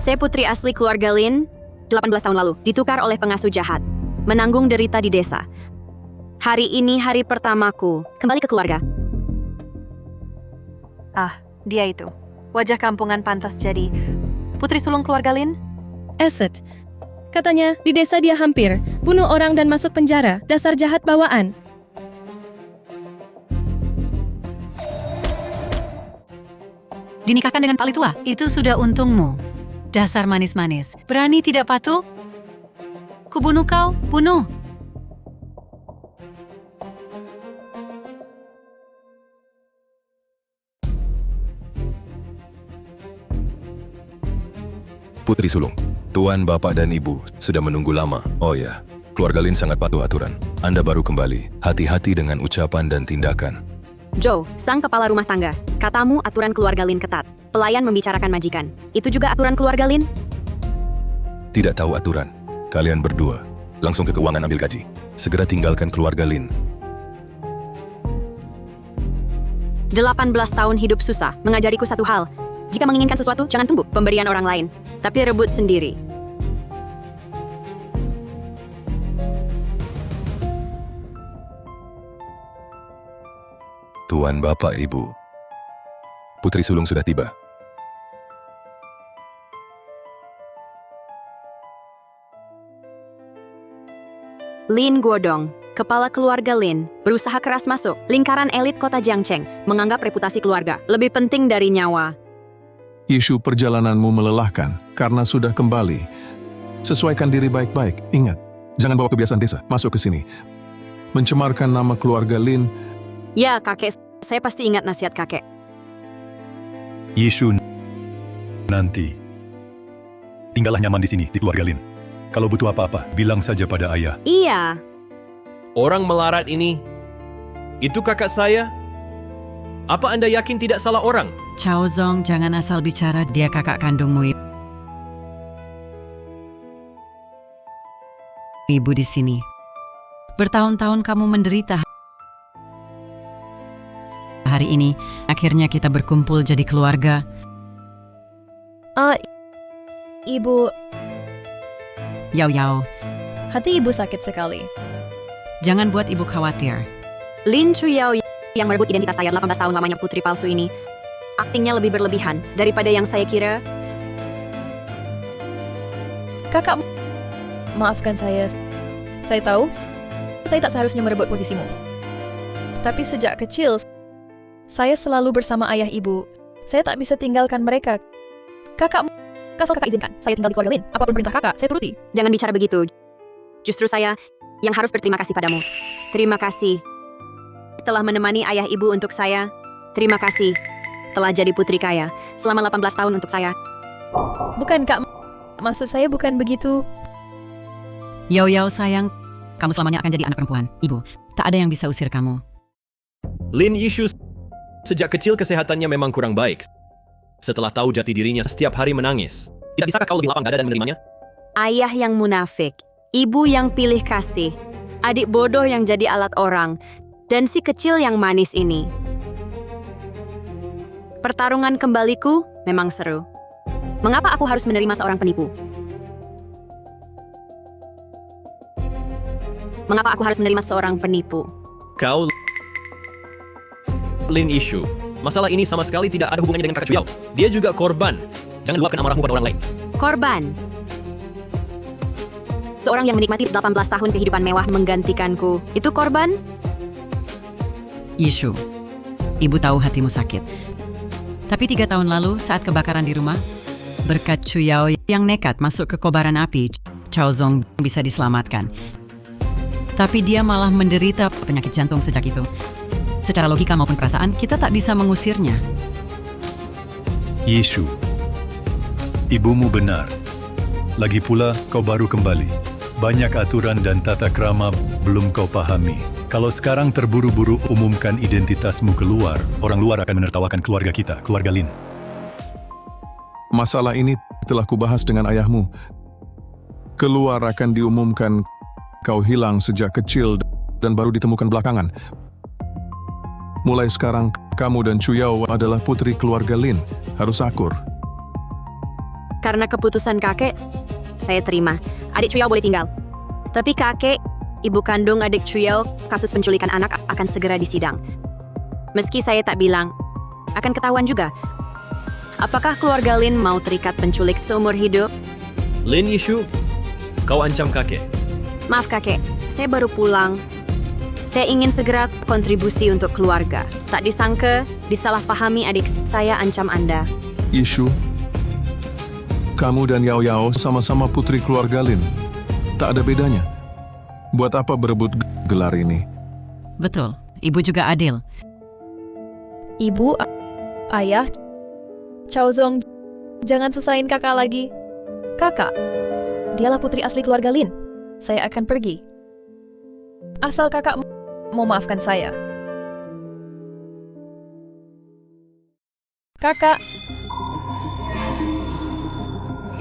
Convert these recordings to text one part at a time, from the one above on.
Saya putri asli keluarga Lin, 18 tahun lalu, ditukar oleh pengasuh jahat. Menanggung derita di desa. Hari ini hari pertamaku, kembali ke keluarga. Ah, dia itu. Wajah kampungan pantas jadi putri sulung keluarga Lin? Asset. Katanya, di desa dia hampir bunuh orang dan masuk penjara, dasar jahat bawaan. Dinikahkan dengan paling tua, itu sudah untungmu. Dasar manis-manis, berani tidak patuh? Kubunuh kau, bunuh. Putri sulung, Tuan, Bapak, dan Ibu sudah menunggu lama. Oh ya, keluarga Lin sangat patuh aturan. Anda baru kembali. Hati-hati dengan ucapan dan tindakan. Joe, sang kepala rumah tangga. Katamu aturan keluarga Lin ketat. Pelayan membicarakan majikan. Itu juga aturan keluarga Lin? Tidak tahu aturan. Kalian berdua, langsung ke keuangan ambil gaji. Segera tinggalkan keluarga Lin. 18 tahun hidup susah, mengajariku satu hal. Jika menginginkan sesuatu, jangan tunggu pemberian orang lain, tapi rebut sendiri. Tuan, Bapak, Ibu. Putri sulung sudah tiba. Lin Guodong, kepala keluarga Lin, berusaha keras masuk lingkaran elit kota Jiangcheng, menganggap reputasi keluarga lebih penting dari nyawa. Isu perjalananmu melelahkan karena sudah kembali. Sesuaikan diri baik-baik. Ingat, jangan bawa kebiasaan desa masuk ke sini. Mencemarkan nama keluarga Lin. Ya, kakek, saya pasti ingat nasihat kakek. Yishu, nanti. Tinggallah nyaman di sini, di keluarga Lin. Kalau butuh apa-apa, bilang saja pada ayah. Iya, Orang melarat ini, itu kakak saya? Apa Anda yakin tidak salah orang? Chao Zong, jangan asal bicara, dia kakak kandungmu. Ibu di sini. Bertahun-tahun kamu menderita. Hari ini, akhirnya kita berkumpul jadi keluarga. Ibu, Yao, hati ibu sakit sekali. jangan buat ibu khawatir. Lin Chuyao yang merebut identitas saya 18 tahun lamanya putri palsu ini. Aktingnya lebih berlebihan daripada yang saya kira. Kakak, maafkan saya. Saya tahu, saya tak seharusnya merebut posisimu. Tapi sejak kecil, saya selalu bersama ayah ibu. Saya tak bisa tinggalkan mereka. Kakak, asal kakak izinkan, saya tinggal di keluarga Lin. Apapun perintah kakak, saya turuti. Jangan bicara begitu. Justru saya yang harus berterima kasih padamu. Terima kasih telah menemani ayah ibu untuk saya. Terima kasih telah jadi putri kaya selama 18 tahun untuk saya. Bukan kak, maksud saya bukan begitu. Yao sayang, kamu selamanya akan jadi anak perempuan. Ibu, tak ada yang bisa usir kamu. Lin Yishu sejak kecil kesehatannya memang kurang baik. Setelah tahu jati dirinya setiap hari menangis. Tidak bisakah kau lebih lapang dada dan menerimanya? Ayah yang munafik, ibu yang pilih kasih, adik bodoh yang jadi alat orang, dan si kecil yang manis ini. Pertarungan kembaliku memang seru. Mengapa aku harus menerima seorang penipu? Mengapa aku harus menerima seorang penipu? Kau, Lin Yishu. Masalah ini sama sekali tidak ada hubungannya dengan kakak Chuyao. Dia juga korban. Jangan luapkan amarahmu pada orang lain. Korban. Seorang yang menikmati 18 tahun kehidupan mewah menggantikanku. Itu korban? Yishu, ibu tahu hatimu sakit. Tapi 3 tahun lalu saat kebakaran di rumah, berkat Chuyao yang nekat masuk ke kobaran api, Chao Zong bisa diselamatkan. Tapi dia malah menderita penyakit jantung sejak itu. Secara logika maupun perasaan, kita tak bisa mengusirnya. Yishu, ibumu benar. Lagi pula, kau baru kembali. Banyak aturan dan tata krama belum kau pahami. Kalau sekarang terburu-buru umumkan identitasmu keluar, orang luar akan menertawakan keluarga kita, keluarga Lin. Masalah ini telah kubahas dengan ayahmu. Keluar akan diumumkan kau hilang sejak kecil dan baru ditemukan belakangan. Mulai sekarang, kamu dan Chuyao adalah putri keluarga Lin. Harus akur. Karena keputusan kakek, saya terima. Adik Chuyao boleh tinggal. Tapi kakek, ibu kandung adik Chuyao, kasus penculikan anak akan segera disidang. Meski saya tak bilang, akan ketahuan juga. Apakah keluarga Lin mau terikat penculik seumur hidup? Lin Yishu, kau ancam kakek. Maaf kakek, saya baru pulang. Saya ingin segera kontribusi untuk keluarga. Tak disangka, disalahpahami adik saya ancam Anda. Isu, kamu dan Yao Yao sama-sama putri keluarga Lin. Tak ada bedanya. Buat apa berebut gelar ini? Betul, ibu juga adil. Ibu, ayah, Chao Zong, jangan susahin kakak lagi. Kakak, dialah putri asli keluarga Lin. Saya akan pergi. Asal kakak mau maafkan saya. Kakak,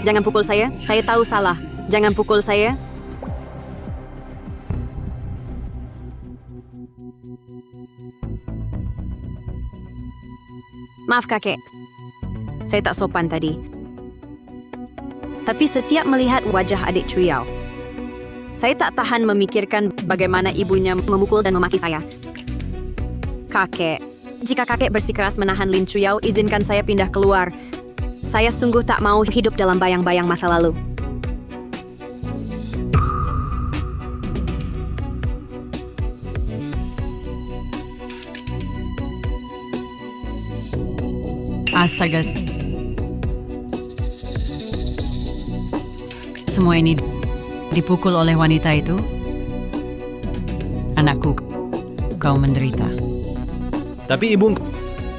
Jangan pukul saya tahu salah. Jangan pukul saya. Maaf kakek, saya tak sopan tadi. Tapi setiap melihat wajah adik Chuyao, saya tak tahan memikirkan bagaimana ibunya memukul dan memaki saya. Kakek, jika kakek bersikeras menahan Lin Chuyao, izinkan saya pindah keluar. Saya sungguh tak mau hidup dalam bayang-bayang masa lalu. Astaga. Semua ini dipukul oleh wanita itu? Anakku, kau menderita. Tapi ibu,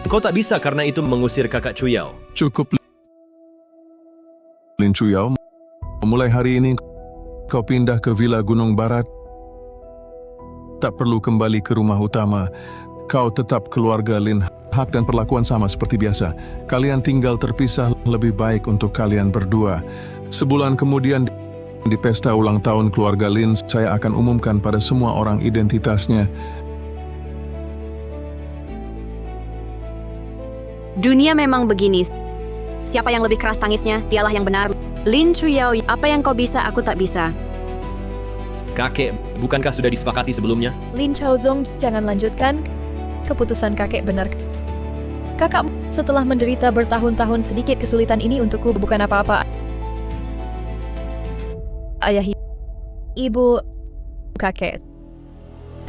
kau tak bisa karena itu mengusir kakak Chuyao. Cukup, Lin Chuyao. Mulai hari ini kau pindah ke Villa Gunung Barat. Tak perlu kembali ke rumah utama. Kau tetap keluarga Lin. Hak dan perlakuan sama seperti biasa. Kalian tinggal terpisah, lebih baik untuk kalian berdua. Sebulan kemudian di pesta ulang tahun keluarga Lin, saya akan umumkan pada semua orang identitasnya. Dunia memang begini. Siapa yang lebih keras tangisnya, dialah yang benar. Lin Chuyao, apa yang kau bisa, aku tak bisa. Kakek, bukankah sudah disepakati sebelumnya? Lin Chao Zong, jangan lanjutkan. Keputusan kakek benar. Kakak, setelah menderita bertahun-tahun, sedikit kesulitan ini untukku bukan apa-apa. Ayah, ibu, kakek.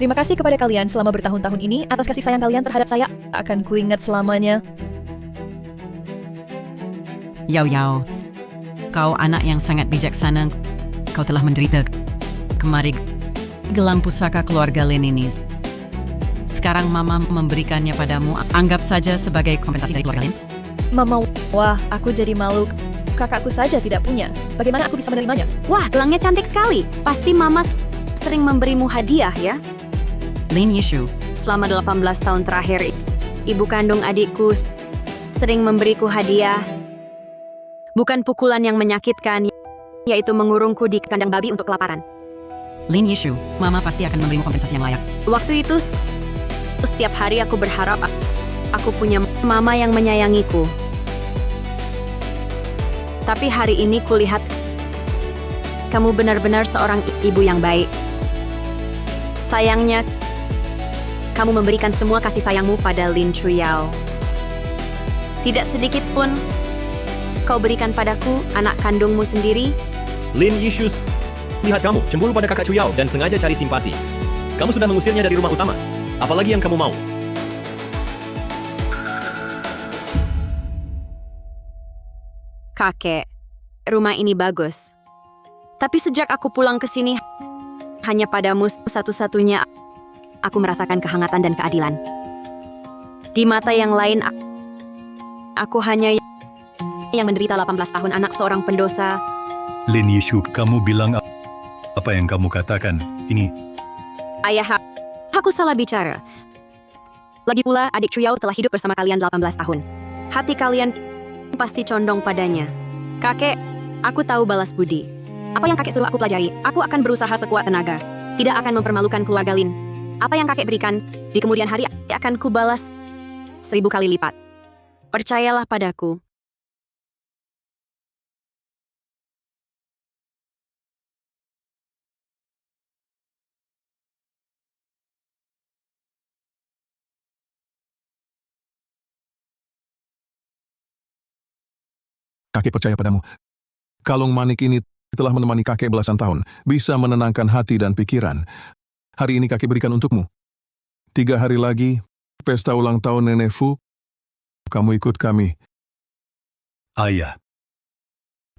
Terima kasih kepada kalian selama bertahun-tahun ini atas kasih sayang kalian terhadap saya. Akan kuingat selamanya. Yao Yao, kau anak yang sangat bijaksana. Kau telah menderita. Kemari, gelang pusaka keluarga Lin ini. Sekarang Mama memberikannya padamu. Anggap saja sebagai kompensasi dari keluarga Lin. Mama, wah, aku jadi malu. Kakakku saja tidak punya. Bagaimana aku bisa menerimanya? Wah, gelangnya cantik sekali. Pasti Mama sering memberimu hadiah ya? Lin Yishu, Selama 18 tahun terakhir, ibu kandung adikku sering memberiku hadiah. Bukan pukulan yang menyakitkan, yaitu mengurungku di kandang babi untuk kelaparan. Lin Yishu, Mama pasti akan memberimu kompensasi yang layak. Waktu itu, setiap hari aku berharap aku punya mama yang menyayangiku. Tapi hari ini kulihat kamu benar-benar seorang ibu yang baik. Sayangnya, kamu memberikan semua kasih sayangmu pada Lin Chuyao. Tidak sedikit pun kau berikan padaku, anak kandungmu sendiri. Lin Yishu, lihat kamu, cemburu pada kakak Chuyao dan sengaja cari simpati. Kamu sudah mengusirnya dari rumah utama. Apalagi yang kamu mau? Kakek, rumah ini bagus. Tapi sejak aku pulang ke sini, hanya padamu satu-satunya aku merasakan kehangatan dan keadilan. Di mata yang lain, aku hanya yang menderita 18 tahun, anak seorang pendosa. Lin Yishu, kamu bilang apa yang kamu katakan? Ini Ayah, aku salah bicara. Lagi pula, adik Chuyao telah hidup bersama kalian 18 tahun. Hati kalian pasti condong padanya. Kakek, aku tahu balas budi. Apa yang kakek suruh aku pelajari, aku akan berusaha sekuat tenaga. Tidak akan mempermalukan keluarga Lin. Apa yang kakek berikan, di kemudian hari akan kubalas 1000 kali lipat. Percayalah padaku. kakek percaya padamu. Kalung manik ini telah menemani kakek belasan tahun, bisa menenangkan hati dan pikiran. Hari ini kakek berikan untukmu. 3 hari lagi, pesta ulang tahun Nenek Fu, kamu ikut kami. Ayah,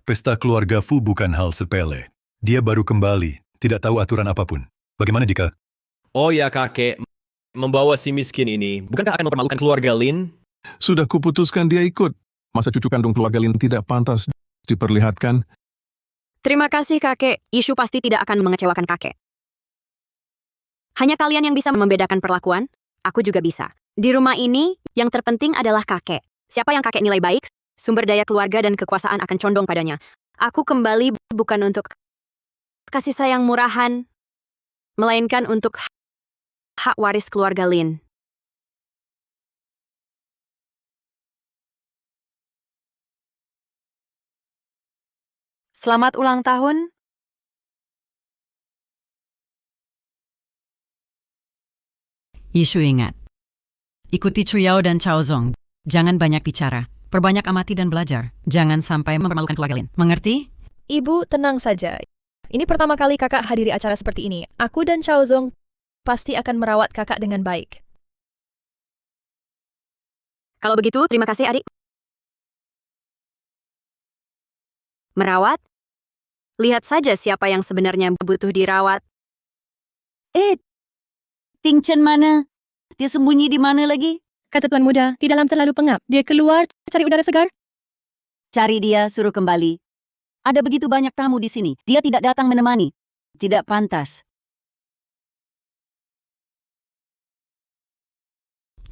pesta keluarga Fu bukan hal sepele. Dia baru kembali, tidak tahu aturan apapun. Bagaimana jika... Oh ya kakek, membawa si miskin ini, bukankah akan mempermalukan keluarga Lin? Sudah kuputuskan dia ikut. Masa cucu kandung keluarga Lin tidak pantas diperlihatkan? Terima kasih kakek, Yishu pasti tidak akan mengecewakan kakek. Hanya kalian yang bisa membedakan perlakuan, aku juga bisa. Di rumah ini, yang terpenting adalah kakek. Siapa yang kakek nilai baik, sumber daya keluarga dan kekuasaan akan condong padanya. Aku kembali bukan untuk kasih sayang murahan, melainkan untuk hak waris keluarga Lin. Selamat ulang tahun. Yishu ingat. Ikuti Chuyao dan Chaozong. Jangan banyak bicara. Perbanyak amati dan belajar. Jangan sampai mempermalukan keluarga Lin. Mengerti? Ibu, tenang saja. Ini pertama kali kakak hadiri acara seperti ini. Aku dan Chaozong pasti akan merawat kakak dengan baik. Kalau begitu, terima kasih adik. Merawat? Lihat saja siapa yang sebenarnya butuh dirawat. Ting Chen mana? Dia sembunyi di mana lagi? Kata tuan muda, di dalam terlalu pengap. Dia keluar cari udara segar. Cari dia, suruh kembali. Ada begitu banyak tamu di sini. Dia tidak datang menemani. Tidak pantas.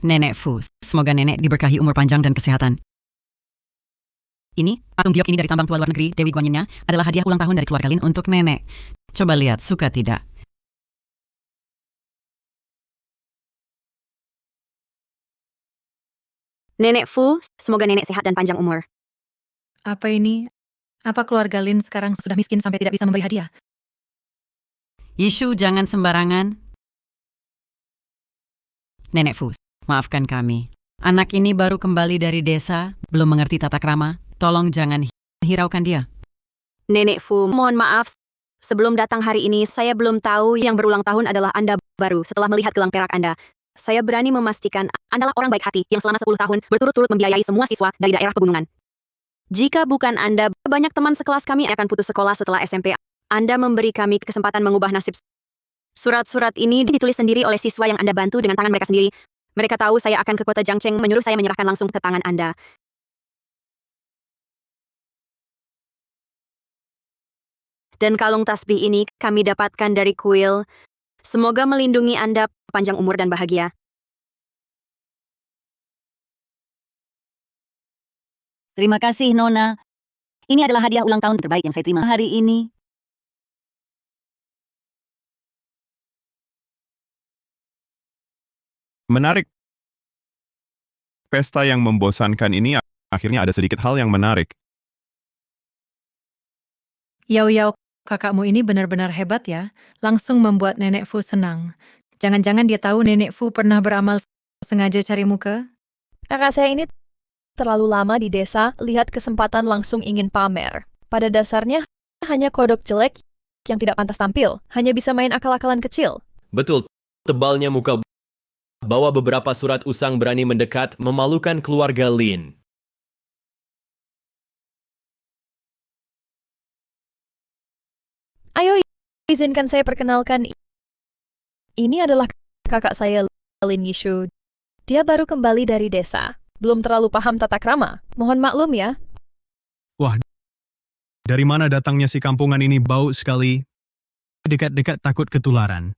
Nenek Fu, semoga nenek diberkahi umur panjang dan kesehatan. Ini, patung giok ini dari tambang tua luar negeri, Dewi Guanyin-nya, adalah hadiah ulang tahun dari keluarga Lin untuk nenek. Coba lihat, suka tidak? Nenek Fu, semoga nenek sehat dan panjang umur. Apa ini? Apa keluarga Lin sekarang sudah miskin sampai tidak bisa memberi hadiah? Yishu, jangan sembarangan. Nenek Fu, maafkan kami. Anak ini baru kembali dari desa, belum mengerti tata krama. Tolong jangan hiraukan dia. Nenek Fu, mohon maaf. Sebelum datang hari ini, saya belum tahu yang berulang tahun adalah Anda baru. Setelah melihat gelang perak Anda, saya berani memastikan Anda orang baik hati yang selama 10 tahun berturut-turut membiayai semua siswa dari daerah pegunungan. Jika bukan Anda, banyak teman sekelas kami akan putus sekolah setelah SMP. Anda memberi kami kesempatan mengubah nasib. Surat-surat ini ditulis sendiri oleh siswa yang Anda bantu dengan tangan mereka sendiri. Mereka tahu saya akan ke kota Jiangcheng, menyuruh saya menyerahkan langsung ke tangan Anda. Dan kalung tasbih ini kami dapatkan dari kuil. Semoga melindungi Anda panjang umur dan bahagia. Terima kasih, Nona. Ini adalah hadiah ulang tahun terbaik yang saya terima hari ini. Menarik. Pesta yang membosankan ini akhirnya ada sedikit hal yang menarik. Yao, kakakmu ini benar-benar hebat ya. Langsung membuat Nenek Fu senang. Jangan-jangan dia tahu Nenek Fu pernah beramal sengaja cari muka? Kakak saya ini terlalu lama di desa, lihat kesempatan langsung ingin pamer. Pada dasarnya, hanya kodok jelek yang tidak pantas tampil. Hanya bisa main akal-akalan kecil. Betul, tebalnya muka. Bawa beberapa surat usang berani mendekat, memalukan keluarga Lin. Ayo, izinkan saya perkenalkan. Ini adalah kakak saya, Lin Yishu. Dia baru kembali dari desa. Belum terlalu paham tata krama. Mohon maklum ya. Wah, dari mana datangnya si kampungan ini bau sekali? Dekat-dekat takut ketularan.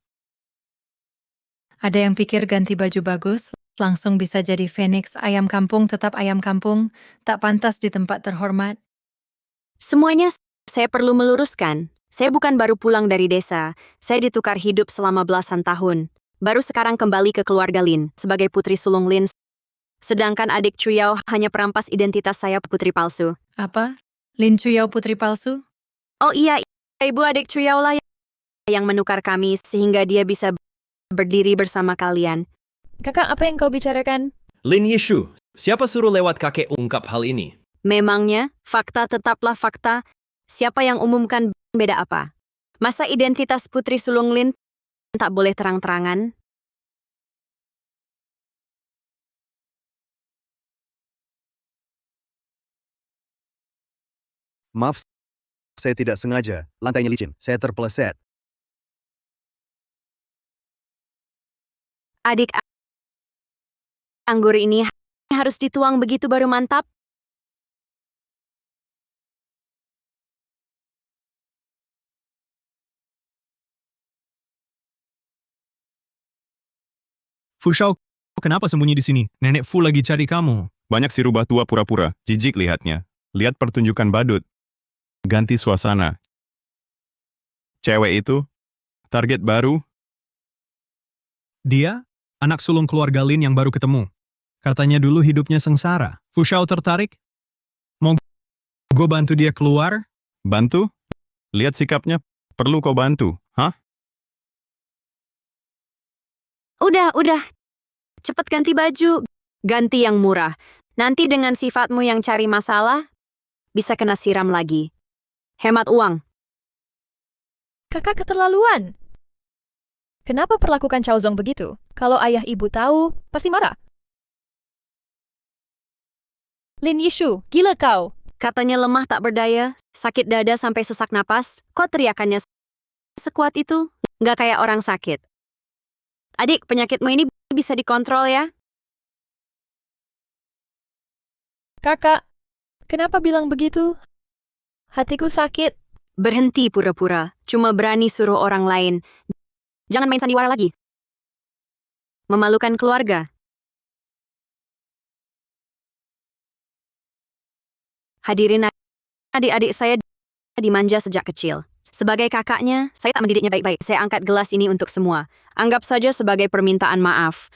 Ada yang pikir ganti baju bagus, langsung bisa jadi Phoenix. Ayam kampung tetap ayam kampung, tak pantas di tempat terhormat. Semuanya saya perlu meluruskan. Saya bukan baru pulang dari desa. Saya ditukar hidup selama belasan tahun. Baru sekarang kembali ke keluarga Lin sebagai putri sulung Lin. Sedangkan adik Chuyao hanya perampas identitas saya putri palsu. Apa? Lin Chuyao putri palsu? Oh iya, ibu adik Chuyao lah yang menukar kami sehingga dia bisa berdiri bersama kalian. Kakak, apa yang kau bicarakan? Lin Yishu, siapa suruh lewat kakek ungkap hal ini? Memangnya, fakta tetaplah fakta. Siapa yang umumkan beda apa? Masa identitas Putri Sulung Lin tak boleh terang-terangan? Maaf, saya tidak sengaja. Lantainya licin. Saya terpeleset. Adik, anggur ini harus dituang begitu baru mantap? Fu Shao, kenapa sembunyi di sini? Nenek Fu lagi cari kamu. Banyak si rubah tua pura-pura, jijik lihatnya. Lihat pertunjukan badut. Ganti suasana. Cewek itu, target baru, Dia, anak sulung keluarga Lin yang baru ketemu. Katanya dulu hidupnya sengsara. Fu Shao tertarik? Mau gue bantu dia keluar? bantu? Lihat sikapnya, perlu kau bantu, hah? Udah. Cepet ganti baju. Ganti yang murah. Nanti dengan sifatmu yang cari masalah, bisa kena siram lagi. Hemat uang. Kakak keterlaluan. Kenapa perlakukan Chao Zong begitu? Kalau ayah ibu tahu, pasti marah. Lin Yishu, gila kau. Katanya lemah tak berdaya, sakit dada sampai sesak napas. Kok teriakannya sekuat itu? Nggak kayak orang sakit. Adik, penyakitmu ini bisa dikontrol ya? Kakak, kenapa bilang begitu? Hatiku sakit. Berhenti pura-pura, cuma berani suruh orang lain. Jangan main sandiwara lagi. Memalukan keluarga. Hadirin adik-adik saya dimanja sejak kecil. Sebagai kakaknya, saya tak mendidiknya baik-baik. Saya angkat gelas ini untuk semua. Anggap saja sebagai permintaan maaf.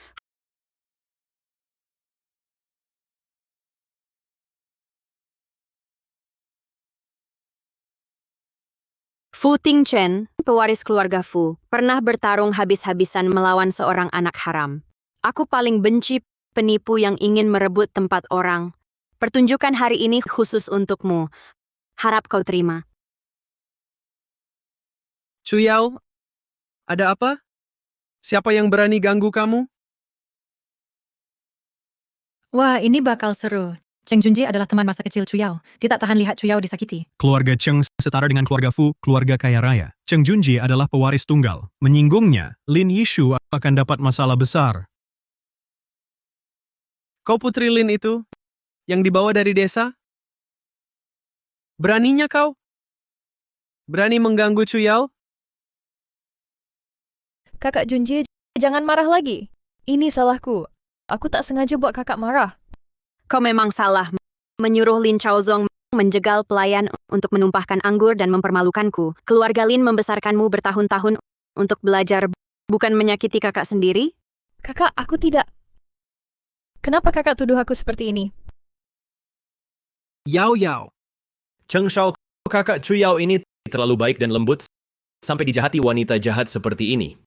Fu Tingchen, pewaris keluarga Fu, pernah bertarung habis-habisan melawan seorang anak haram. Aku paling benci penipu yang ingin merebut tempat orang. Pertunjukan hari ini khusus untukmu. Harap kau terima. Chuyao, ada apa? Siapa yang berani ganggu kamu? Wah, ini bakal seru. Cheng Junji adalah teman masa kecil Chuyao. Dia tak tahan lihat Chuyao disakiti. Keluarga Cheng setara dengan keluarga Fu, keluarga kaya raya. Cheng Junji adalah pewaris tunggal. Menyinggungnya, Lin Yishu akan dapat masalah besar. Kau Putri Lin itu? Yang dibawa dari desa? Beraninya kau? Berani mengganggu Chuyao? Kakak Junji, jangan marah lagi. Ini salahku. Aku tak sengaja buat kakak marah. Kau memang salah menyuruh Lin Chaozong menjegal pelayan untuk menumpahkan anggur dan mempermalukanku. Keluarga Lin membesarkanmu bertahun-tahun untuk belajar, bukan menyakiti kakak sendiri? Kakak, aku tidak. Kenapa kakak tuduh aku seperti ini? Yao. Cheng Shao, kakak Chuyao ini terlalu baik dan lembut sampai dijahati wanita jahat seperti ini.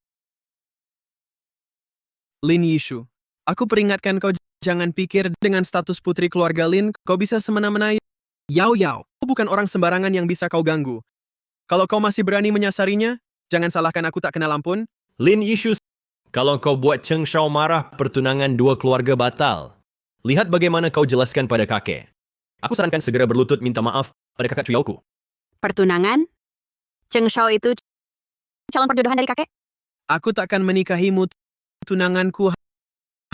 Lin Yishu, aku peringatkan kau jangan pikir dengan status putri keluarga Lin kau bisa semena-mena. Yao, kau bukan orang sembarangan yang bisa kau ganggu. Kalau kau masih berani menyasarinya, jangan salahkan aku tak kenal ampun. Lin Yishu, kalau kau buat Cheng Shao marah, pertunangan dua keluarga batal. Lihat bagaimana kau jelaskan pada kakek. Aku sarankan segera berlutut minta maaf pada kakak Chuyaoku. Pertunangan? Cheng Shao itu calon perjodohan dari kakek? Aku takkan menikahimu. Tunanganku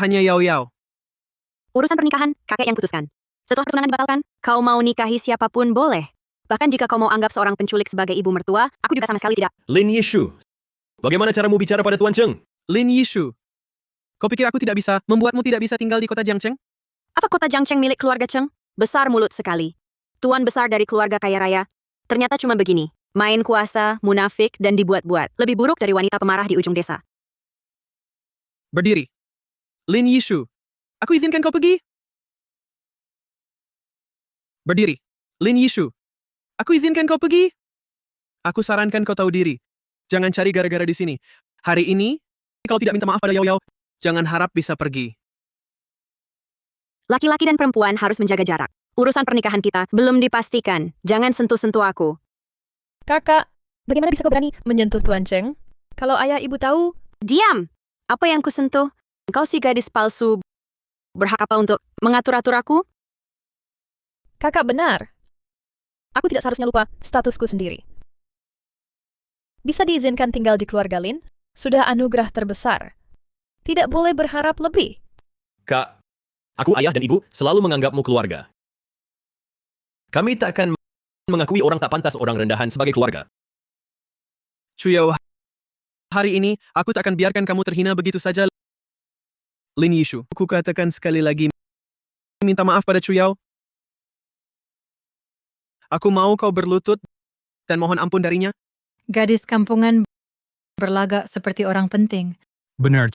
hanya Yao. Urusan pernikahan, kakek yang putuskan. Setelah pertunangan dibatalkan, kau mau nikahi siapapun boleh. Bahkan jika kau mau anggap seorang penculik sebagai ibu mertua, aku juga sama sekali tidak. Lin Yishu, bagaimana caramu bicara pada Tuan Cheng? Lin Yishu, kau pikir aku tidak bisa membuatmu tidak bisa tinggal di kota Jiangcheng? Apa kota Jiangcheng milik keluarga Cheng? Besar mulut sekali. Tuan besar dari keluarga kaya raya. Ternyata cuma begini. Main kuasa, munafik, dan dibuat-buat. Lebih buruk dari wanita pemarah di ujung desa. Berdiri. Lin Yishu, aku izinkan kau pergi. Berdiri. Lin Yishu, aku izinkan kau pergi. Aku sarankan kau tahu diri. Jangan cari gara-gara di sini. Hari ini, kalau tidak minta maaf pada Yao, jangan harap bisa pergi. Laki-laki dan perempuan harus menjaga jarak. Urusan pernikahan kita belum dipastikan. Jangan sentuh-sentuh aku. Kakak, bagaimana bisa kau berani menyentuh Tuan Cheng? Kalau ayah ibu tahu, Diam! Apa yang kusentuh? Kau si gadis palsu. Berhak apa untuk mengatur-atur aku? kakak benar. Aku tidak seharusnya lupa statusku sendiri. Bisa diizinkan tinggal di keluarga Lin? Sudah anugerah terbesar. Tidak boleh berharap lebih. Kak, aku ayah dan ibu selalu menganggapmu keluarga. Kami takkan mengakui orang tak pantas orang rendahan sebagai keluarga. Chuyao, hari ini aku tak akan biarkan kamu terhina begitu saja. Lin Yishu, aku katakan sekali lagi, minta maaf pada Chuyao. Aku mau kau berlutut dan mohon ampun darinya. Gadis kampungan berlagak seperti orang penting. Benar.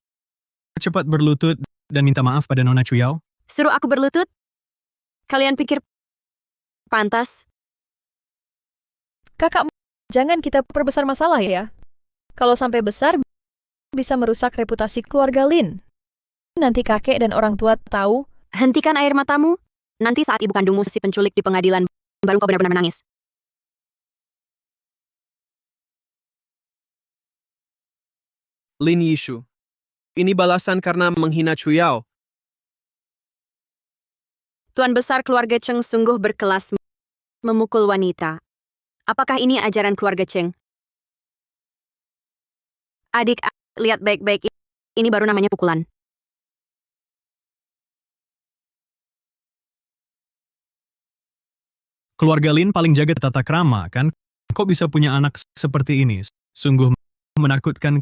Cepat berlutut dan minta maaf pada Nona Chuyao. Suruh aku berlutut? Kalian pikir pantas? Kakak, jangan kita perbesar masalah ya. Kalau sampai besar, bisa merusak reputasi keluarga Lin. Nanti kakek dan orang tua tahu. Hentikan air matamu. Nanti saat ibu kandungmu si penculik di pengadilan, baru kau benar-benar menangis. Lin Yishu, ini balasan karena menghina Chuyao. Tuan besar keluarga Cheng sungguh berkelas memukul wanita. Apakah ini ajaran keluarga Cheng? Adik, lihat baik-baik. Ini baru namanya pukulan. Keluarga Lin paling jaga tata krama, kan? Kok bisa punya anak seperti ini? Sungguh menakutkan.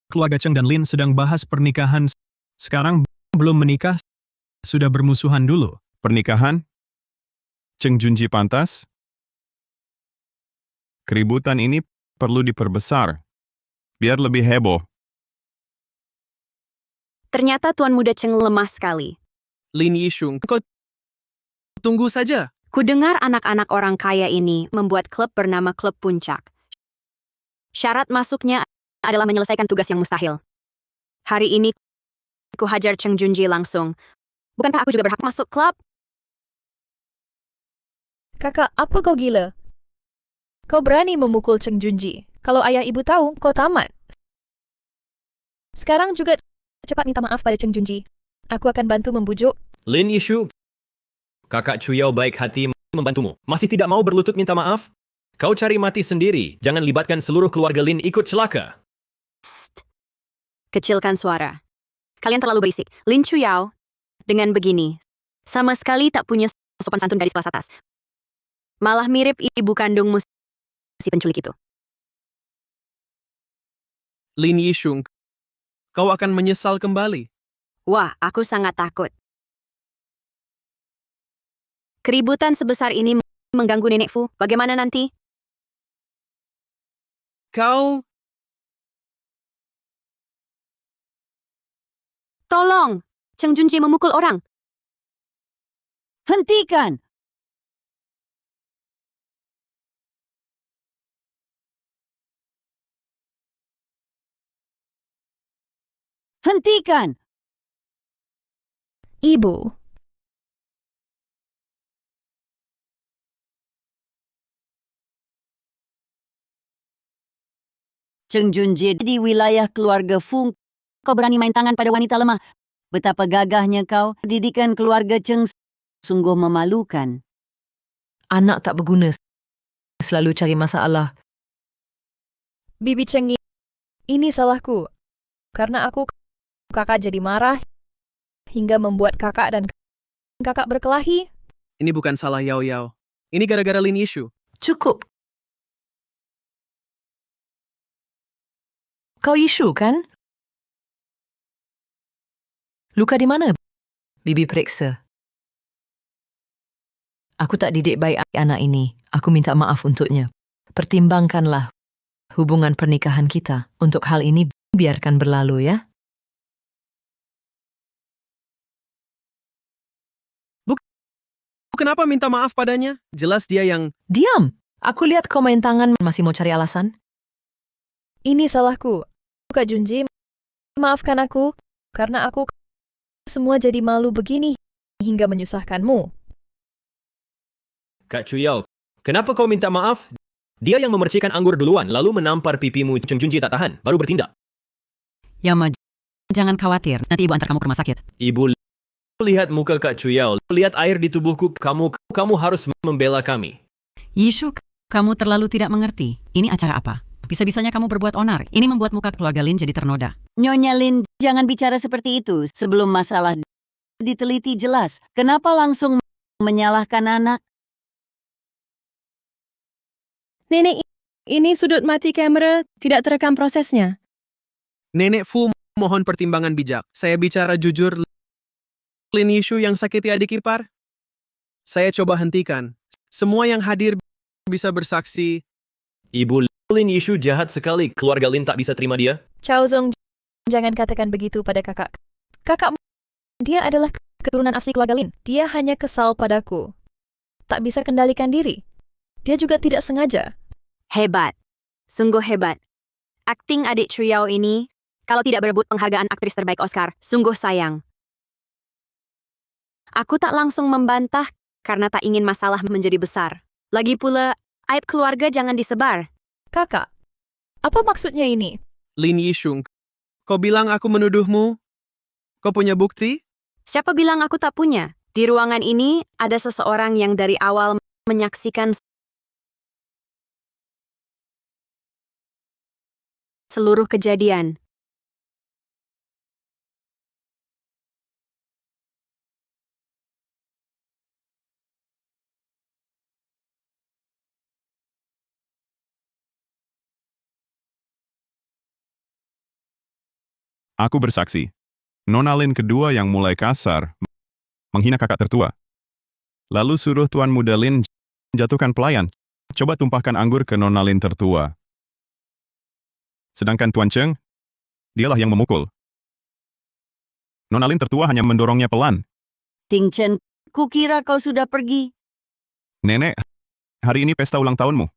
Keluarga Cheng dan Lin sedang bahas pernikahan. Sekarang belum menikah, sudah bermusuhan dulu. Pernikahan? Cheng Junji pantas? Keributan ini perlu diperbesar, biar lebih heboh. Ternyata Tuan Muda Cheng lemah sekali. Lin Yishu, kau tunggu saja. Kudengar anak-anak orang kaya ini membuat klub bernama Klub Puncak. Syarat masuknya adalah menyelesaikan tugas yang mustahil. Hari ini, ku hajar Cheng Junji langsung. Bukankah aku juga berhak masuk klub? Kakak, apa kau gila? Kau berani memukul Cheng Junji. Kalau ayah ibu tahu, kau tamat. Sekarang juga cepat minta maaf pada Cheng Junji. Aku akan bantu membujuk. Lin Yishu, kakak Chuyao baik hati membantumu. Masih tidak mau berlutut minta maaf? Kau cari mati sendiri. Jangan libatkan seluruh keluarga Lin ikut celaka. Kecilkan suara. Kalian terlalu berisik. Lin Chuyao, dengan begini, sama sekali tak punya sopan santun gadis kelas atas. Malah mirip ibu kandungmu si penculik itu. Lin Yishu, kau akan menyesal kembali. Wah, aku sangat takut. Keributan sebesar ini mengganggu Nenek Fu. Bagaimana nanti? Kau... Tolong! Cheng Junji memukul orang. Hentikan! Hentikan! Ibu. Cheng Junji di wilayah keluarga Fung. Kau berani main tangan pada wanita lemah. Betapa gagahnya kau. Didikan keluarga Cheng sungguh memalukan. Anak tak berguna. Selalu cari masalah. Bibi Cheng, ini salahku. Karena aku kakak jadi marah hingga membuat kakak dan kakak berkelahi. Ini bukan salah Yao Yao. Ini gara-gara Lin Yishu. Cukup. Kau Yishu, kan? Luka di mana? Bibi periksa. Aku tak didik baik anak ini. Aku minta maaf untuknya. Pertimbangkanlah hubungan pernikahan kita. Untuk hal ini, biarkan berlalu ya. Kenapa minta maaf padanya? Jelas dia yang... Diam! Aku lihat kau main tangan masih mau cari alasan. Ini salahku. Kak Junji, maafkan aku. Karena aku semua jadi malu begini hingga menyusahkanmu. Kak Chuyao, kenapa kau minta maaf? Dia yang memercikkan anggur duluan, lalu menampar pipimu. Cheng Junji tak tahan, baru bertindak. Yama, jangan khawatir. Nanti ibu antar kamu ke rumah sakit. Ibu, lihat muka Kak Chuyao. Lihat air di tubuhku. Kamu harus membela kami. Yishu, kamu terlalu tidak mengerti. Ini acara apa? Bisa-bisanya kamu berbuat onar. Ini membuat muka keluarga Lin jadi ternoda. Nyonya Lin, jangan bicara seperti itu sebelum masalah diteliti jelas. Kenapa langsung menyalahkan anak? Nenek, ini sudut mati kamera, tidak terekam prosesnya. Nenek Fu mohon pertimbangan bijak. Saya bicara jujur, Lin Yishu yang sakiti adik ipar. Saya coba hentikan. Semua yang hadir bisa bersaksi. Ibu, Lin Yishu jahat sekali. Keluarga Lin tak bisa terima dia. Chao Zong, jangan katakan begitu pada kakak. Kakakmu, dia adalah keturunan asli keluarga Lin. Dia hanya kesal padaku. Tak bisa kendalikan diri. Dia juga tidak sengaja. Hebat. Sungguh hebat. Akting adik Chuyao ini, kalau tidak berebut penghargaan aktris terbaik Oscar, sungguh sayang. Aku tak langsung membantah karena tak ingin masalah menjadi besar. Lagi pula, aib keluarga jangan disebar. Kakak, apa maksudnya ini? Lin Yishun, kau bilang aku menuduhmu? Kau punya bukti? Siapa bilang aku tak punya? Di ruangan ini ada seseorang yang dari awal menyaksikan seluruh kejadian. Aku bersaksi. Nona Lin kedua yang mulai kasar, menghina kakak tertua. Lalu suruh Tuan Muda Lin jatuhkan pelayan. Coba tumpahkan anggur ke Nona Lin tertua. Sedangkan Tuan Cheng, dialah yang memukul. Nona Lin tertua hanya mendorongnya pelan. Ting Chen, kukira kau sudah pergi. Nenek, hari ini pesta ulang tahunmu.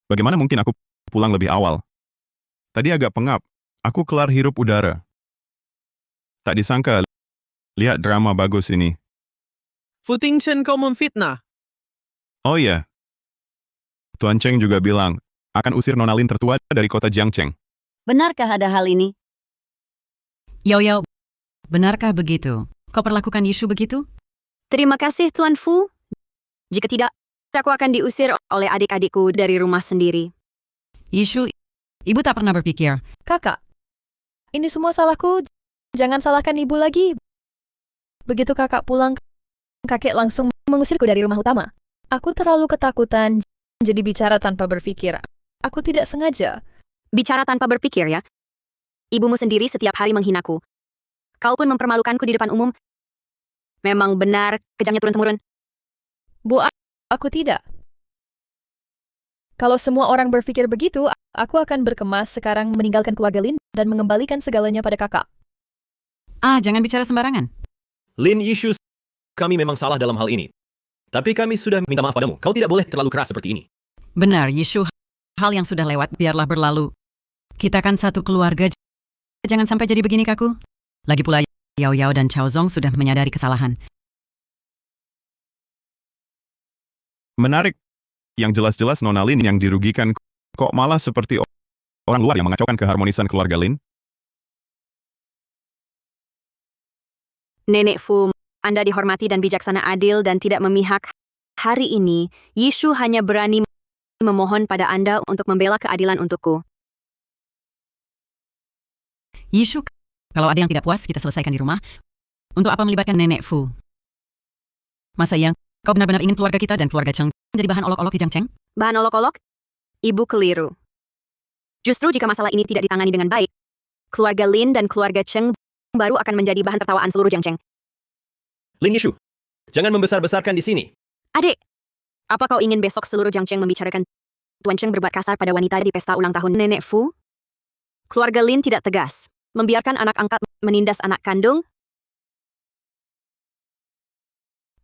Bagaimana mungkin aku pulang lebih awal? Tadi agak pengap. Aku kelar hirup udara. Tak disangka, lihat drama bagus ini. Fu Tingchen kau memfitnah. Oh iya. Tuan Cheng juga bilang, akan usir Nona Lin tertua dari kota Jiangcheng. Benarkah ada hal ini? Yao, benarkah begitu? Kau perlakukan Yishu begitu? Terima kasih Tuan Fu. Jika tidak, aku akan diusir oleh adik-adikku dari rumah sendiri. Yishu, ibu tak pernah berpikir. Kakak, ini semua salahku. Jangan salahkan ibu lagi. Begitu kakak pulang, kakek langsung mengusirku dari rumah utama. Aku terlalu ketakutan, jadi bicara tanpa berpikir. Aku tidak sengaja. Bicara tanpa berpikir ya. Ibumu sendiri setiap hari menghinaku. Kau pun mempermalukanku di depan umum. Memang benar, kejamnya turun-temurun. Bu, aku tidak. Kalau semua orang berpikir begitu, aku akan berkemas sekarang meninggalkan keluarga Lin dan mengembalikan segalanya pada kakak. Jangan bicara sembarangan. Lin Yishu, kami memang salah dalam hal ini. Tapi kami sudah minta maaf padamu. Kau tidak boleh terlalu keras seperti ini. Benar, Yishu. Hal yang sudah lewat, biarlah berlalu. Kita kan satu keluarga. Jangan sampai jadi begini, Kaku. Lagi pula, Yao dan Chao Zong sudah menyadari kesalahan. Menarik. Yang jelas-jelas Nona Lin yang dirugikan, kok malah seperti orang luar yang mengacaukan keharmonisan keluarga Lin? Nenek Fu, Anda dihormati dan bijaksana adil dan tidak memihak. Hari ini, Yishu hanya berani memohon pada Anda untuk membela keadilan untukku. Yishu, kalau ada yang tidak puas, kita selesaikan di rumah. Untuk apa melibatkan Nenek Fu? Masa yang kau benar-benar ingin keluarga kita dan keluarga Cheng jadi bahan olok-olok di Jiangcheng? Bahan olok-olok? Ibu keliru. Justru jika masalah ini tidak ditangani dengan baik, keluarga Lin dan keluarga Cheng baru akan menjadi bahan tertawaan seluruh Jiangcheng. Lin Yishu, jangan membesar-besarkan di sini. Adik, apa kau ingin besok seluruh Jiangcheng membicarakan Tuan Cheng berbuat kasar pada wanita di pesta ulang tahun Nenek Fu? Keluarga Lin tidak tegas, membiarkan anak angkat menindas anak kandung.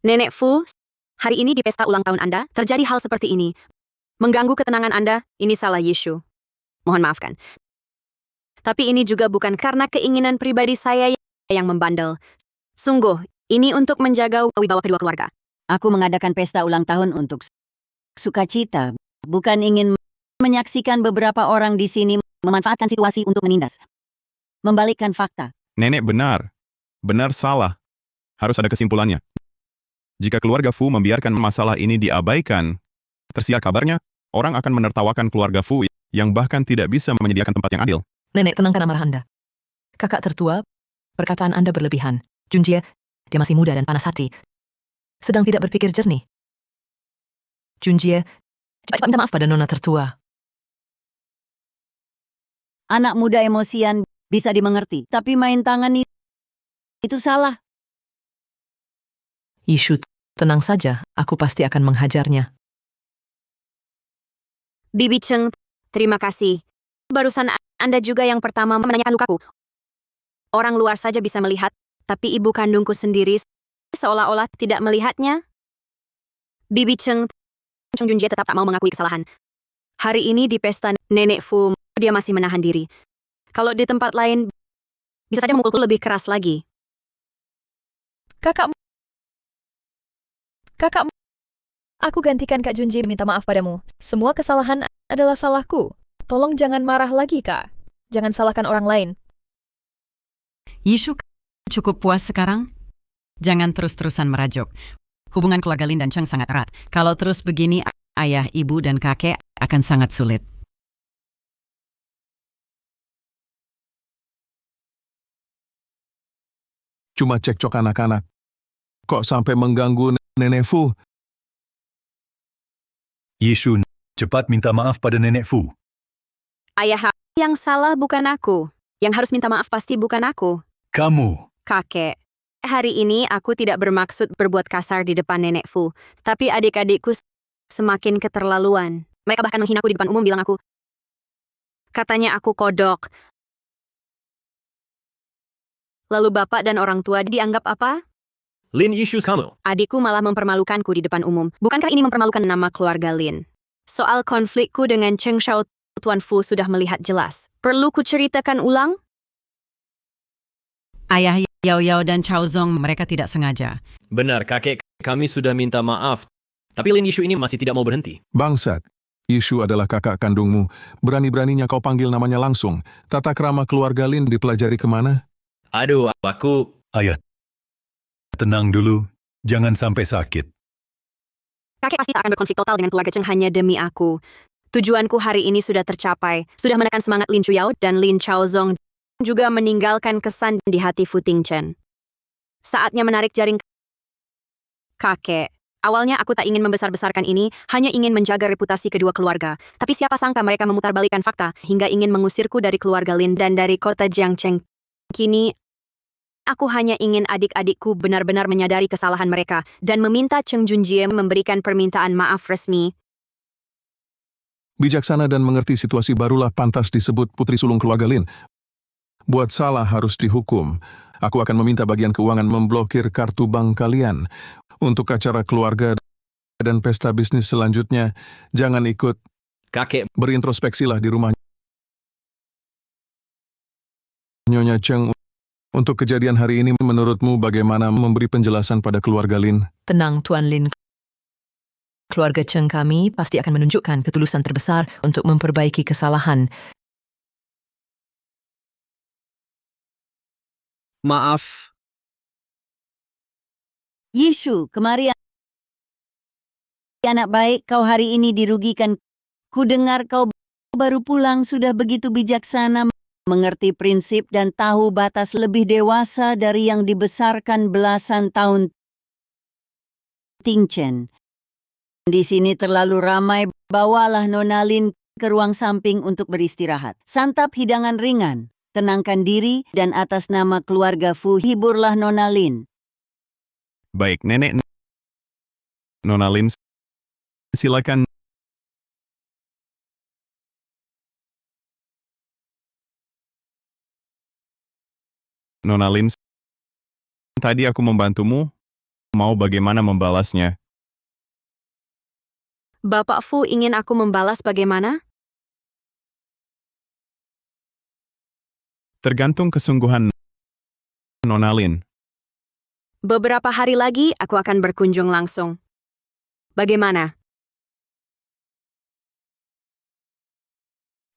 Nenek Fu, hari ini di pesta ulang tahun Anda, terjadi hal seperti ini. Mengganggu ketenangan Anda, ini salah Yishu. Mohon maafkan. Tapi ini juga bukan karena keinginan pribadi saya yang membandel. Sungguh, ini untuk menjaga wibawa kedua keluarga. Aku mengadakan pesta ulang tahun untuk sukacita, bukan ingin menyaksikan beberapa orang di sini memanfaatkan situasi untuk menindas. Membalikkan fakta. Nenek benar. Benar salah. Harus ada kesimpulannya. Jika keluarga Fu membiarkan masalah ini diabaikan, tersiar kabarnya, orang akan menertawakan keluarga Fu yang bahkan tidak bisa menyediakan tempat yang adil. Nenek, tenangkan amarah Anda. Kakak tertua, perkataan Anda berlebihan. Junjie, dia masih muda dan panas hati. Sedang tidak berpikir jernih. Junjie, cepat minta maaf pada nona tertua. Anak muda emosian bisa dimengerti, tapi main tangan itu salah. Yishu, tenang saja, aku pasti akan menghajarnya. Bibi Cheng, terima kasih. Barusan Anda juga yang pertama menanyakan lukaku. Orang luar saja bisa melihat, tapi ibu kandungku sendiri seolah-olah tidak melihatnya. Bibi Cheng Junjie tetap tak mau mengakui kesalahan. Hari ini di pesta Nenek Fu, dia masih menahan diri. Kalau di tempat lain, bisa saja memukulku lebih keras lagi. Kakak, aku gantikan Kak Junjie minta maaf padamu. Semua kesalahan adalah salahku. Tolong jangan marah lagi, Kak. Jangan salahkan orang lain. Yishu, cukup puas sekarang? Jangan terus-terusan merajuk. Hubungan keluarga Lin dan Cheng sangat erat. Kalau terus begini, ayah, ibu, dan kakek akan sangat sulit. Cuma cekcok anak-anak. Kok sampai mengganggu Nenek Fu? Yishu, cepat minta maaf pada Nenek Fu. Ayah, yang salah bukan aku. Yang harus minta maaf pasti bukan aku. Kamu. Kakek. Hari ini aku tidak bermaksud berbuat kasar di depan Nenek Fu. Tapi adik-adikku semakin keterlaluan. Mereka bahkan menghinaku di depan umum, bilang aku. Katanya aku kodok. Lalu bapak dan orang tua dianggap apa? Lin Yishu kamu. Adikku malah mempermalukanku di depan umum. Bukankah ini mempermalukan nama keluarga Lin? Soal konflikku dengan Cheng Shao, Tuan Fu sudah melihat jelas. Perlu kuceritakan ulang? Ayah, Yao Yao, dan Chao Zong mereka tidak sengaja. Benar, kakek, kami sudah minta maaf. Tapi Lin Yishu ini masih tidak mau berhenti. Bangsat. Yishu adalah kakak kandungmu. Berani-beraninya kau panggil namanya langsung. Tata krama keluarga Lin dipelajari kemana? Aduh, aku... Ayah, tenang dulu. Jangan sampai sakit. Kakek pasti tak akan berkonflik total dengan keluarga Cheng hanya demi aku. Tujuanku hari ini sudah tercapai. Sudah menekan semangat Lin Chuyao dan Lin Chaozong. Juga meninggalkan kesan di hati Fu Tingchen. Saatnya menarik jaring. Kakek. Awalnya aku tak ingin membesar-besarkan ini, hanya ingin menjaga reputasi kedua keluarga. Tapi siapa sangka mereka memutarbalikkan fakta, hingga ingin mengusirku dari keluarga Lin dan dari kota Jiangcheng. Kini, aku hanya ingin adik-adikku benar-benar menyadari kesalahan mereka dan meminta Cheng Junjie memberikan permintaan maaf resmi. Bijaksana dan mengerti situasi barulah pantas disebut putri sulung keluarga Lin. Buat salah harus dihukum. Aku akan meminta bagian keuangan memblokir kartu bank kalian. Untuk acara keluarga dan pesta bisnis selanjutnya, jangan ikut. Kakek, berintrospeksilah di rumah Nyonya Cheng. Untuk kejadian hari ini, menurutmu bagaimana memberi penjelasan pada keluarga Lin? Tenang, Tuan Lin. Keluarga Cheng kami pasti akan menunjukkan ketulusan terbesar untuk memperbaiki kesalahan. Maaf. Yishu, kemari anak baik, kau hari ini dirugikan. Ku dengar kau baru pulang sudah begitu bijaksana, mengerti prinsip dan tahu batas, lebih dewasa dari yang dibesarkan belasan tahun. Tingchen. Di sini terlalu ramai, bawalah Nona Lin ke ruang samping untuk beristirahat. Santap hidangan ringan, tenangkan diri, dan atas nama keluarga Fu hiburlah Nona Lin. Baik, Nenek. Nona Lin, silakan. Nona Lin, tadi aku membantumu. Mau bagaimana membalasnya? Bapak Fu ingin aku membalas bagaimana? Tergantung kesungguhan Nona Lin. Beberapa hari lagi aku akan berkunjung langsung. Bagaimana?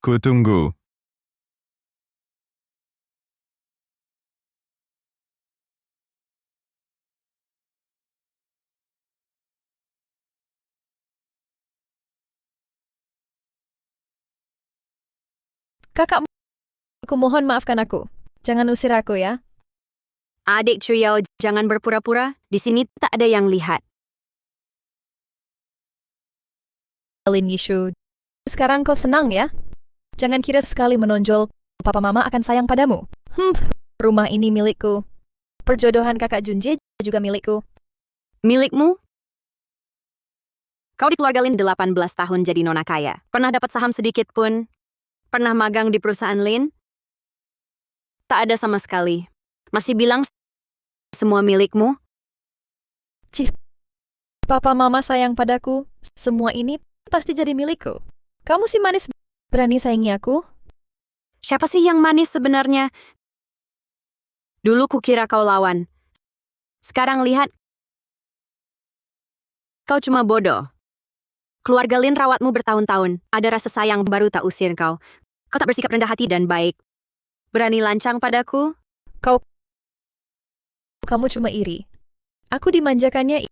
Kutunggu. Kakak, aku mohon maafkan aku. Jangan usir aku ya. Adik Chuyao, jangan berpura-pura. Di sini tak ada yang lihat. Lin Yishu. Sekarang kau senang ya? Jangan kira sekali menonjol, papa mama akan sayang padamu. Rumah ini milikku. Perjodohan kakak Junjie juga milikku. Milikmu? Kau di keluarga Lin 18 tahun jadi nona kaya. Pernah dapat saham sedikit pun? Pernah magang di perusahaan Lin? Tak ada sama sekali. Masih bilang semua milikmu? Cih, papa mama sayang padaku. Semua ini pasti jadi milikku. Kamu si manis berani sayangi aku? Siapa sih yang manis sebenarnya? Dulu kukira kau lawan. Sekarang lihat, kau cuma bodoh. Keluarga Lin rawatmu bertahun-tahun. Ada rasa sayang baru tak usir kau. Kau tak bersikap rendah hati dan baik. Berani lancang padaku? Kamu cuma iri. Aku dimanjakannya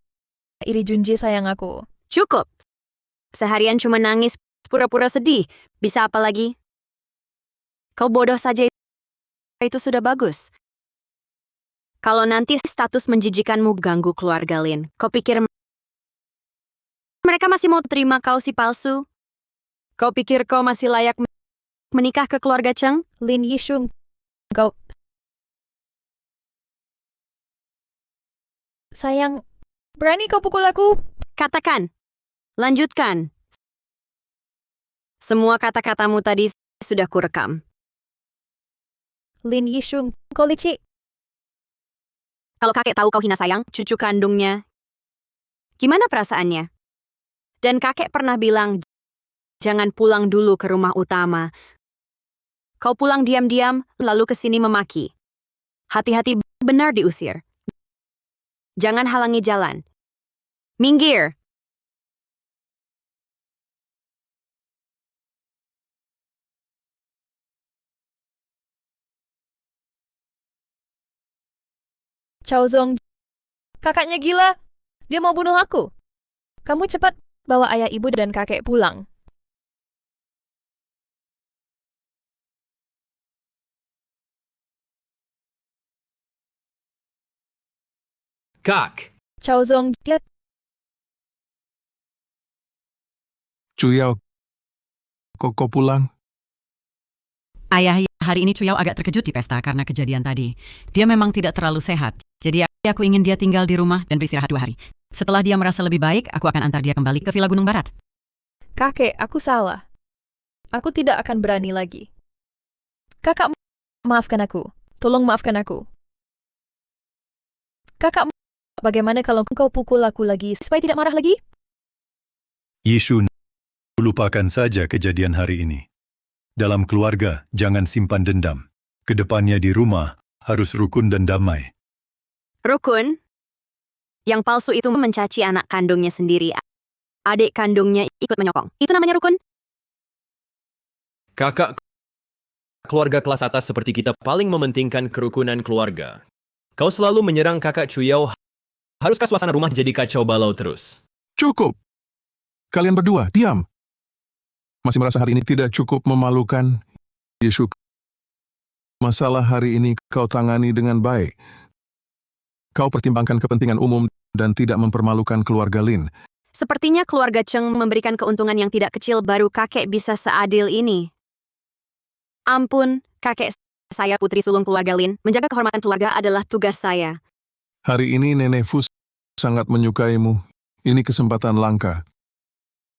iri Junjie sayang aku. Cukup. Seharian cuma nangis, pura-pura sedih. Bisa apa lagi? Kau bodoh saja, itu sudah bagus. Kalau nanti status menjijikanmu ganggu keluarga Lin, kau pikir mereka masih mau terima kau si palsu? Kau pikir kau masih layak menikah ke keluarga Cheng? Lin Yishun, kau... Sayang, berani kau pukul aku? Katakan. Lanjutkan. Semua kata-katamu tadi sudah kurekam. Lin Yishun, kau licik. Kalau kakek tahu kau hina sayang, cucu kandungnya, gimana perasaannya? Dan kakek pernah bilang, jangan pulang dulu ke rumah utama. Kau pulang diam-diam, lalu ke sini memaki. Hati-hati benar diusir. Jangan halangi jalan. Minggir! Chao Zong, kakaknya gila. Dia mau bunuh aku. Kamu cepat bawa ayah ibu dan kakek pulang. Kak, Chao Zong, dia... Chuyao, kok pulang? Ayah, hari ini Chuyao agak terkejut di pesta karena kejadian tadi. Dia memang tidak terlalu sehat. Jadi aku ingin dia tinggal di rumah dan beristirahat 2 hari. Setelah dia merasa lebih baik, aku akan antar dia kembali ke Villa Gunung Barat. Kakek, aku salah. Aku tidak akan berani lagi. Kakak, maafkan aku. Tolong maafkan aku. Kakak, bagaimana kalau kau pukul aku lagi supaya tidak marah lagi? Yishun, lupakan saja kejadian hari ini. Dalam keluarga, jangan simpan dendam. Kedepannya di rumah, harus rukun dan damai. Rukun? Yang palsu itu mencaci anak kandungnya sendiri. Adik kandungnya ikut menyokong. Itu namanya rukun? kakak keluarga kelas atas seperti kita paling mementingkan kerukunan keluarga. Kau selalu menyerang kakak Chuyao. Haruskah suasana rumah jadi kacau balau terus? Cukup. Kalian berdua, diam. Masih merasa hari ini tidak cukup memalukan? Yesus, masalah hari ini kau tangani dengan baik. Kau pertimbangkan kepentingan umum dan tidak mempermalukan keluarga Lin. Sepertinya keluarga Cheng memberikan keuntungan yang tidak kecil baru kakek bisa seadil ini. Ampun, kakek saya putri sulung keluarga Lin. Menjaga kehormatan keluarga adalah tugas saya. Hari ini Nenek Fu sangat menyukaimu. Ini kesempatan langka.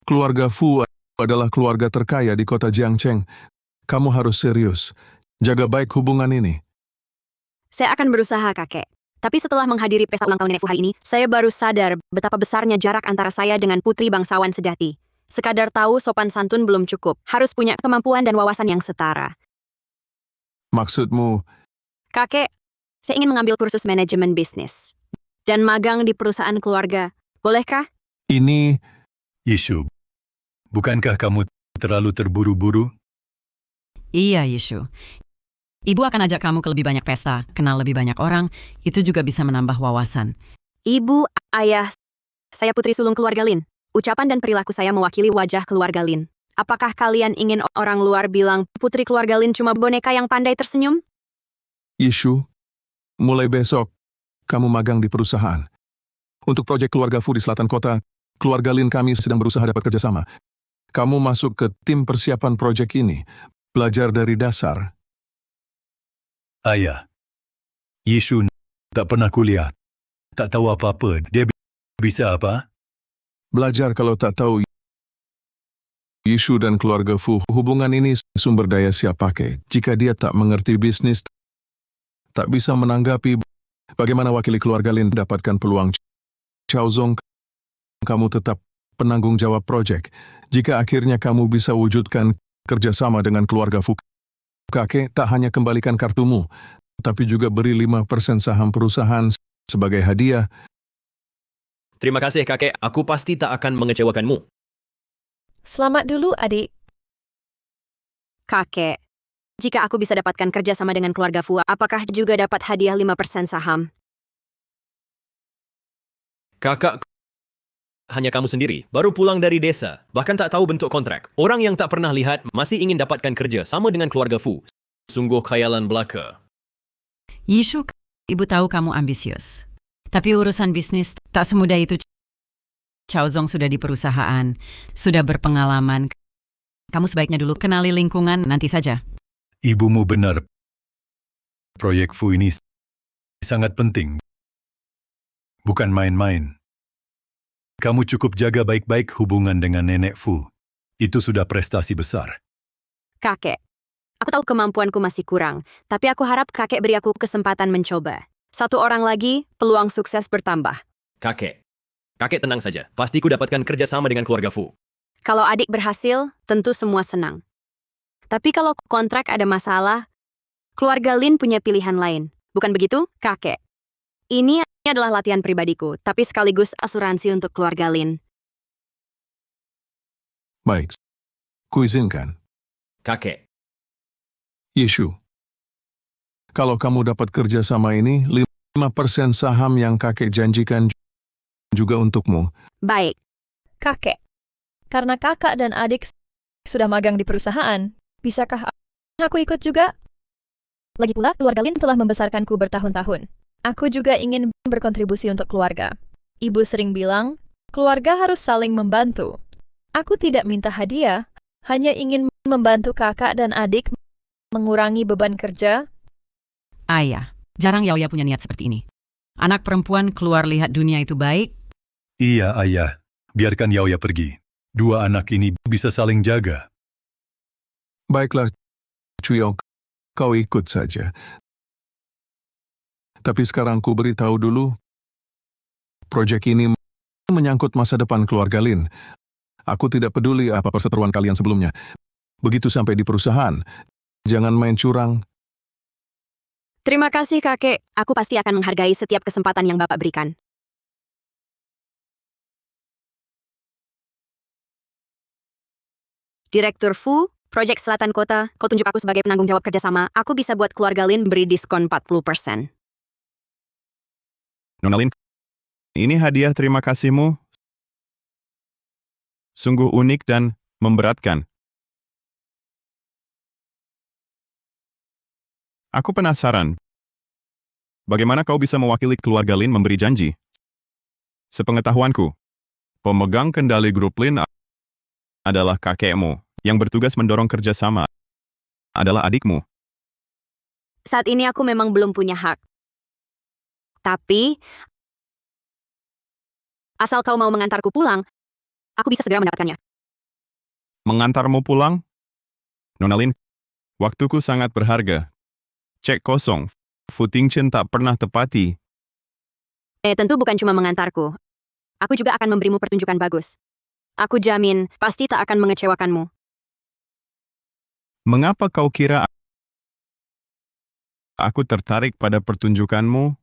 Keluarga Fu adalah keluarga terkaya di kota Jiangcheng. Kamu harus serius. Jaga baik hubungan ini. Saya akan berusaha, kakek. Tapi setelah menghadiri pesta ulang tahun Nenek Fu hari ini, saya baru sadar betapa besarnya jarak antara saya dengan putri bangsawan sejati. Sekadar tahu sopan santun belum cukup. Harus punya kemampuan dan wawasan yang setara. Maksudmu? Kakek, saya ingin mengambil kursus manajemen bisnis. Dan magang di perusahaan keluarga. Bolehkah? Ini... Yishu, bukankah kamu terlalu terburu-buru? Iya, Yishu. Ibu akan ajak kamu ke lebih banyak pesta, kenal lebih banyak orang, itu juga bisa menambah wawasan. Ibu, ayah, saya putri sulung keluarga Lin. Ucapan dan perilaku saya mewakili wajah keluarga Lin. Apakah kalian ingin orang luar bilang putri keluarga Lin cuma boneka yang pandai tersenyum? Yishu, mulai besok, kamu magang di perusahaan. Untuk proyek keluarga Fu di selatan kota, keluarga Lin kami sedang berusaha dapat kerjasama. Kamu masuk ke tim persiapan proyek ini, belajar dari dasar. Ayah, Yishu tak pernah kuliah. Tak tahu apa-apa. Dia bisa apa? Belajar kalau tak tahu. Yishu dan keluarga Fu, hubungan ini sumber daya siap pakai. Jika dia tak mengerti bisnis, tak bisa menanggapi bagaimana wakili keluarga Lin dapatkan peluang. Chao Zong, kamu tetap penanggung jawab proyek. Jika akhirnya kamu bisa wujudkan kerjasama dengan keluarga Fu, kakek tak hanya kembalikan kartumu, tapi juga beri 5% saham perusahaan sebagai hadiah. Terima kasih, kakek. Aku pasti tak akan mengecewakanmu. Selamat dulu, adik. Kakek, jika aku bisa dapatkan kerja sama dengan keluarga Fu, apakah juga dapat hadiah 5% saham? Kakak, hanya kamu sendiri, baru pulang dari desa, bahkan tak tahu bentuk kontrak. Orang yang tak pernah lihat masih ingin dapatkan kerja sama dengan keluarga Fu. Sungguh khayalan belaka. Yishu, ibu tahu kamu ambisius. Tapi urusan bisnis tak semudah itu. Chao Zong sudah di perusahaan, sudah berpengalaman. Kamu sebaiknya dulu kenali lingkungan nanti saja. Ibumu benar. Proyek Fu ini sangat penting. Bukan main-main. Kamu cukup jaga baik-baik hubungan dengan nenek Fu. Itu sudah prestasi besar. Kakek, aku tahu kemampuanku masih kurang, tapi aku harap kakek beri aku kesempatan mencoba. Satu orang lagi, peluang sukses bertambah. Kakek tenang saja. Pasti ku dapatkan kerja sama dengan keluarga Fu. Kalau adik berhasil, tentu semua senang. Tapi kalau kontrak ada masalah, keluarga Lin punya pilihan lain. Bukan begitu, kakek? Ini adalah latihan pribadiku, tapi sekaligus asuransi untuk keluarga Lin. Baik, kuizinkan. Kakek, Yishu, kalau kamu dapat kerja sama ini, 5% saham yang kakek janjikan juga untukmu. Baik. Kakek, karena kakak dan adik sudah magang di perusahaan, bisakah aku ikut juga? Lagi pula, keluarga Lin telah membesarkanku bertahun-tahun. Aku juga ingin berkontribusi untuk keluarga. Ibu sering bilang, keluarga harus saling membantu. Aku tidak minta hadiah, hanya ingin membantu kakak dan adik mengurangi beban kerja. Ayah, jarang Yaoya punya niat seperti ini. Anak perempuan keluar lihat dunia itu baik. Iya, ayah. Biarkan Yaoya pergi. Dua anak ini bisa saling jaga. Baiklah, Chuyok, kau ikut saja. Tapi sekarang ku beritahu dulu, proyek ini menyangkut masa depan keluarga Lin. Aku tidak peduli apa perseteruan kalian sebelumnya. Begitu sampai di perusahaan, jangan main curang. Terima kasih, kakek. Aku pasti akan menghargai setiap kesempatan yang Bapak berikan. Direktur Fu, Proyek Selatan Kota, kau tunjuk aku sebagai penanggung jawab kerjasama. Aku bisa buat keluarga Lin beri diskon 40%. Nona Lin, ini hadiah terima kasihmu. Sungguh unik dan memberatkan. Aku penasaran, bagaimana kau bisa mewakili keluarga Lin memberi janji? Sepengetahuanku, pemegang kendali grup Lin adalah kakekmu, yang bertugas mendorong kerjasama adalah adikmu. Saat ini aku memang belum punya hak. Tapi, asal kau mau mengantarku pulang, aku bisa segera mendapatkannya. Mengantarmu pulang? Nona Lin, waktuku sangat berharga. Cek kosong, Fu Tingchen tak pernah tepati. Tentu bukan cuma mengantarku. Aku juga akan memberimu pertunjukan bagus. Aku jamin, pasti tak akan mengecewakanmu. Mengapa kau kira aku tertarik pada pertunjukanmu?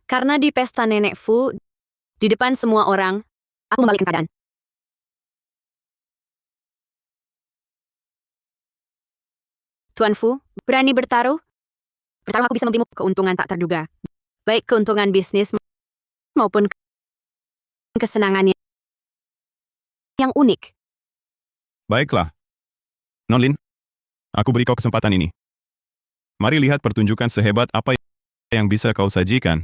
Karena di pesta nenek Fu, di depan semua orang, aku membalikkan keadaan. Tuan Fu, berani bertaruh? Bertaruh aku bisa memberimu keuntungan tak terduga. Baik keuntungan bisnis maupun kesenangan yang unik. Baiklah. Nonlin, aku beri kau kesempatan ini. Mari lihat pertunjukan sehebat apa yang bisa kau sajikan.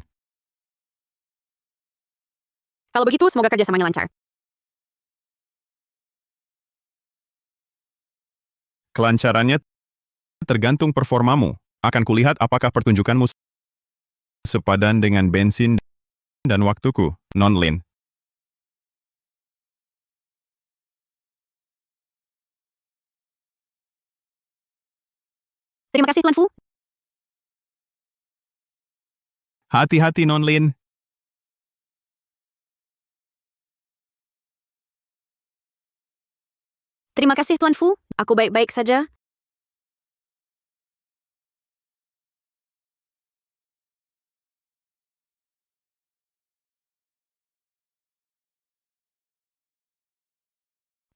Kalau begitu, semoga kerjasamanya lancar. Kelancarannya tergantung performamu. Akan kulihat apakah pertunjukanmu sepadan dengan bensin dan waktuku, Nonlin. Terima kasih, Tuan Fu. Hati-hati, Nonlin. Terima kasih, Tuan Fu. Aku baik-baik saja.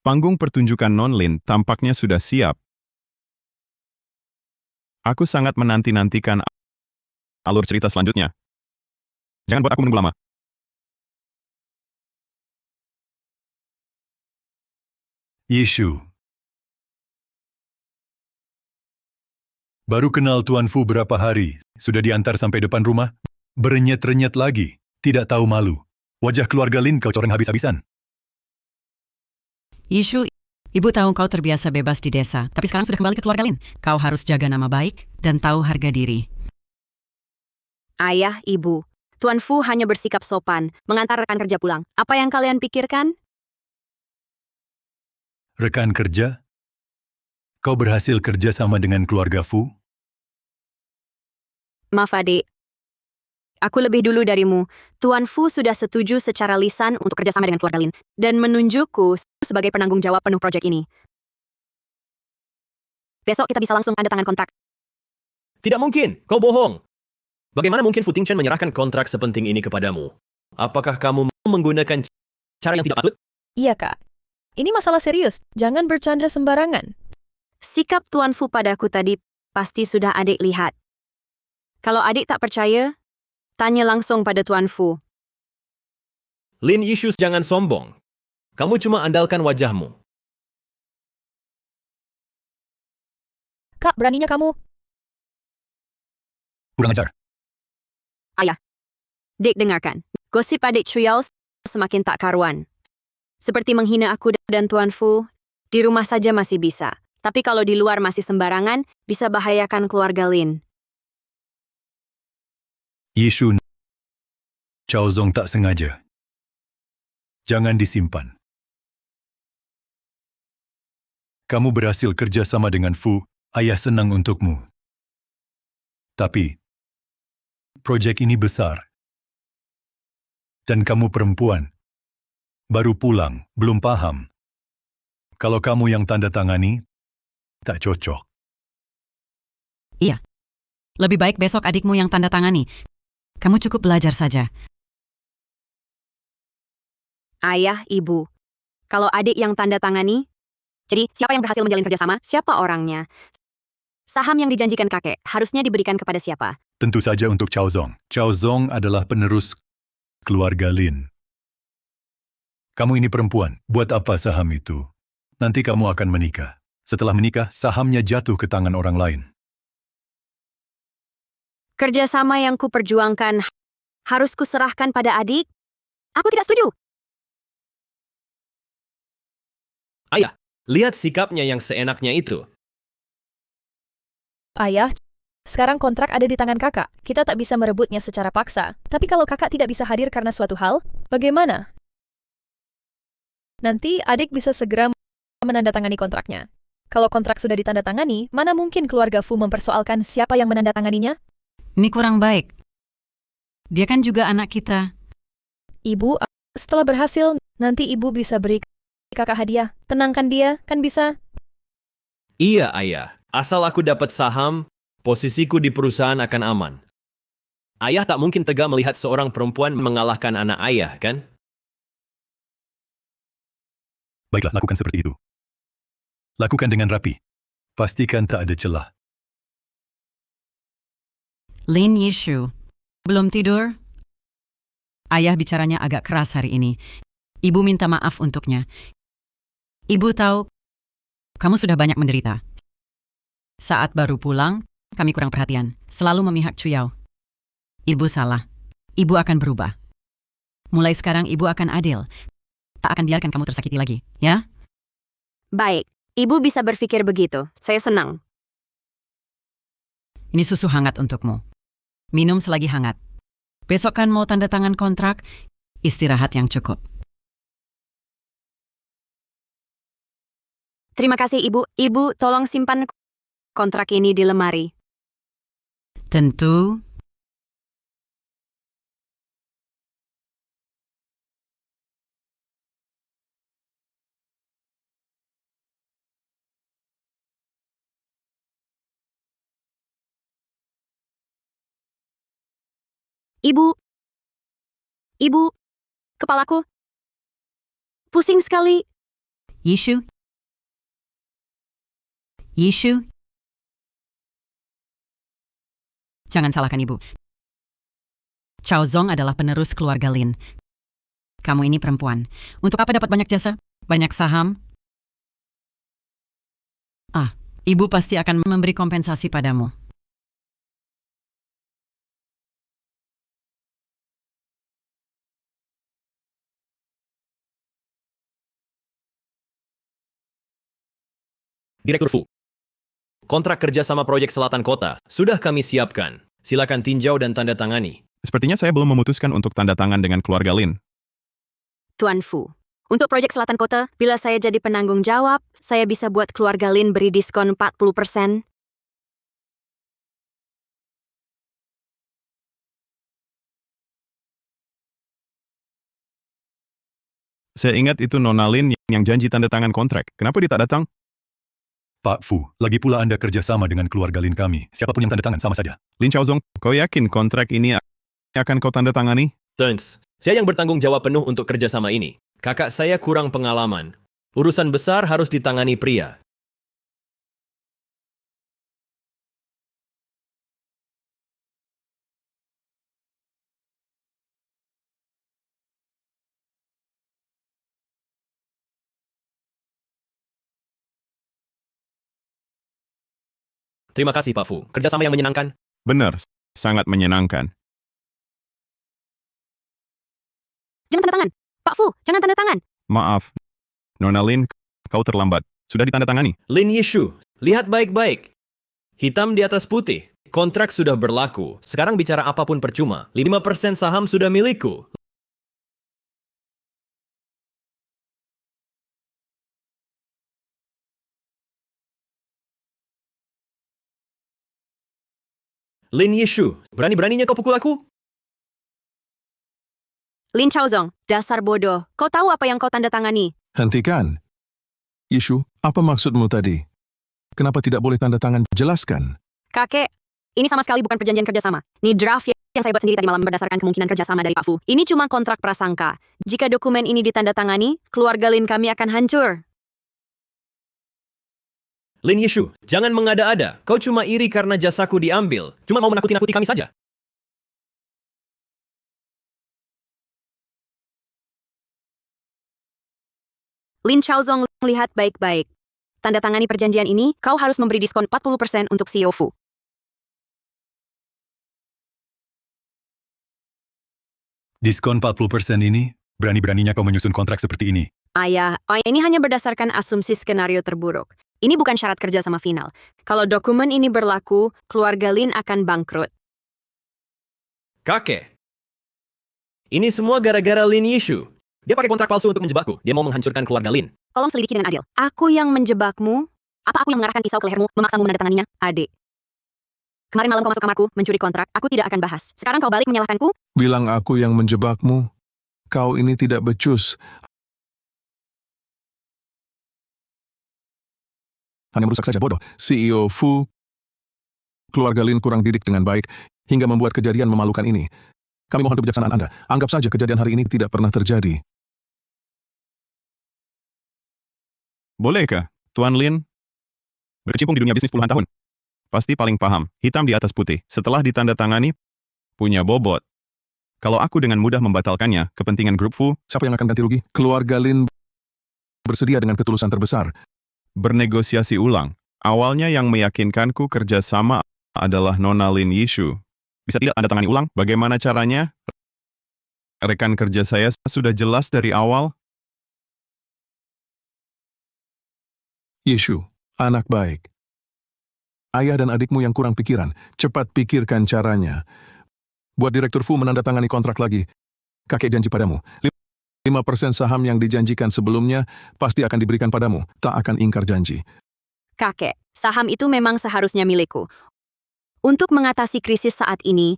Panggung pertunjukan Nonlin tampaknya sudah siap. Aku sangat menanti-nantikan alur cerita selanjutnya. Jangan buat aku menunggu lama. Yishu. Baru kenal Tuan Fu berapa hari, sudah diantar sampai depan rumah? Berenyet-renyet lagi, tidak tahu malu. Wajah keluarga Lin kau coreng habis-habisan. Yishu, ibu tahu kau terbiasa bebas di desa, tapi sekarang sudah kembali ke keluarga Lin. Kau harus jaga nama baik dan tahu harga diri. Ayah, ibu. Tuan Fu hanya bersikap sopan, mengantar rekan kerja pulang. Apa yang kalian pikirkan? Rekan kerja? Kau berhasil kerja sama dengan keluarga Fu? Maaf, adik. Aku lebih dulu darimu. Tuan Fu sudah setuju secara lisan untuk kerjasama dengan keluarga Lin dan menunjukku sebagai penanggung jawab penuh proyek ini. Besok kita bisa langsung tanda tangan kontrak. Tidak mungkin, kau bohong. Bagaimana mungkin Fu Tingchen menyerahkan kontrak sepenting ini kepadamu? Apakah kamu menggunakan cara yang tidak patut? Iya, Kak. Ini masalah serius. Jangan bercanda sembarangan. Sikap Tuan Fu padaku tadi pasti sudah adik lihat. Kalau adik tak percaya, tanya langsung pada Tuan Fu. Lin Yishu, jangan sombong. Kamu cuma andalkan wajahmu. Kak, beraninya kamu. Kurang ajar. Ayah, Dek dengarkan. Gosip adik Chuyao semakin tak karuan. Seperti menghina aku dan Tuan Fu, di rumah saja masih bisa. Tapi kalau di luar masih sembarangan, bisa bahayakan keluarga Lin. Yishu, Chao Zong tak sengaja. Jangan disimpan. Kamu berhasil kerja sama dengan Fu, ayah senang untukmu. Tapi, proyek ini besar. Dan kamu perempuan. Baru pulang, belum paham. Kalau kamu yang tanda tangani, tak cocok. Iya. Lebih baik besok adikmu yang tanda tangani. Kamu cukup belajar saja. Ayah, ibu. Kalau adik yang tanda tangani, jadi siapa yang berhasil menjalin kerjasama? Siapa orangnya? Saham yang dijanjikan kakek harusnya diberikan kepada siapa? Tentu saja untuk Chao Zong. Chao Zong adalah penerus keluarga Lin. Kamu ini perempuan, buat apa saham itu? Nanti kamu akan menikah. Setelah menikah, sahamnya jatuh ke tangan orang lain. Kerjasama yang kuperjuangkan harus kuserahkan pada adik? Aku tidak setuju. Ayah, lihat sikapnya yang seenaknya itu. Ayah, sekarang kontrak ada di tangan kakak. Kita tak bisa merebutnya secara paksa. Tapi kalau kakak tidak bisa hadir karena suatu hal, bagaimana? Nanti adik bisa segera menandatangani kontraknya. Kalau kontrak sudah ditandatangani, mana mungkin keluarga Fu mempersoalkan siapa yang menandatanganinya? Ini kurang baik. Dia kan juga anak kita. Ibu, setelah berhasil, nanti ibu bisa beri kakak hadiah. Tenangkan dia, kan bisa? Iya, ayah. Asal aku dapat saham, posisiku di perusahaan akan aman. Ayah tak mungkin tega melihat seorang perempuan mengalahkan anak ayah, kan? Baiklah, lakukan seperti itu. Lakukan dengan rapi. Pastikan tak ada celah. Lin Yishu, belum tidur? Ayah bicaranya agak keras hari ini. Ibu minta maaf untuknya. Ibu tahu, kamu sudah banyak menderita. Saat baru pulang, kami kurang perhatian, selalu memihak Chuyao. Ibu salah. Ibu akan berubah. Mulai sekarang ibu akan adil. Tak akan biarkan kamu tersakiti lagi, ya? Baik, ibu bisa berpikir begitu. Saya senang. Ini susu hangat untukmu. Minum selagi hangat. Besok kan mau tanda tangan kontrak, istirahat yang cukup. Terima kasih, Ibu. Ibu, tolong simpan kontrak ini di lemari. Tentu. Ibu. Ibu. Kepalaku. Pusing sekali. Yishu? Yishu? Jangan salahkan ibu. Chao Zong adalah penerus keluarga Lin. Kamu ini perempuan. Untuk apa dapat banyak jasa? Banyak saham? Ibu pasti akan memberi kompensasi padamu. Direktur Fu. Kontrak kerjasama proyek Selatan Kota sudah kami siapkan. Silakan tinjau dan tanda tangani. Sepertinya saya belum memutuskan untuk tanda tangan dengan keluarga Lin. Tuan Fu. Untuk proyek Selatan Kota, bila saya jadi penanggung jawab, saya bisa buat keluarga Lin beri diskon 40%. Saya ingat itu Nona Lin yang janji tanda tangan kontrak. Kenapa dia tak datang? Pak Fu, lagi pula Anda kerjasama dengan keluarga Lin kami. Siapapun yang tanda tangan sama saja. Lin Chaozong, kau yakin kontrak ini akan kau tanda tangani? Turns, saya yang bertanggung jawab penuh untuk kerjasama ini. Kakak saya kurang pengalaman. Urusan besar harus ditangani pria. Terima kasih, Pak Fu. Kerjasama yang menyenangkan. Benar, sangat menyenangkan. Jangan tanda tangan. Pak Fu, jangan tanda tangan. Maaf, Nona Lin, kau terlambat. Sudah ditandatangani. Lin Yishu, lihat baik-baik. Hitam di atas putih. Kontrak sudah berlaku. Sekarang bicara apapun percuma. 5% saham sudah milikku. Lin Yishu, berani-beraninya kau pukul aku? Lin Chaozong, dasar bodoh. Kau tahu apa yang kau tanda tangani? Hentikan. Yishu, apa maksudmu tadi? Kenapa tidak boleh tanda tangan? Jelaskan. Kakek, ini sama sekali bukan perjanjian kerjasama. Ini draft yang saya buat sendiri tadi malam berdasarkan kemungkinan kerjasama dari Pak Fu. Ini cuma kontrak prasangka. Jika dokumen ini ditandatangani, keluarga Lin kami akan hancur. Lin Yishu, jangan mengada-ada. Kau cuma iri karena jasaku diambil. Cuma mau menakuti-nakuti kami saja. Lin Chaozong, lihat baik-baik. Tanda tangani perjanjian ini, kau harus memberi diskon 40% untuk CEO Fu. Diskon 40% ini, berani-beraninya kau menyusun kontrak seperti ini. Ayah, ini hanya berdasarkan asumsi skenario terburuk. Ini bukan syarat kerja sama final. Kalau dokumen ini berlaku, keluarga Lin akan bangkrut. Kakek. Ini semua gara-gara Lin Yishu. Dia pakai kontrak palsu untuk menjebakku. Dia mau menghancurkan keluarga Lin. Tolong selidiki dengan adil. Aku yang menjebakmu? Apa aku yang mengarahkan pisau ke lehermu, memaksamu menandatanganinya? Adik. Kemarin malam kau masuk kamarku, mencuri kontrak. Aku tidak akan bahas. Sekarang kau balik menyalahkanku? Bilang aku yang menjebakmu. Kau ini tidak becus. Hanya merusak saja bodoh. CEO Fu, keluarga Lin kurang didik dengan baik, hingga membuat kejadian memalukan ini. Kami mohon kebijaksanaan Anda. Anggap saja kejadian hari ini tidak pernah terjadi. Bolehkah, Tuan Lin? Berkecimpung di dunia bisnis puluhan tahun. pasti paling paham. Hitam di atas putih. Setelah ditandatangani, punya bobot. Kalau aku dengan mudah membatalkannya, kepentingan grup Fu, Siapa yang akan ganti rugi? Keluarga Lin bersedia dengan ketulusan terbesar. bernegosiasi ulang. Awalnya yang meyakinkanku kerjasama adalah Nona Lin Yishu. Bisa tidak Anda tangani ulang? Bagaimana caranya? Rekan kerja saya sudah jelas dari awal. Yeshu, anak baik. Ayah dan adikmu yang kurang pikiran, cepat pikirkan caranya. Buat Direktur Fu menandatangani kontrak lagi. Kakek janji padamu, 5% saham yang dijanjikan sebelumnya pasti akan diberikan padamu, tak akan ingkar janji. Kakek, saham itu memang seharusnya milikku. Untuk mengatasi krisis saat ini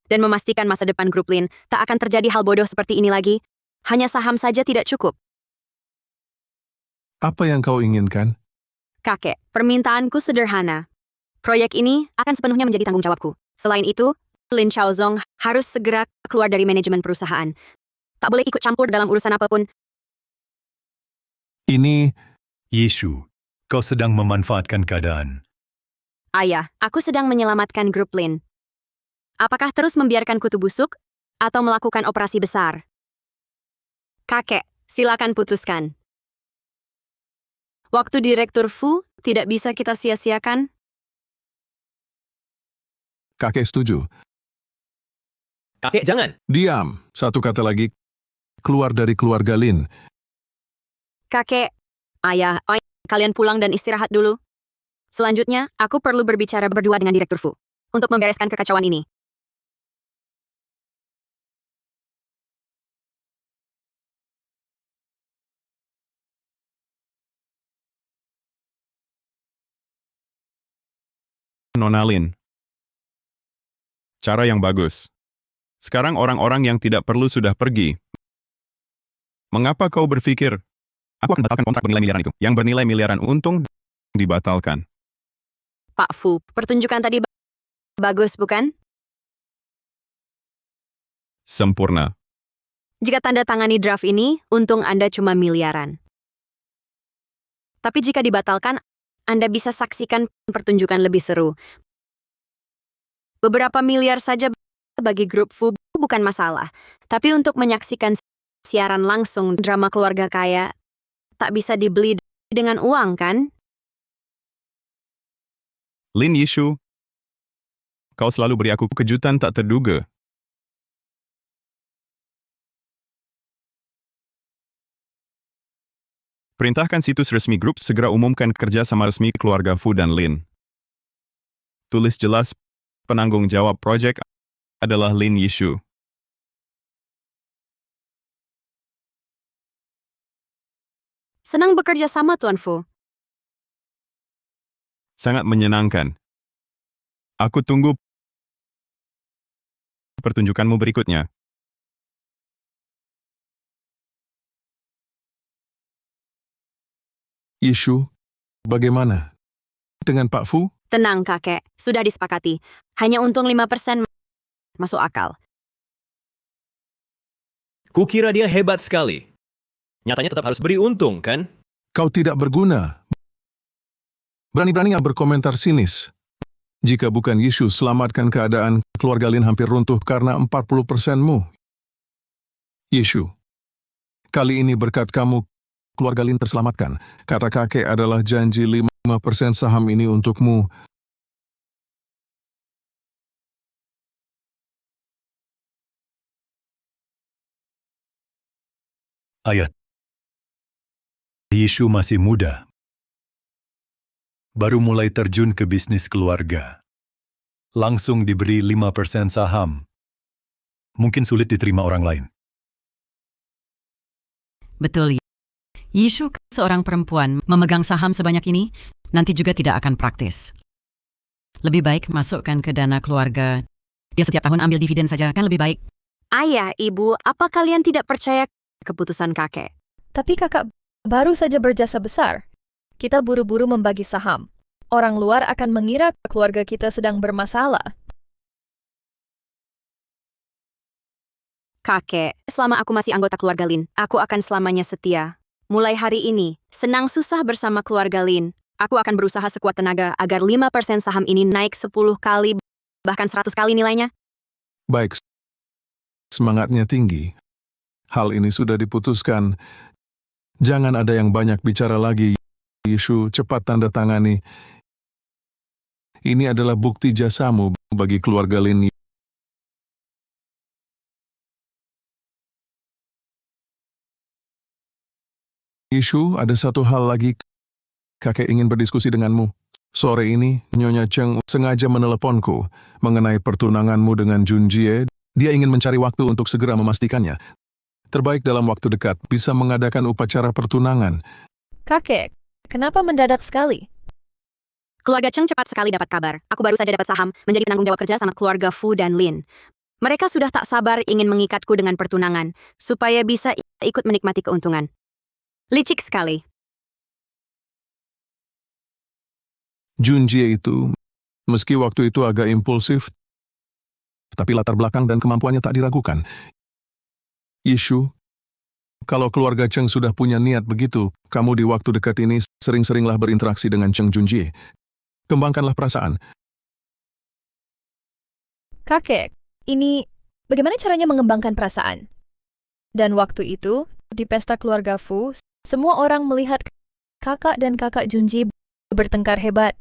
dan memastikan masa depan grup Lin tak akan terjadi hal bodoh seperti ini lagi, hanya saham saja tidak cukup. Apa yang kau inginkan? Kakek, permintaanku sederhana. Proyek ini akan sepenuhnya menjadi tanggung jawabku. Selain itu, Lin Chaozong harus segera keluar dari manajemen perusahaan. Tak boleh ikut campur dalam urusan apapun. Ini... Yishu, kau sedang memanfaatkan keadaan. Ayah, aku sedang menyelamatkan grup Lin. Apakah terus membiarkan kutu busuk atau melakukan operasi besar? Kakek, silakan putuskan. Waktu Direktur Fu tidak bisa kita sia-siakan. Kakek setuju. Kakek, jangan. Diam. Satu kata lagi, keluar dari keluarga Lin. Kakek, ayah, kalian pulang dan istirahat dulu. Selanjutnya, aku perlu berbicara berdua dengan Direktur Fu untuk membereskan kekacauan ini. Nona Lin. Cara yang bagus. Sekarang orang-orang yang tidak perlu sudah pergi. Mengapa kau berpikir, aku akan batalkan kontrak bernilai miliaran itu, yang bernilai miliaran untung dibatalkan? Pak Fu, pertunjukan tadi bagus, bukan? Sempurna. Jika tanda tangani draft ini, untung Anda cuma miliaran. Tapi jika dibatalkan, Anda bisa saksikan pertunjukan lebih seru. Beberapa miliar saja bagi grup Fu bukan masalah. Tapi untuk menyaksikan siaran langsung drama keluarga kaya, tak bisa dibeli dengan uang, kan? Lin Yishu, kau selalu beri aku kejutan tak terduga. Perintahkan situs resmi grup segera umumkan kerja sama resmi keluarga Fu dan Lin. Tulis jelas, penanggung jawab proyek adalah Lin Yishu. Senang bekerja sama, Tuan Fu. Sangat menyenangkan. Aku tunggu pertunjukanmu berikutnya. Yishu, bagaimana? Dengan Pak Fu? Tenang, kakek. Sudah disepakati. Hanya untung 5% masuk akal. Kukira dia hebat sekali. Nyatanya tetap harus beri untung, kan? Kau tidak berguna. Berani-beraninya berkomentar sinis. Jika bukan Yishu selamatkan keadaan, keluarga Lin hampir runtuh karena 40%-mu. Yishu, kali ini berkat kamu, keluarga Lin terselamatkan. Kata kakek adalah janji 5% saham ini untukmu. Ayah, Yishu masih muda. Baru mulai terjun ke bisnis keluarga. Langsung diberi 5% saham. Mungkin sulit diterima orang lain. Betul. Yishu, seorang perempuan, memegang saham sebanyak ini, nanti juga tidak akan praktis. Lebih baik masukkan ke dana keluarga. Dia setiap tahun ambil dividen saja, kan lebih baik. Ayah, ibu, apa kalian tidak percaya keputusan kakek? Tapi kakak baru saja berjasa besar. Kita buru-buru membagi saham. Orang luar akan mengira keluarga kita sedang bermasalah. Kakek, selama aku masih anggota keluarga Lin, aku akan selamanya setia. Mulai hari ini, senang susah bersama keluarga Lin. Aku akan berusaha sekuat tenaga agar 5% saham ini naik 10 kali, bahkan 100 kali nilainya. Baik, semangatnya tinggi. Hal ini sudah diputuskan. Jangan ada yang banyak bicara lagi. Yishu, cepat tanda tangani. Ini adalah bukti jasamu bagi keluarga Lin. Yishu, ada satu hal lagi. Kakek ingin berdiskusi denganmu. Sore ini, Nyonya Cheng sengaja meneleponku mengenai pertunanganmu dengan Junjie. Dia ingin mencari waktu untuk segera memastikannya. Terbaik dalam waktu dekat bisa mengadakan upacara pertunangan. Kakek, kenapa mendadak sekali? Keluarga Cheng cepat sekali dapat kabar. Aku baru saja dapat saham, menjadi penanggung jawab kerja sama keluarga Fu dan Lin. Mereka sudah tak sabar ingin mengikatku dengan pertunangan, supaya bisa ikut menikmati keuntungan. Licik sekali. Junjie itu, meski waktu itu agak impulsif, tapi latar belakang dan kemampuannya tak diragukan. Yishu, kalau keluarga Cheng sudah punya niat begitu, kamu di waktu dekat ini sering-seringlah berinteraksi dengan Cheng Junjie. Kembangkanlah perasaan. Kakek, ini bagaimana caranya mengembangkan perasaan? Dan waktu itu, di pesta keluarga Fu, semua orang melihat kakak dan kakak Junji bertengkar hebat.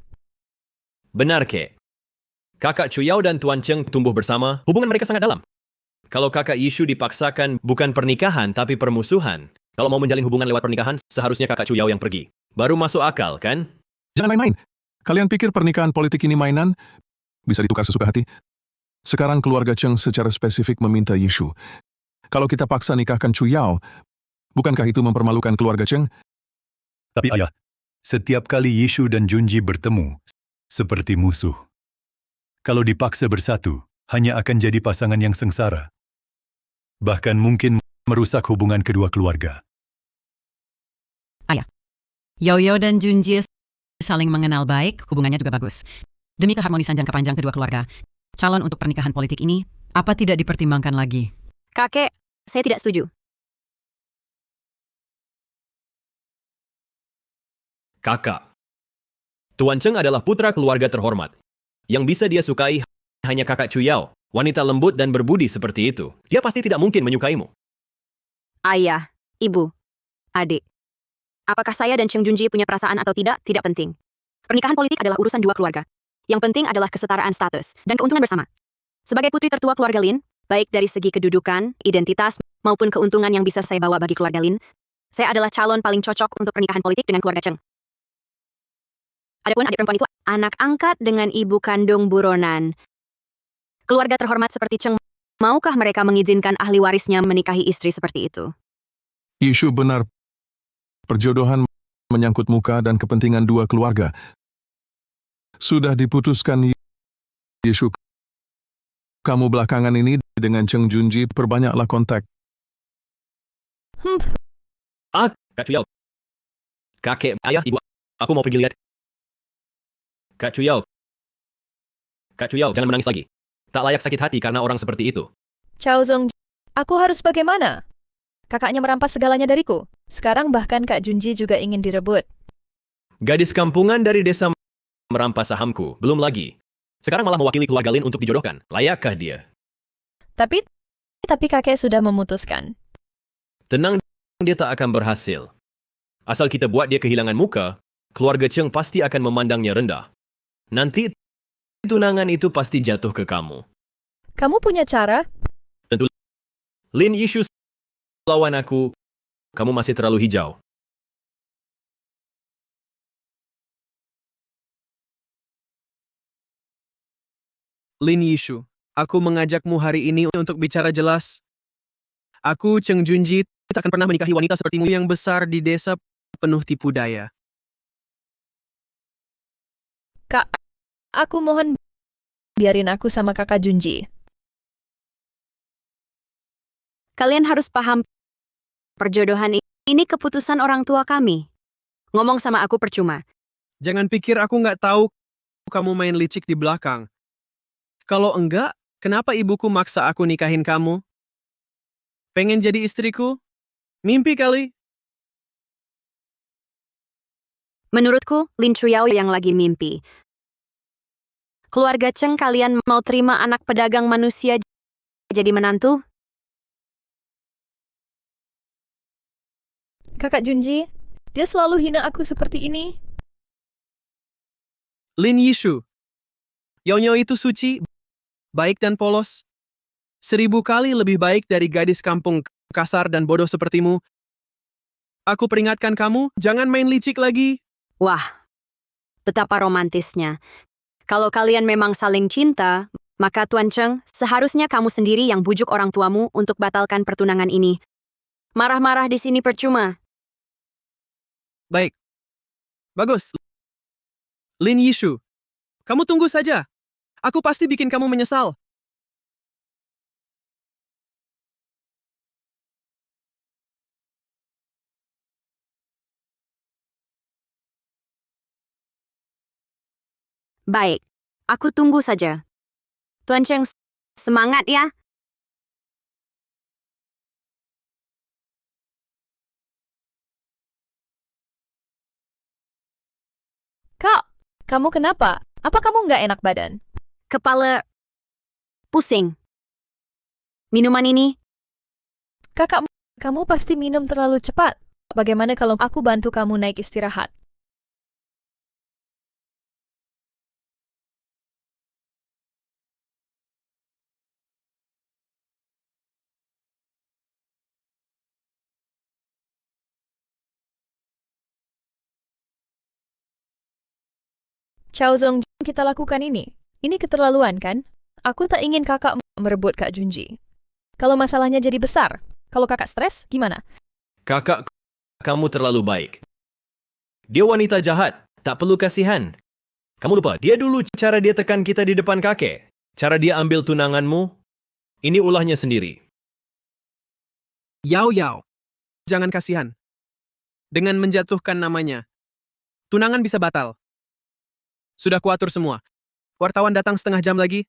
Benar, Kek. Kakak Chuyao dan Tuan Cheng tumbuh bersama, hubungan mereka sangat dalam. Kalau kakak Yishu dipaksakan bukan pernikahan tapi permusuhan, kalau mau menjalin hubungan lewat pernikahan, seharusnya kakak Chuyao yang pergi. Baru masuk akal, kan? Jangan main-main. Kalian pikir pernikahan politik ini mainan? Bisa ditukar sesuka hati? Sekarang keluarga Cheng secara spesifik meminta Yishu. Kalau kita paksa nikahkan Chuyao, bukankah itu mempermalukan keluarga Cheng? Tapi ayah, setiap kali Yishu dan Junji bertemu, seperti musuh. Kalau dipaksa bersatu, hanya akan jadi pasangan yang sengsara. Bahkan mungkin merusak hubungan kedua keluarga. Ayah, Yao dan Junjie saling mengenal baik, hubungannya juga bagus. Demi keharmonisan jangka panjang kedua keluarga, calon untuk pernikahan politik ini, apa tidak dipertimbangkan lagi? Kakek, saya tidak setuju. Kakak. Tuan Cheng adalah putra keluarga terhormat. Yang bisa dia sukai hanya kakak Chuyao, wanita lembut dan berbudi seperti itu. Dia pasti tidak mungkin menyukaimu. Ayah, ibu, adik. Apakah saya dan Cheng Junji punya perasaan atau tidak penting. Pernikahan politik adalah urusan dua keluarga. Yang penting adalah kesetaraan status dan keuntungan bersama. Sebagai putri tertua keluarga Lin, baik dari segi kedudukan, identitas, maupun keuntungan yang bisa saya bawa bagi keluarga Lin, saya adalah calon paling cocok untuk pernikahan politik dengan keluarga Cheng. Adapun adik perempuan itu anak angkat dengan ibu kandung buronan. Keluarga terhormat seperti Cheng, maukah mereka mengizinkan ahli warisnya menikahi istri seperti itu? Yishu benar. Perjodohan menyangkut muka dan kepentingan dua keluarga. Sudah diputuskan, Yishu. Kamu belakangan ini dengan Cheng Junji perbanyaklah kontak. Kak Chuyao. Kakek, ayah, ibu, aku mau pergi lihat. Kak Chuyao. Kak Chuyao, jangan menangis lagi. Tak layak sakit hati karena orang seperti itu. Chao Zong, aku harus bagaimana? Kakaknya merampas segalanya dariku. Sekarang bahkan Kak Junji juga ingin direbut. Gadis kampungan dari desa merampas sahamku, belum lagi. Sekarang malah mewakili keluarga Lin untuk dijodohkan. Layakkah dia? Tapi kakek sudah memutuskan. Tenang, dia tak akan berhasil. Asal kita buat dia kehilangan muka, keluarga Cheng pasti akan memandangnya rendah. Nanti tunangan itu pasti jatuh ke kamu. Kamu punya cara? Tentu Lin Yishu lawan aku, kamu masih terlalu hijau. Lin Yishu, aku mengajakmu hari ini untuk bicara jelas. Aku, Cheng Junji, tak akan pernah menikahi wanita sepertimu yang besar di desa penuh tipu daya. Kak, aku mohon biarin aku sama kakak Junji. Kalian harus paham, perjodohan ini keputusan orang tua kami. Ngomong sama aku percuma. Jangan pikir aku nggak tahu kamu main licik di belakang. Kalau enggak, kenapa ibuku maksa aku nikahin kamu? Pengen jadi istriku? Mimpi kali? Menurutku, Lin Chuyao yang lagi mimpi. Keluarga Cheng, kalian mau terima anak pedagang manusia jadi menantu? Kakak Junji, dia selalu hina aku seperti ini. Lin Yishu. Nyonya itu suci, baik dan polos. 1000 kali lebih baik dari gadis kampung kasar dan bodoh sepertimu. Aku peringatkan kamu, jangan main licik lagi. Wah, betapa romantisnya. Kalau kalian memang saling cinta, maka Tuan Cheng, seharusnya kamu sendiri yang bujuk orang tuamu untuk batalkan pertunangan ini. Marah-marah di sini percuma. Baik. Bagus. Lin Yishu. Kamu tunggu saja. Aku pasti bikin kamu menyesal. Baik, aku tunggu saja. Tuan Cheng, semangat ya. Kak, kamu kenapa? Apa kamu nggak enak badan? Kepala pusing. Minuman ini, Kakak, kamu pasti minum terlalu cepat. Bagaimana kalau aku bantu kamu naik istirahat? Chao Zong, kita lakukan ini. Ini keterlaluan kan? Aku tak ingin kakak merebut Kak Junji. Kalau masalahnya jadi besar, kalau kakak stres, gimana? Kakak, kamu terlalu baik. Dia wanita jahat, tak perlu kasihan. Kamu lupa, dia dulu cara dia tekan kita di depan kakek. Cara dia ambil tunanganmu, ini ulahnya sendiri. Yao Yao. Jangan kasihan. Dengan menjatuhkan namanya, tunangan bisa batal. Sudah kuatur semua. Wartawan datang setengah jam lagi.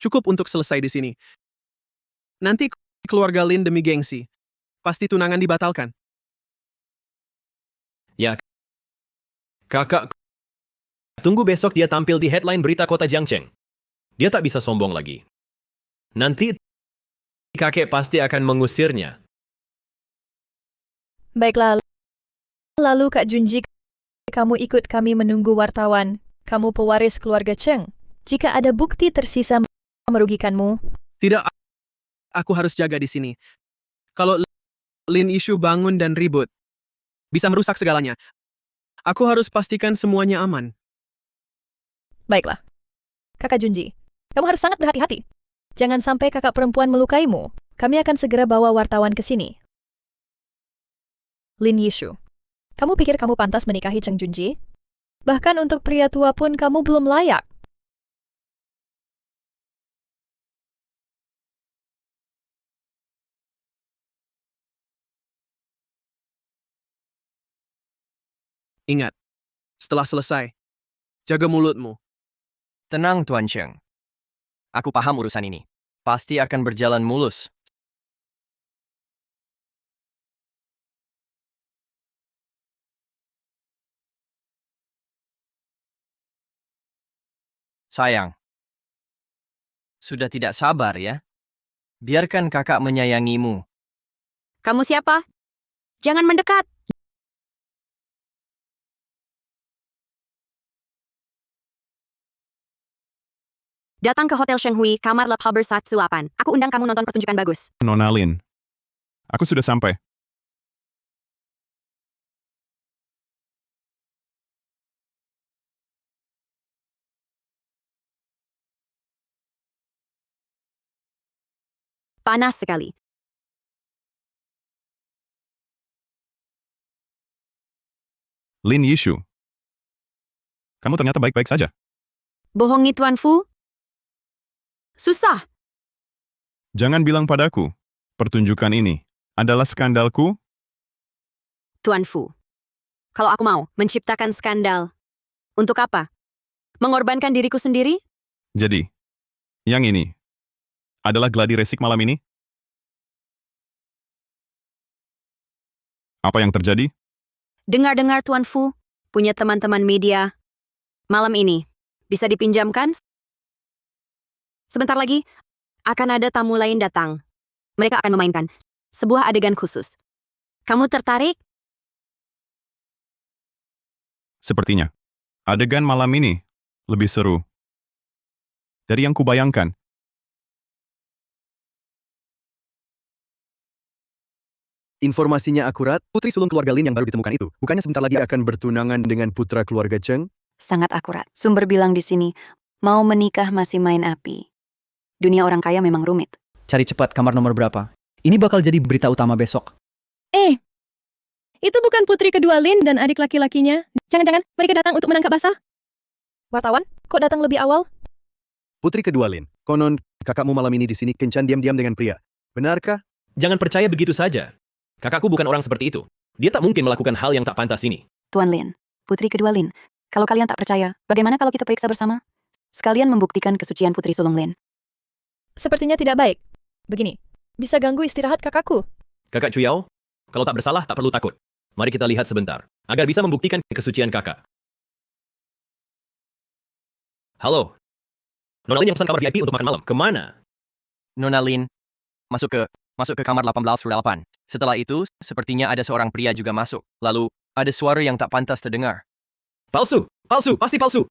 Cukup untuk selesai di sini. Nanti keluarga Lin demi gengsi. Pasti tunangan dibatalkan. Ya, kakak, tunggu besok dia tampil di headline berita kota Jiangcheng. Dia tak bisa sombong lagi. Nanti kakek pasti akan mengusirnya. Baiklah. Lalu Kak Junji, kamu ikut kami menunggu wartawan. Kamu pewaris keluarga Cheng. Jika ada bukti tersisa merugikanmu, Tidak, aku harus jaga di sini. Kalau Lin Yishu bangun dan ribut, bisa merusak segalanya. Aku harus pastikan semuanya aman. baiklah. Kakak Junji, kamu harus sangat berhati-hati. Jangan sampai kakak perempuan melukaimu. Kami akan segera bawa wartawan ke sini. Lin Yishu, kamu pikir kamu pantas menikahi Cheng Junji? Bahkan untuk pria tua pun kamu belum layak. Ingat, setelah selesai, jaga mulutmu. Tenang, Tuan Cheng. Aku paham urusan ini. Pasti akan berjalan mulus. Sayang. Sudah tidak sabar ya? Biarkan kakak menyayangimu. kamu siapa? Jangan mendekat. Datang ke Hotel Shenghui, kamar Lab Harbor 18. Aku undang kamu nonton pertunjukan bagus. Nona Lin. Aku sudah sampai. Panas sekali. Lin Yishu. Kamu ternyata baik-baik saja. Bohongi Tuan Fu? Susah. Jangan bilang padaku, pertunjukan ini adalah skandalku. Tuan Fu. Kalau aku mau menciptakan skandal, untuk apa? Mengorbankan diriku sendiri? Jadi, yang ini adalah gladi resik malam ini? Apa yang terjadi? Dengar-dengar Tuan Fu, punya teman-teman media. Malam ini, bisa dipinjamkan? Sebentar lagi, akan ada tamu lain datang. Mereka akan memainkan sebuah adegan khusus. Kamu tertarik? Sepertinya. Adegan malam ini lebih seru dari yang kubayangkan. Informasinya akurat, putri sulung keluarga Lin yang baru ditemukan itu, bukannya sebentar lagi akan bertunangan dengan putra keluarga Cheng? Sangat akurat. Sumber bilang di sini, mau menikah masih main api. Dunia orang kaya memang rumit. Cari cepat kamar nomor berapa. Ini bakal jadi berita utama besok. Itu bukan putri kedua Lin dan adik laki-lakinya. Jangan-jangan mereka datang untuk menangkap basah? Wartawan, kok datang lebih awal? Putri kedua Lin, konon kakakmu malam ini di sini kencan diam-diam dengan pria. Benarkah? Jangan percaya begitu saja. Kakakku bukan orang seperti itu. Dia tak mungkin melakukan hal yang tak pantas ini. Tuan Lin, putri kedua Lin, kalau kalian tak percaya, bagaimana kalau kita periksa bersama? Sekalian membuktikan kesucian putri sulung Lin. Sepertinya tidak baik. Begini, bisa ganggu istirahat kakakku. Kakak Chuyao, kalau tak bersalah tak perlu takut. Mari kita lihat sebentar, agar bisa membuktikan kesucian kakak. Halo. Nona Lin yang pesan kamar VIP untuk makan malam. Kemana? Nona Lin, masuk ke kamar 1808. Setelah itu, sepertinya ada seorang pria juga masuk. Lalu, ada suara yang tak pantas terdengar. Palsu! Palsu! Pasti palsu!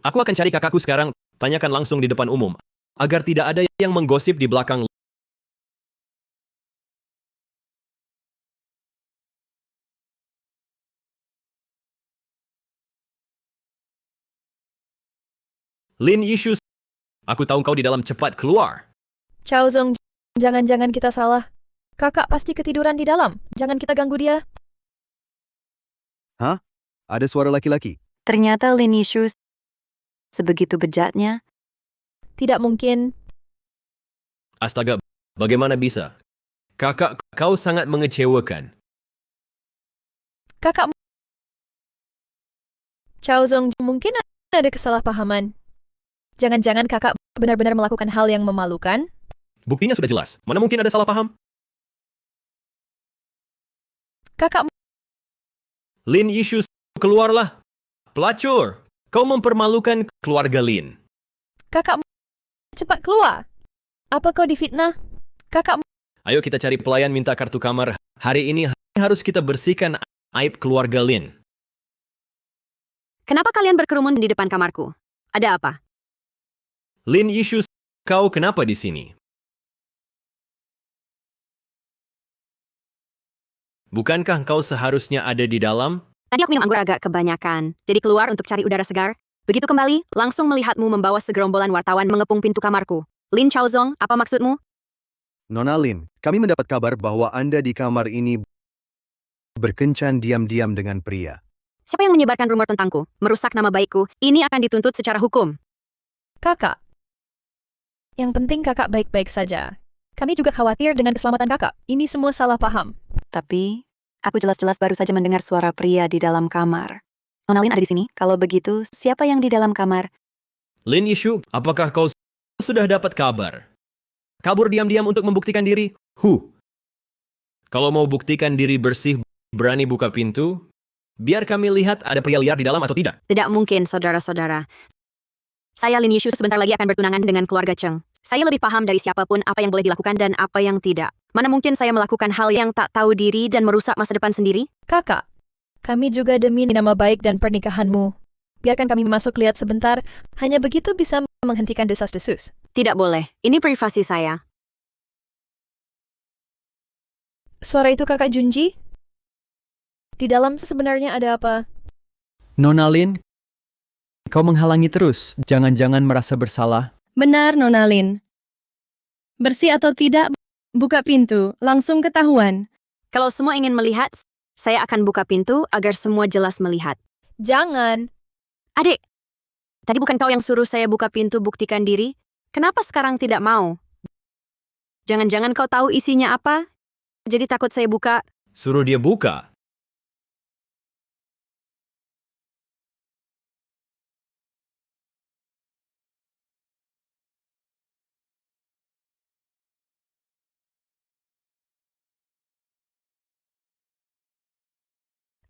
Aku akan cari kakakku sekarang, tanyakan langsung di depan umum, agar tidak ada yang menggosip di belakang. Lin Yishu, aku tahu kau di dalam, cepat keluar. Chao Zong, jangan-jangan kita salah. Kakak pasti ketiduran di dalam. Jangan kita ganggu dia. Hah? Ada suara laki-laki. Ternyata Lin Yishu sebegitu bejatnya. Tidak mungkin. Astaga, bagaimana bisa? Kakak, kau sangat mengecewakan. Kakak... Chao Zong, mungkin ada kesalahpahaman. Jangan-jangan kakak benar-benar melakukan hal yang memalukan? Buktinya sudah jelas. Mana mungkin ada salah paham? Kakak... Lin Yishu, keluarlah. Pelacur, kau mempermalukan keluarga Lin. Kakak... Cepat keluar. Apa kau difitnah? Kakak... Ayo kita cari pelayan minta kartu kamar. Hari ini harus kita bersihkan aib keluarga Lin. Kenapa kalian berkerumun di depan kamarku? Ada apa? Lin Yishu, kau kenapa di sini? Bukankah kau seharusnya ada di dalam? Tadi aku minum anggur agak kebanyakan, jadi keluar untuk cari udara segar. Begitu kembali, langsung melihatmu membawa segerombolan wartawan mengepung pintu kamarku. Lin Chaozong, apa maksudmu? Nona Lin, kami mendapat kabar bahwa Anda di kamar ini berkencan diam-diam dengan pria. Siapa yang menyebarkan rumor tentangku, merusak nama baikku, ini akan dituntut secara hukum. Kakak. Yang penting kakak baik-baik saja. Kami juga khawatir dengan keselamatan kakak. Ini semua salah paham. Tapi, aku jelas-jelas baru saja mendengar suara pria di dalam kamar. Nona Lin ada di sini. Kalau begitu, siapa yang di dalam kamar? Lin Yishu, apakah kau sudah dapat kabar? Kabur diam-diam untuk membuktikan diri? Kalau mau buktikan diri bersih, berani buka pintu? Biar kami lihat ada pria liar di dalam atau tidak. Tidak mungkin, saudara-saudara. Saya Lin Yishu sebentar lagi akan bertunangan dengan keluarga Cheng. Saya lebih paham dari siapapun apa yang boleh dilakukan dan apa yang tidak. Mana mungkin saya melakukan hal yang tak tahu diri dan merusak masa depan sendiri? Kakak, kami juga demi nama baik dan pernikahanmu. Biarkan kami masuk lihat sebentar, hanya begitu bisa menghentikan desas-desus. Tidak boleh, ini privasi saya. Suara itu kakak Junji? Di dalam sebenarnya ada apa? Nona Lin, kau menghalangi terus. Jangan-jangan merasa bersalah. Benar, Nona Lin. Bersih atau tidak, buka pintu, langsung ketahuan. Kalau semua ingin melihat, saya akan buka pintu agar semua jelas melihat. Jangan. Adik, tadi bukan kau yang suruh saya buka pintu buktikan diri? Kenapa sekarang tidak mau? Jangan-jangan kau tahu isinya apa? Jadi takut saya buka. Suruh dia buka.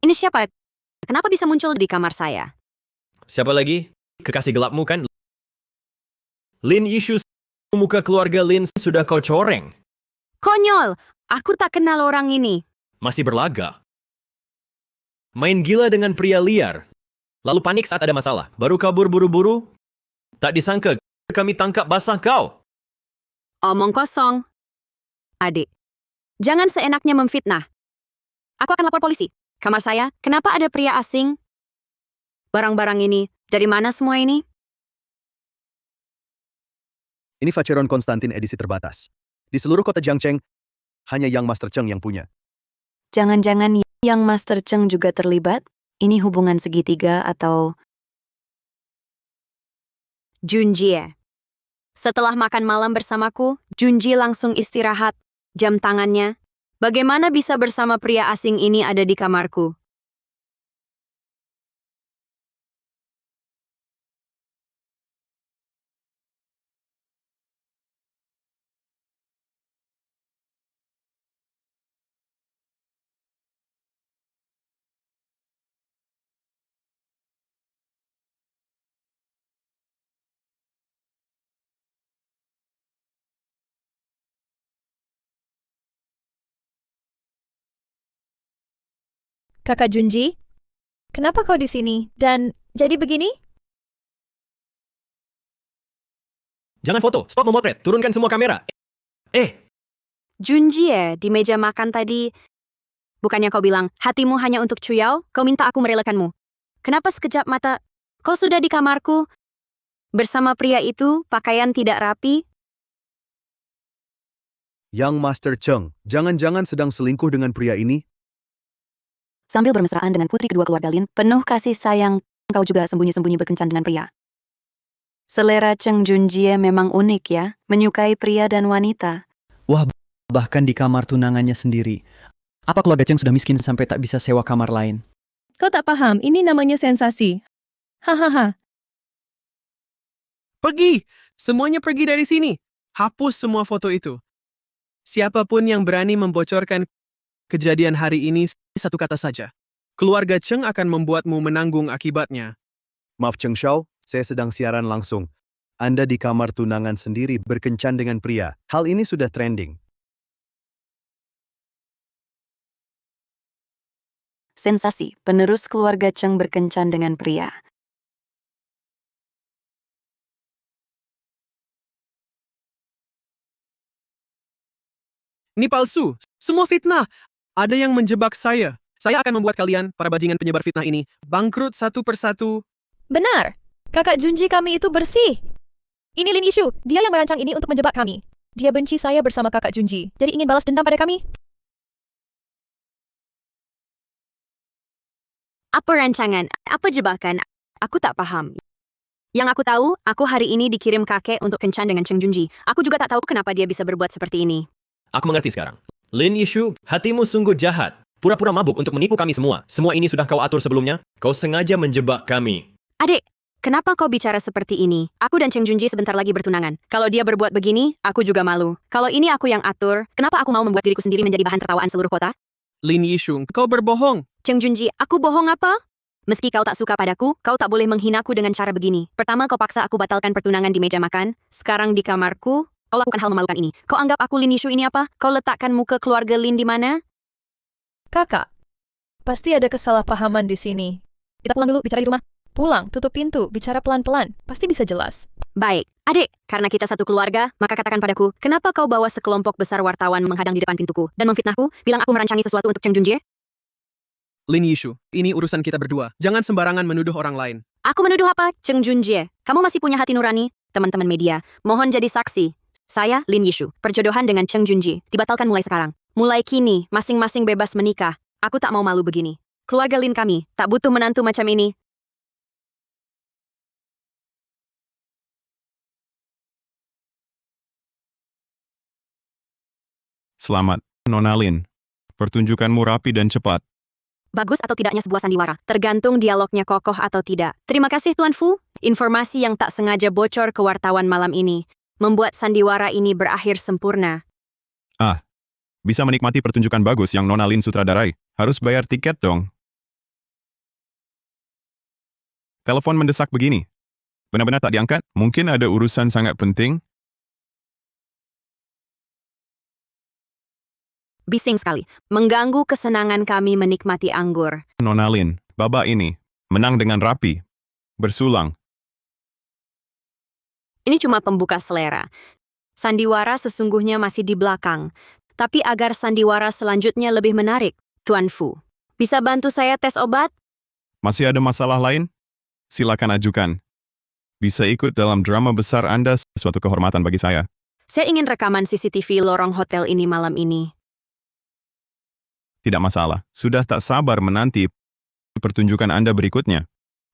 Ini siapa? kenapa bisa muncul di kamar saya? Siapa lagi? Kekasih gelapmu kan? Lin Yishu, muka keluarga Lin sudah kau coreng. Konyol, aku tak kenal orang ini. Masih berlaga. Main gila dengan pria liar. Lalu panik saat ada masalah. Baru kabur buru-buru. Tak disangka, kami tangkap basah kau. Omong kosong. Adik, jangan seenaknya memfitnah. Aku akan lapor polisi. Kamar saya, kenapa ada pria asing? Barang-barang ini, dari mana semua ini? Ini Vacheron Konstantin edisi terbatas. Di seluruh kota Jiangcheng, hanya Yang Master Cheng yang punya. Jangan-jangan yang Master Cheng juga terlibat? Ini hubungan segitiga atau... Junjie. Setelah makan malam bersamaku, Junjie langsung istirahat. Jam tangannya. Bagaimana bisa bersama pria asing ini ada di kamarku? Kakak Junji, kenapa kau di sini? Dan jadi begini? Jangan foto, stop memotret, turunkan semua kamera. Junjie, di meja makan tadi, bukannya kau bilang, hatimu hanya untuk Chuyao, kau minta aku merelakanmu. Kenapa sekejap mata, kau sudah di kamarku? Bersama pria itu, pakaian tidak rapi? Yang Master Cheng, jangan-jangan sedang selingkuh dengan pria ini? Sambil bermesraan dengan putri kedua keluarga Lin, penuh kasih sayang, kau juga sembunyi-sembunyi berkencan dengan pria. Selera Cheng Junjie memang unik ya, menyukai pria dan wanita. Wah, bahkan di kamar tunangannya sendiri. Apa keluarga Cheng sudah miskin sampai tak bisa sewa kamar lain? Kau tak paham, ini namanya sensasi. Hahaha. Pergi! Semuanya pergi dari sini. Hapus semua foto itu. Siapapun yang berani membocorkan kejadian hari ini, satu kata saja. Keluarga Cheng akan membuatmu menanggung akibatnya. Maaf Cheng Xiao, saya sedang siaran langsung. Anda di kamar tunangan sendiri berkencan dengan pria. Hal ini sudah trending. Sensasi, penerus keluarga Cheng berkencan dengan pria. Ini palsu. Semua fitnah. Ada yang menjebak saya. Saya akan membuat kalian, para bajingan penyebar fitnah ini, bangkrut satu persatu. Benar. Kakak Junji kami itu bersih. Ini Lin Yishu, dia yang merancang ini untuk menjebak kami. Dia benci saya bersama kakak Junji, jadi ingin balas dendam pada kami. Apa rancangan? Apa jebakan? Aku tak paham. Yang aku tahu, aku hari ini dikirim kakek untuk kencan dengan Cheng Junji. Aku juga tak tahu kenapa dia bisa berbuat seperti ini. Aku mengerti sekarang. Lin Yishu, hatimu sungguh jahat. Pura-pura mabuk untuk menipu kami semua. Semua ini sudah kau atur sebelumnya. Kau sengaja menjebak kami. Adik, kenapa kau bicara seperti ini? Aku dan Cheng Junji sebentar lagi bertunangan. Kalau dia berbuat begini, aku juga malu. Kalau ini aku yang atur, kenapa aku mau membuat diriku sendiri menjadi bahan tertawaan seluruh kota? Lin Yishu, kau berbohong. Cheng Junji, aku bohong apa? Meski kau tak suka padaku, kau tak boleh menghinaku dengan cara begini. Pertama kau paksa aku batalkan pertunangan di meja makan, sekarang di kamarku, kau lakukan hal memalukan ini. Kau anggap aku Lin Yishu ini apa? Kau letakkan muka keluarga Lin di mana? Kakak, pasti ada kesalahpahaman di sini. Kita pulang dulu, bicara di rumah. Pulang, tutup pintu, bicara pelan-pelan. Pasti bisa jelas. Baik, adik, karena kita satu keluarga, maka katakan padaku, kenapa kau bawa sekelompok besar wartawan menghadang di depan pintuku dan memfitnahku, bilang aku merancangi sesuatu untuk Cheng Junji? Lin Yishu, ini urusan kita berdua. Jangan sembarangan menuduh orang lain. Aku menuduh apa, Cheng Junji? Kamu masih punya hati nurani? Teman-teman media, mohon jadi saksi. Saya, Lin Yishu, perjodohan dengan Cheng Junji, dibatalkan mulai sekarang. Mulai kini, masing-masing bebas menikah. Aku tak mau malu begini. Keluarga Lin kami, tak butuh menantu macam ini. Selamat, Nona Lin. Pertunjukanmu rapi dan cepat. Bagus atau tidaknya sebuah sandiwara, tergantung dialognya kokoh atau tidak. Terima kasih Tuan Fu. Informasi yang tak sengaja bocor ke wartawan malam ini membuat sandiwara ini berakhir sempurna. Bisa menikmati pertunjukan bagus yang Nona Lin sutradarai. Harus bayar tiket dong. telepon mendesak begini? Benar-benar tak diangkat? Mungkin ada urusan sangat penting? Bising sekali. Mengganggu kesenangan kami menikmati anggur. Nona Lin, babak ini menang dengan rapi. Bersulang. Ini cuma pembuka selera. Sandiwara sesungguhnya masih di belakang. Tapi agar sandiwara selanjutnya lebih menarik, Tuan Fu, bisa bantu saya tes obat? Masih ada masalah lain? Silakan ajukan. Bisa ikut dalam drama besar Anda, suatu kehormatan bagi saya. Saya ingin rekaman CCTV lorong hotel ini malam ini. Tidak masalah. Sudah tak sabar menanti pertunjukan Anda berikutnya.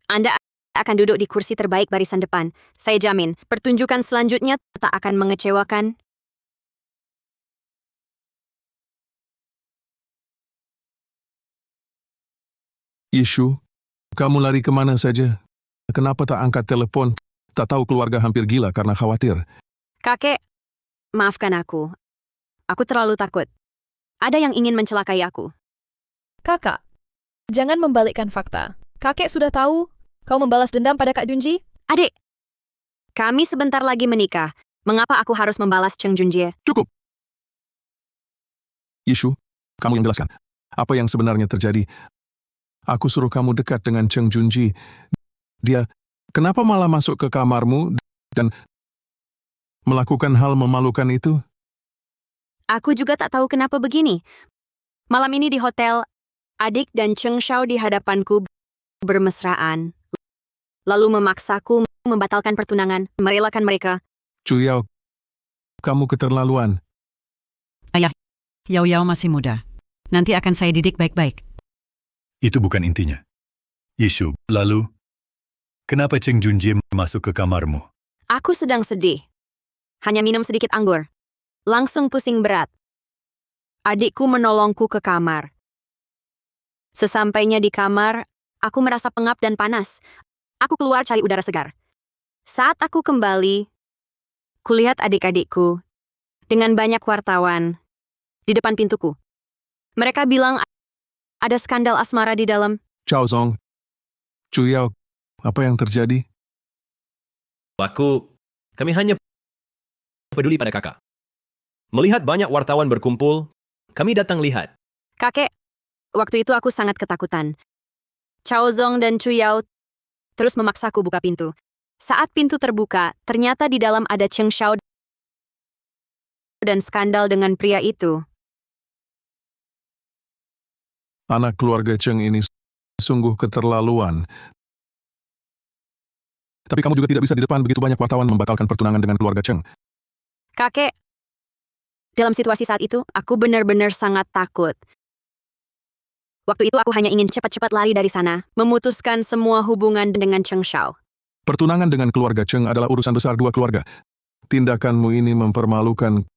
Anda akan duduk di kursi terbaik barisan depan. Saya jamin, pertunjukan selanjutnya tak akan mengecewakan. Yishu, kamu lari kemana saja? Kenapa tak angkat telepon? Tak tahu keluarga hampir gila karena khawatir. Kakek, maafkan aku. Aku terlalu takut. Ada yang ingin mencelakai aku. Kakak, jangan membalikkan fakta. Kakek sudah tahu kau membalas dendam pada Kak Junji? Adik, kami sebentar lagi menikah. Mengapa aku harus membalas Cheng Junjie? Cukup! Yishu, kamu yang jelaskan. Apa yang sebenarnya terjadi? Aku suruh kamu dekat dengan Cheng Junji. Dia, kenapa malah masuk ke kamarmu dan melakukan hal memalukan itu? Aku juga tak tahu kenapa begini. Malam ini di hotel, adik dan Cheng Shao di hadapanku bermesraan. Lalu memaksaku membatalkan pertunangan, merelakan mereka. Chuyao, kamu keterlaluan. Ayah, Yao Yao masih muda. Nanti akan saya didik baik-baik. Itu bukan intinya. Yishu, lalu, kenapa Cheng Junjie masuk ke kamarmu? Aku sedang sedih. Hanya minum sedikit anggur. Langsung pusing berat. Adikku menolongku ke kamar. Sesampainya di kamar, aku merasa pengap dan panas. Aku keluar cari udara segar. Saat aku kembali, kulihat adik-adikku dengan banyak wartawan di depan pintuku. Mereka bilang ada skandal asmara di dalam. Chao Zong, Chuyao, apa yang terjadi? Kami hanya peduli pada kakak. Melihat banyak wartawan berkumpul, kami datang lihat. Kakek, waktu itu aku sangat ketakutan. Chao Zong dan Chuyao terus memaksaku buka pintu. Saat pintu terbuka, ternyata di dalam ada Cheng Shao dan skandal dengan pria itu. Anak keluarga Cheng ini sungguh keterlaluan. Tapi kamu juga tidak bisa di depan begitu banyak wartawan membatalkan pertunangan dengan keluarga Cheng. Kakek, dalam situasi saat itu, aku benar-benar sangat takut. Waktu itu aku hanya ingin cepat-cepat lari dari sana, memutuskan semua hubungan dengan Cheng Shao. Pertunangan dengan keluarga Cheng adalah urusan besar dua keluarga. Tindakanmu ini mempermalukan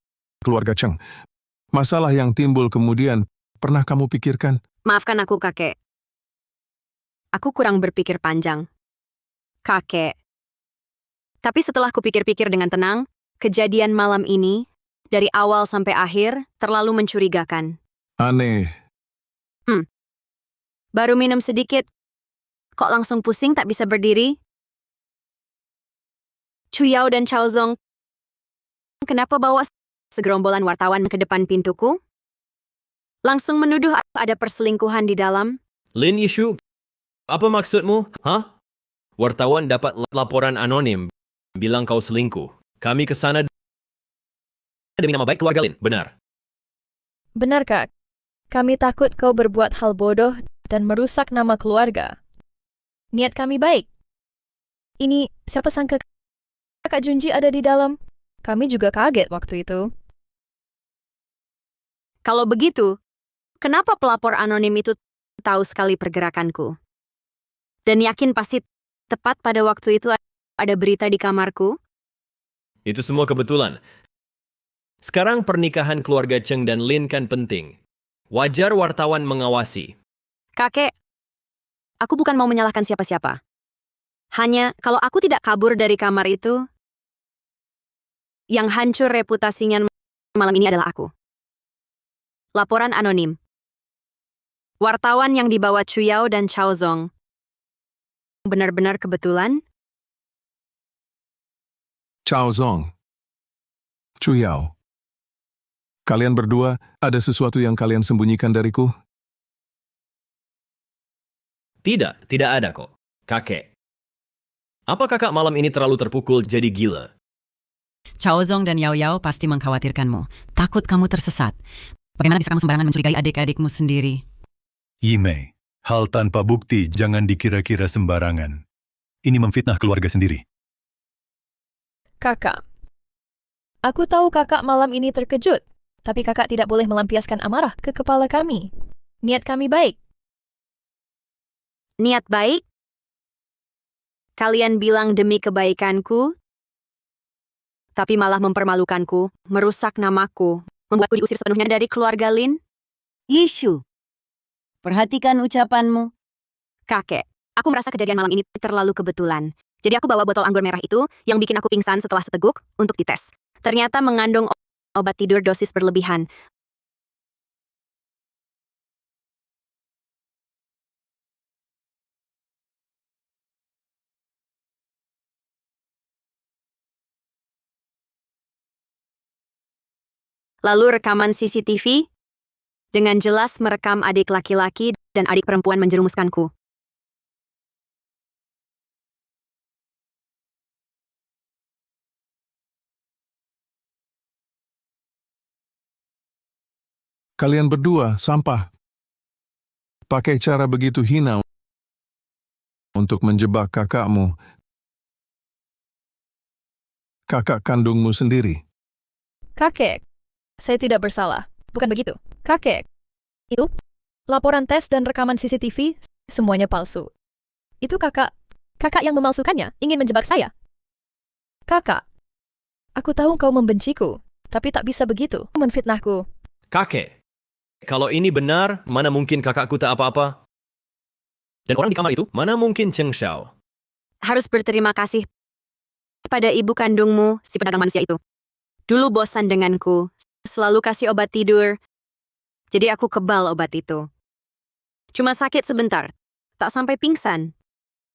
keluarga Cheng. Masalah yang timbul kemudian, pernah kamu pikirkan? Maafkan aku, kakek. Aku kurang berpikir panjang. Kakek. Tapi setelah kupikir-pikir dengan tenang, kejadian malam ini, dari awal sampai akhir, terlalu mencurigakan. Aneh. Baru minum sedikit, kok langsung pusing tak bisa berdiri? Chuyao dan Chao Zong, kenapa bawa segerombolan wartawan ke depan pintuku? Langsung menuduh ada perselingkuhan di dalam. Lin Yishu, apa maksudmu? Hah? Wartawan dapat laporan anonim, bilang kau selingkuh. Kami ke sana demi nama baik keluarga Lin, benar? Benar, Kak. Kami takut kau berbuat hal bodoh dan merusak nama keluarga. Niat kami baik. Ini, siapa sangka Kak Junji ada di dalam? Kami juga kaget waktu itu. Kalau begitu, kenapa pelapor anonim itu tahu sekali pergerakanku? Dan yakin pasti tepat pada waktu itu ada berita di kamarku? Itu semua kebetulan. Sekarang pernikahan keluarga Cheng dan Lin kan penting. Wajar wartawan mengawasi. Kakek, aku bukan mau menyalahkan siapa-siapa. Hanya kalau aku tidak kabur dari kamar itu, yang hancur reputasinya malam ini adalah aku. Laporan anonim. Wartawan yang dibawa Chuyao dan Chao Zong benar-benar kebetulan? Chao Zong. Chu Yao. Kalian berdua, ada sesuatu yang kalian sembunyikan dariku? Tidak, tidak ada kok. Kakek. Apa kakak malam ini terlalu terpukul jadi gila? Chao Zong dan Yao Yao pasti mengkhawatirkanmu. Takut kamu tersesat. Bagaimana bisa kamu sembarangan mencurigai adik-adikmu sendiri? Yimei, hal tanpa bukti jangan dikira-kira sembarangan. Ini memfitnah keluarga sendiri. Kakak. Aku tahu kakak malam ini terkejut, tapi kakak tidak boleh melampiaskan amarah ke kepala kami. Niat kami baik. Niat baik? Kalian bilang demi kebaikanku, tapi malah mempermalukanku, merusak namaku, membuatku diusir sepenuhnya dari keluarga Lin? Yishu, perhatikan ucapanmu. Kakek, aku merasa kejadian malam ini terlalu kebetulan. Jadi aku bawa botol anggur merah itu yang bikin aku pingsan setelah seteguk untuk dites. Ternyata mengandung obat tidur dosis berlebihan. Lalu rekaman CCTV dengan jelas merekam adik laki-laki dan adik perempuan menjerumuskanku. Kalian berdua, sampah. Pakai cara begitu hina untuk menjebak kakakmu. Kakak kandungmu sendiri. Kakek. Saya tidak bersalah. Bukan begitu. Kakek. Itu, laporan tes dan rekaman CCTV, semuanya palsu. Itu kakak. Kakak yang memalsukannya, ingin menjebak saya. Kakak. Aku tahu kau membenciku, tapi tak bisa begitu, menfitnahku. Kakek. Kalau ini benar, mana mungkin kakakku tak apa-apa? Dan orang di kamar itu, mana mungkin Cheng Xiao? Harus berterima kasih pada ibu kandungmu, si pedagang manusia itu. Dulu bosan denganku, selalu kasih obat tidur. Jadi aku kebal obat itu. Cuma sakit sebentar, tak sampai pingsan.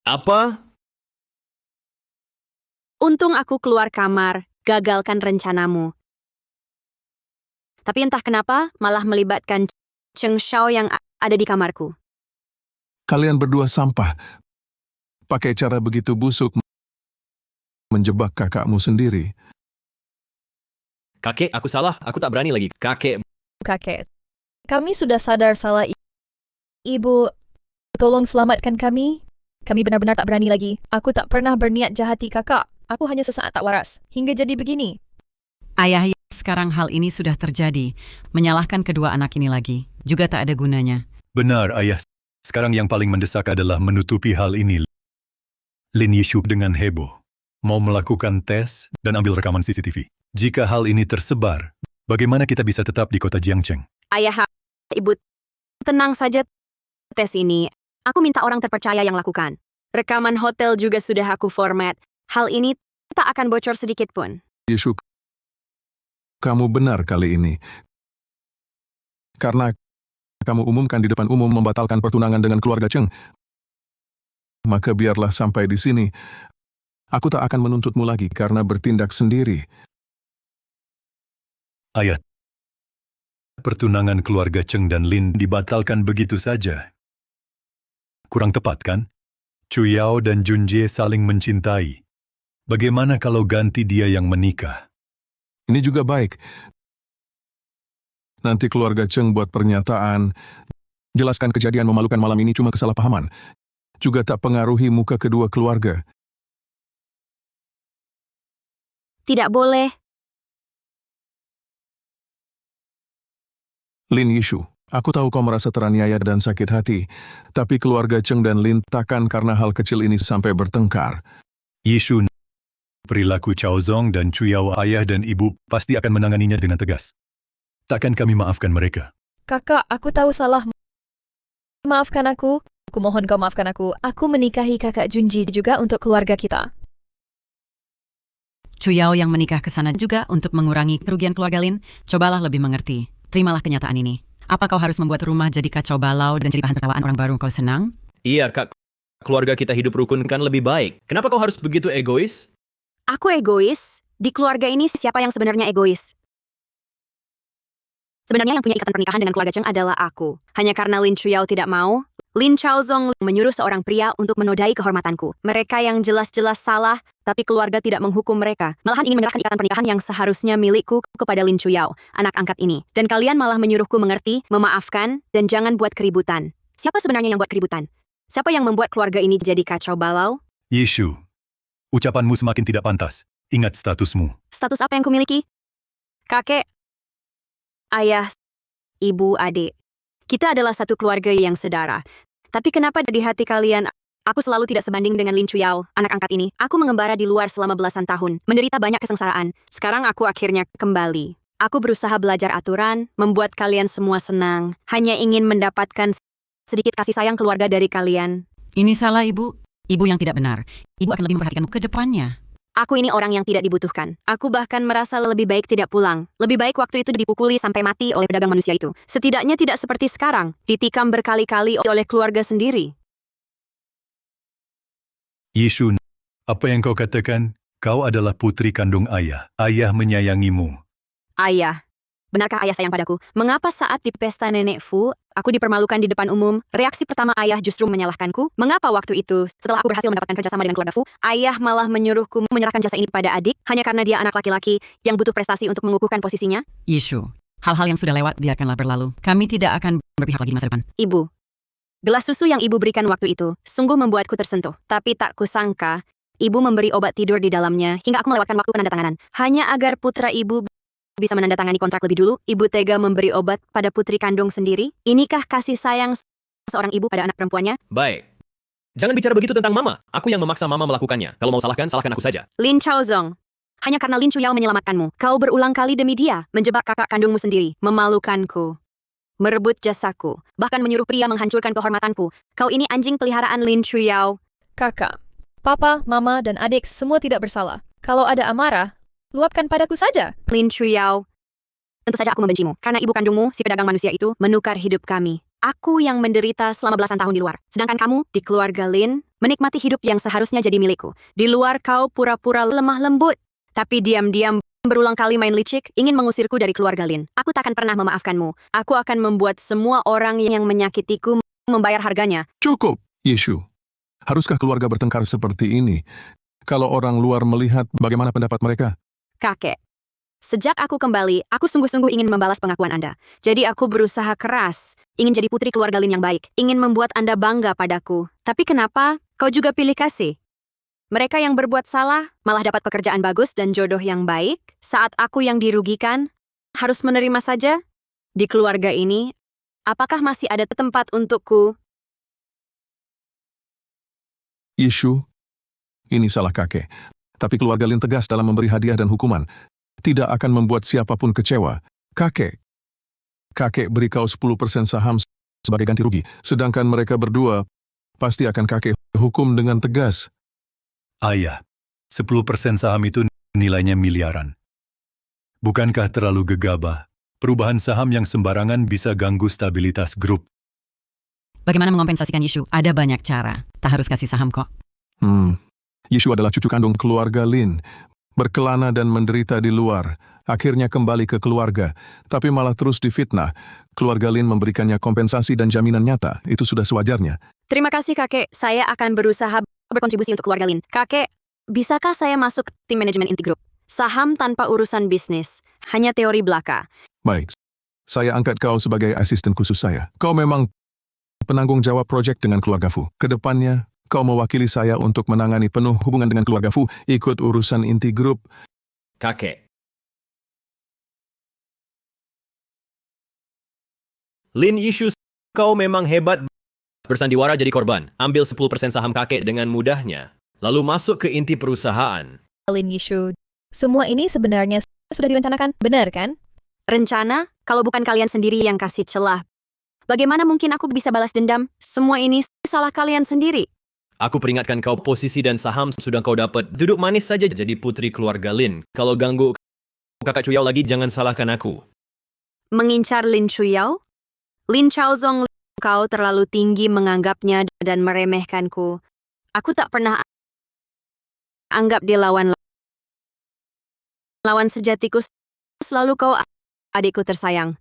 Apa? Untung aku keluar kamar, gagalkan rencanamu. Tapi entah kenapa malah melibatkan Cheng Xiao yang ada di kamarku. Kalian berdua sampah. Pakai cara begitu busuk menjebak kakakmu sendiri. Kakek, aku salah. Aku tak berani lagi. Kakek. Kakek. Kami sudah sadar salah ibu. Tolong selamatkan kami. Kami benar-benar tak berani lagi. Aku tak pernah berniat jahati kakak. Aku hanya sesaat tak waras. Hingga jadi begini. Ayah, sekarang hal ini sudah terjadi. Menyalahkan kedua anak ini lagi. Juga tak ada gunanya. Benar, Ayah. Sekarang yang paling mendesak adalah menutupi hal ini. Lin Yishu dengan heboh. Mau melakukan tes dan ambil rekaman CCTV. Jika hal ini tersebar, bagaimana kita bisa tetap di kota Jiangcheng? Ayah, ibu, tenang saja tes ini. Aku minta orang terpercaya yang lakukan. Rekaman hotel juga sudah aku format. Hal ini tak akan bocor sedikit pun. Yishu, kamu benar kali ini. Karena kamu umumkan di depan umum membatalkan pertunangan dengan keluarga Cheng. Maka biarlah sampai di sini. Aku tak akan menuntutmu lagi karena bertindak sendiri. Ayah, pertunangan keluarga Cheng dan Lin dibatalkan begitu saja. Kurang tepat, kan? Chu Yao dan Junjie saling mencintai. Bagaimana kalau ganti dia yang menikah? Ini juga baik. Nanti keluarga Cheng buat pernyataan, jelaskan kejadian memalukan malam ini cuma kesalahpahaman. Juga tak pengaruhi muka kedua keluarga. Tidak boleh. Lin Yishu, aku tahu kau merasa teraniaya dan sakit hati, tapi keluarga Cheng dan Lin takkan karena hal kecil ini sampai bertengkar. Yishu, perilaku Chao Zong dan Chu Yao ayah dan ibu pasti akan menanganinya dengan tegas. Takkan kami maafkan mereka. Kakak, aku tahu salah. Maafkan aku. Aku mohon kau maafkan aku. Aku menikahi kakak Junji juga untuk keluarga kita. Chu Yao yang menikah ke sana juga untuk mengurangi kerugian keluarga Lin. Cobalah lebih mengerti. Terimalah kenyataan ini. Apa kau harus membuat rumah jadi kacau balau dan jadi bahan tertawaan orang baru kau senang? Iya, Kak. keluarga kita hidup rukun kan lebih baik. Kenapa kau harus begitu egois? Aku egois? Di keluarga ini siapa yang sebenarnya egois? Sebenarnya yang punya ikatan pernikahan dengan keluarga Cheng adalah aku. Hanya karena Lin Chuyao tidak mau, Lin Chaozong menyuruh seorang pria untuk menodai kehormatanku. Mereka yang jelas-jelas salah, tapi keluarga tidak menghukum mereka. Malahan ingin menyerahkan ikatan pernikahan yang seharusnya milikku kepada Lin Chuyao, anak angkat ini. Dan kalian malah menyuruhku mengerti, memaafkan, dan jangan buat keributan. Siapa sebenarnya yang buat keributan? Siapa yang membuat keluarga ini jadi kacau balau? Yeshu, ucapanmu semakin tidak pantas. Ingat statusmu. Status apa yang kumiliki? Kakek, ayah, ibu, adik. Kita adalah satu keluarga yang sedara. Tapi kenapa di hati kalian, aku selalu tidak sebanding dengan Lin Chuyao, anak angkat ini? Aku mengembara di luar selama belasan tahun, menderita banyak kesengsaraan. Sekarang aku akhirnya kembali. Aku berusaha belajar aturan, membuat kalian semua senang. Hanya ingin mendapatkan sedikit kasih sayang keluarga dari kalian. Ini salah ibu. Ibu yang tidak benar. Ibu akan lebih memperhatikanmu ke depannya. Aku ini orang yang tidak dibutuhkan. Aku bahkan merasa lebih baik tidak pulang. Lebih baik waktu itu dipukuli sampai mati oleh pedagang manusia itu. Setidaknya tidak seperti sekarang, ditikam berkali-kali oleh keluarga sendiri. Yeshu, apa yang kau katakan? Kau adalah putri kandung ayah. Ayah menyayangimu. Ayah. Benarkah ayah sayang padaku? Mengapa saat di pesta nenek Fu, aku dipermalukan di depan umum? Reaksi pertama ayah justru menyalahkanku. Mengapa waktu itu, setelah aku berhasil mendapatkan kerjasama dengan keluarga Fu, ayah malah menyuruhku menyerahkan jasa ini pada adik, hanya karena dia anak laki-laki yang butuh prestasi untuk mengukuhkan posisinya? Yeshu, hal-hal yang sudah lewat biarkanlah berlalu. Kami tidak akan berpihak lagi di masa depan. Ibu. Gelas susu yang ibu berikan waktu itu, sungguh membuatku tersentuh. Tapi tak kusangka, ibu memberi obat tidur di dalamnya, hingga aku melewatkan waktu penandatanganan. Hanya agar putra ibu bisa menandatangani kontrak lebih dulu, ibu tega memberi obat pada putri kandung sendiri? Inikah kasih sayang seorang ibu pada anak perempuannya? Baik. Jangan bicara begitu tentang mama. Aku yang memaksa mama melakukannya. Kalau mau salahkan, salahkan aku saja. Lin Chaozong, hanya karena Lin Chuyao menyelamatkanmu, kau berulang kali demi dia, menjebak kakak kandungmu sendiri, memalukanku, merebut jasaku, bahkan menyuruh pria menghancurkan kehormatanku. Kau ini anjing peliharaan Lin Chuyao. Kakak, papa, mama, dan adik semua tidak bersalah. Kalau ada amarah, luapkan padaku saja. Lin Chuyao, tentu saja aku membencimu, karena ibu kandungmu, si pedagang manusia itu, menukar hidup kami. Aku yang menderita selama belasan tahun di luar. Sedangkan kamu, di keluarga Lin, menikmati hidup yang seharusnya jadi milikku. Di luar kau pura-pura lemah lembut, tapi diam-diam berulang kali main licik, ingin mengusirku dari keluarga Lin. Aku takkan pernah memaafkanmu. Aku akan membuat semua orang yang menyakitiku membayar harganya. Cukup, Yeshu. Haruskah keluarga bertengkar seperti ini? Kalau orang luar melihat, bagaimana pendapat mereka? Kakek, sejak aku kembali, aku sungguh-sungguh ingin membalas pengakuan Anda. Jadi aku berusaha keras, ingin jadi putri keluarga Lin yang baik, ingin membuat Anda bangga padaku. Tapi kenapa kau juga pilih kasih? Mereka yang berbuat salah malah dapat pekerjaan bagus dan jodoh yang baik, saat aku yang dirugikan harus menerima saja? Di keluarga ini, apakah masih ada tempat untukku? Yeshu, ini salah kakek. Tapi keluarga Lin tegas dalam memberi hadiah dan hukuman. Tidak akan membuat siapapun kecewa. Kakek beri kau 10% saham sebagai ganti rugi. Sedangkan mereka berdua pasti akan kakek hukum dengan tegas. Ayah, 10% saham itu nilainya miliaran. Bukankah terlalu gegabah? Perubahan saham yang sembarangan bisa ganggu stabilitas grup. Bagaimana mengompensasikan Yeshu? Ada banyak cara. Tak harus kasih saham kok. Yeshu adalah cucu kandung keluarga Lin. Berkelana dan menderita di luar. Akhirnya kembali ke keluarga. Tapi malah terus difitnah. Keluarga Lin memberikannya kompensasi dan jaminan nyata. Itu sudah sewajarnya. Terima kasih kakek, saya akan berusaha berkontribusi untuk keluarga Lin. Kakek, bisakah saya masuk tim manajemen inti grup? Saham tanpa urusan bisnis, hanya teori belaka. Baik, saya angkat kau sebagai asisten khusus saya. Kau memang penanggung jawab proyek dengan keluarga Fu. Kedepannya, kau mewakili saya untuk menangani penuh hubungan dengan keluarga Fu, ikut urusan inti grup. Kakek. Lin Yeshu, kau memang hebat. Bersandiwara jadi korban. Ambil 10% saham kakek dengan mudahnya. Lalu masuk ke inti perusahaan. Lin Yeshu, semua ini sebenarnya sudah direncanakan, benar kan? Rencana? Kalau bukan kalian sendiri yang kasih celah. Bagaimana mungkin aku bisa balas dendam? Semua ini salah kalian sendiri. Aku peringatkan kau, posisi dan saham sudah kau dapat. Duduk manis saja jadi putri keluarga Lin. Kalau ganggu kakak Chuyao lagi, jangan salahkan aku. Mengincar Lin Chuyao? Lin Chaozong, kau terlalu tinggi menganggapnya dan meremehkanku. Aku tak pernah anggap dia lawan sejatiku. Selalu kau adikku tersayang.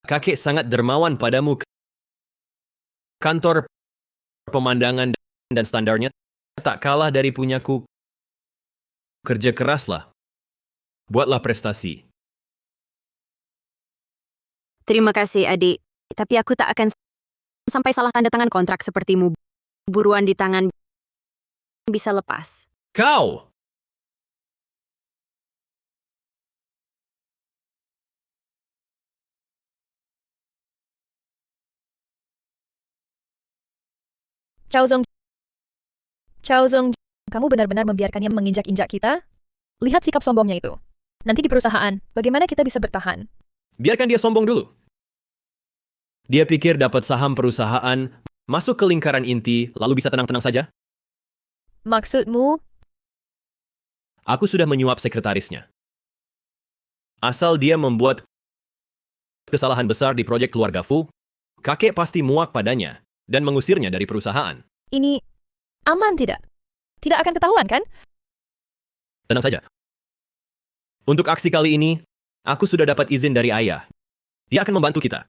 Kakek sangat dermawan padamu. Kantor pemandangan dan standarnya tak kalah dari punyaku. Kerja keraslah. Buatlah prestasi. Terima kasih, adik. Tapi aku tak akan sampai salah tanda tangan kontrak sepertimu. Buruan di tangan bisa lepas. Kau! Chao Zong, kamu benar-benar membiarkannya menginjak-injak kita? Lihat sikap sombongnya itu. Nanti di perusahaan, bagaimana kita bisa bertahan? Biarkan dia sombong dulu. Dia pikir dapat saham perusahaan, masuk ke lingkaran inti, lalu bisa tenang-tenang saja? Maksudmu? Aku sudah menyuap sekretarisnya. Asal dia membuat kesalahan besar di proyek keluarga Fu, kakek pasti muak padanya dan mengusirnya dari perusahaan. Ini aman tidak? Tidak akan ketahuan, kan? Tenang saja. Untuk aksi kali ini, aku sudah dapat izin dari ayah. Dia akan membantu kita.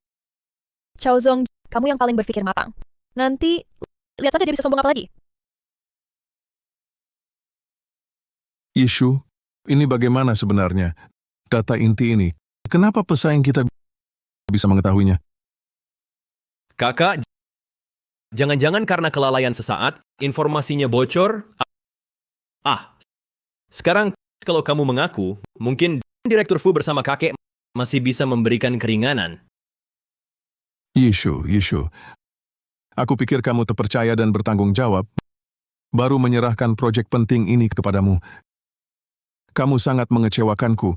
Chao Zong, kamu yang paling berpikir matang. Nanti, lihat saja dia bisa sombong apa lagi. Isu, ini bagaimana sebenarnya? Data inti ini, kenapa pesaing kita bisa mengetahuinya? Kakak, jangan-jangan karena kelalaian sesaat, informasinya bocor? Sekarang kalau kamu mengaku, mungkin Direktur Fu bersama kakek masih bisa memberikan keringanan. Yishu. Aku pikir kamu terpercaya dan bertanggung jawab, baru menyerahkan proyek penting ini kepadamu. Kamu sangat mengecewakanku.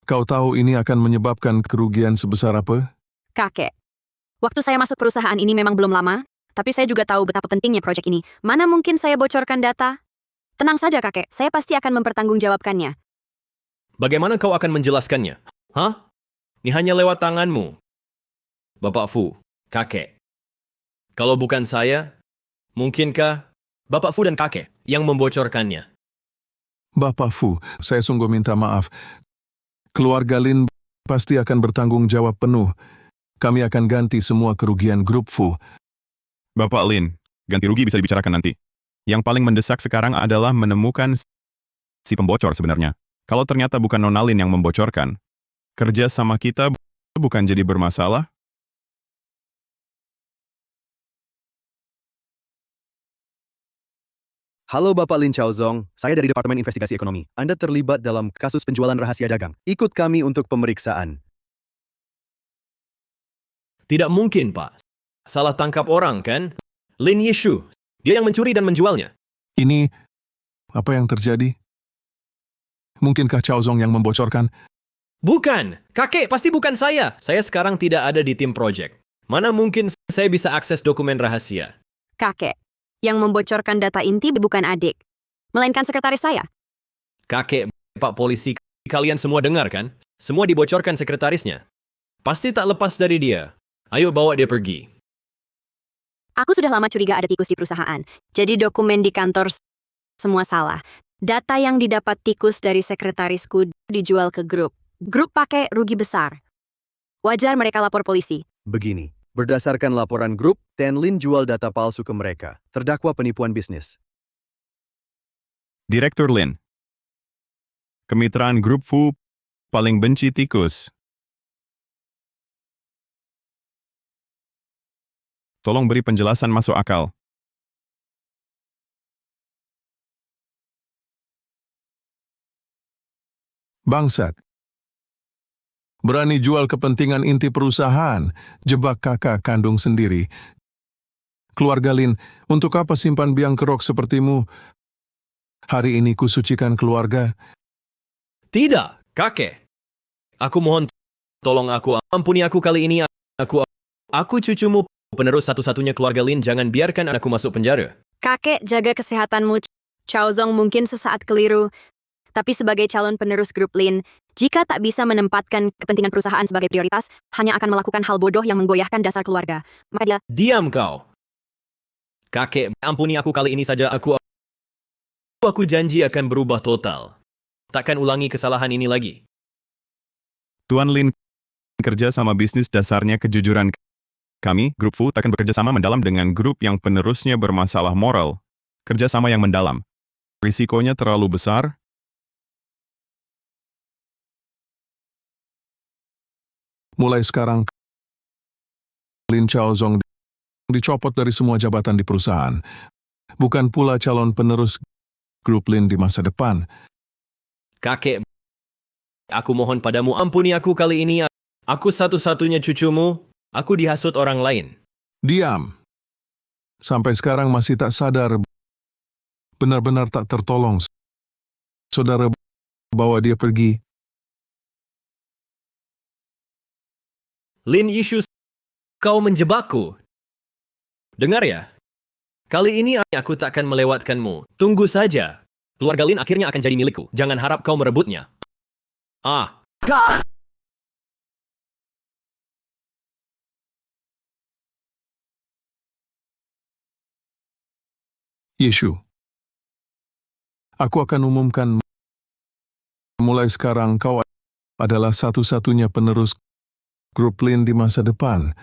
Kau tahu ini akan menyebabkan kerugian sebesar apa? Kakek, waktu saya masuk perusahaan ini memang belum lama, tapi saya juga tahu betapa pentingnya proyek ini. Mana mungkin saya bocorkan data? Tenang saja, kakek. Saya pasti akan mempertanggungjawabkannya. Bagaimana kau akan menjelaskannya? Ini hanya lewat tanganmu. Bapak Fu, kakek. Kalau bukan saya, mungkinkah Bapak Fu dan kakek yang membocorkannya? Bapak Fu, saya sungguh minta maaf. Keluarga Lin pasti akan bertanggung jawab penuh. Kami akan ganti semua kerugian grup Fu. Bapak Lin, ganti rugi bisa dibicarakan nanti. Yang paling mendesak sekarang adalah menemukan si pembocor sebenarnya. Kalau ternyata bukan Nona Lin yang membocorkan, kerja sama kita bukan jadi bermasalah? Halo Bapak Lin Chaozong, saya dari Departemen Investigasi Ekonomi. Anda terlibat dalam kasus penjualan rahasia dagang. Ikut kami untuk pemeriksaan. Tidak mungkin, Pak. Salah tangkap orang, kan? Lin Yishu, dia yang mencuri dan menjualnya. Ini, apa yang terjadi? Mungkinkah Chao Zong yang membocorkan? Bukan! Kakek, pasti bukan saya. Saya sekarang tidak ada di tim project. Mana mungkin saya bisa akses dokumen rahasia? Kakek, yang membocorkan data inti bukan adik, melainkan sekretaris saya. Kakek, Pak Polisi, kalian semua dengar, kan? Semua dibocorkan sekretarisnya. Pasti tak lepas dari dia. Ayo bawa dia pergi. Aku sudah lama curiga ada tikus di perusahaan. Jadi dokumen di kantor semua salah. Data yang didapat tikus dari sekretarisku dijual ke grup. Grup pakai rugi besar. Wajar mereka lapor polisi. Begini, berdasarkan laporan grup, Tenlin jual data palsu ke mereka. Terdakwa penipuan bisnis. Direktur Lin, kemitraan grup Fu paling benci tikus. Tolong beri penjelasan masuk akal. Bangsat. Berani jual kepentingan inti perusahaan, jebak kakak kandung sendiri. Keluarga Lin, untuk apa simpan biang kerok sepertimu? Hari ini kusucikan keluarga. Tidak, kakek. Aku mohon, tolong aku, ampuni aku kali ini. Aku cucumu, penerus satu-satunya keluarga Lin, jangan biarkan aku masuk penjara. Kakek, jaga kesehatanmu. Chao Zong mungkin sesaat keliru, tapi sebagai calon penerus grup Lin, jika tak bisa menempatkan kepentingan perusahaan sebagai prioritas, hanya akan melakukan hal bodoh yang menggoyahkan dasar keluarga. Maka dia... Diam kau. Kakek, ampuni aku kali ini saja. Aku janji akan berubah total. Takkan ulangi kesalahan ini lagi. Tuan Lin, kerja sama bisnis dasarnya kejujuran. Kami, Grup Fu, akan bekerja sama mendalam dengan grup yang penerusnya bermasalah moral. Kerjasama yang mendalam. Risikonya terlalu besar. Mulai sekarang, Lin Chaozong dicopot dari semua jabatan di perusahaan. Bukan pula calon penerus grup Lin di masa depan. Kakek, aku mohon padamu, ampuni aku kali ini. Aku satu-satunya cucumu. Aku dihasut orang lain. Diam. Sampai sekarang masih tak sadar. Benar-benar tak tertolong. Saudara bawa dia pergi. Lin Yishu, kau menjebakku. Dengar ya. Kali ini aku takkan melewatkanmu. Tunggu saja. Keluarga Lin akhirnya akan jadi milikku. Jangan harap kau merebutnya. Yeshu. Aku akan umumkan mulai sekarang kau adalah satu-satunya penerus grup Lin di masa depan.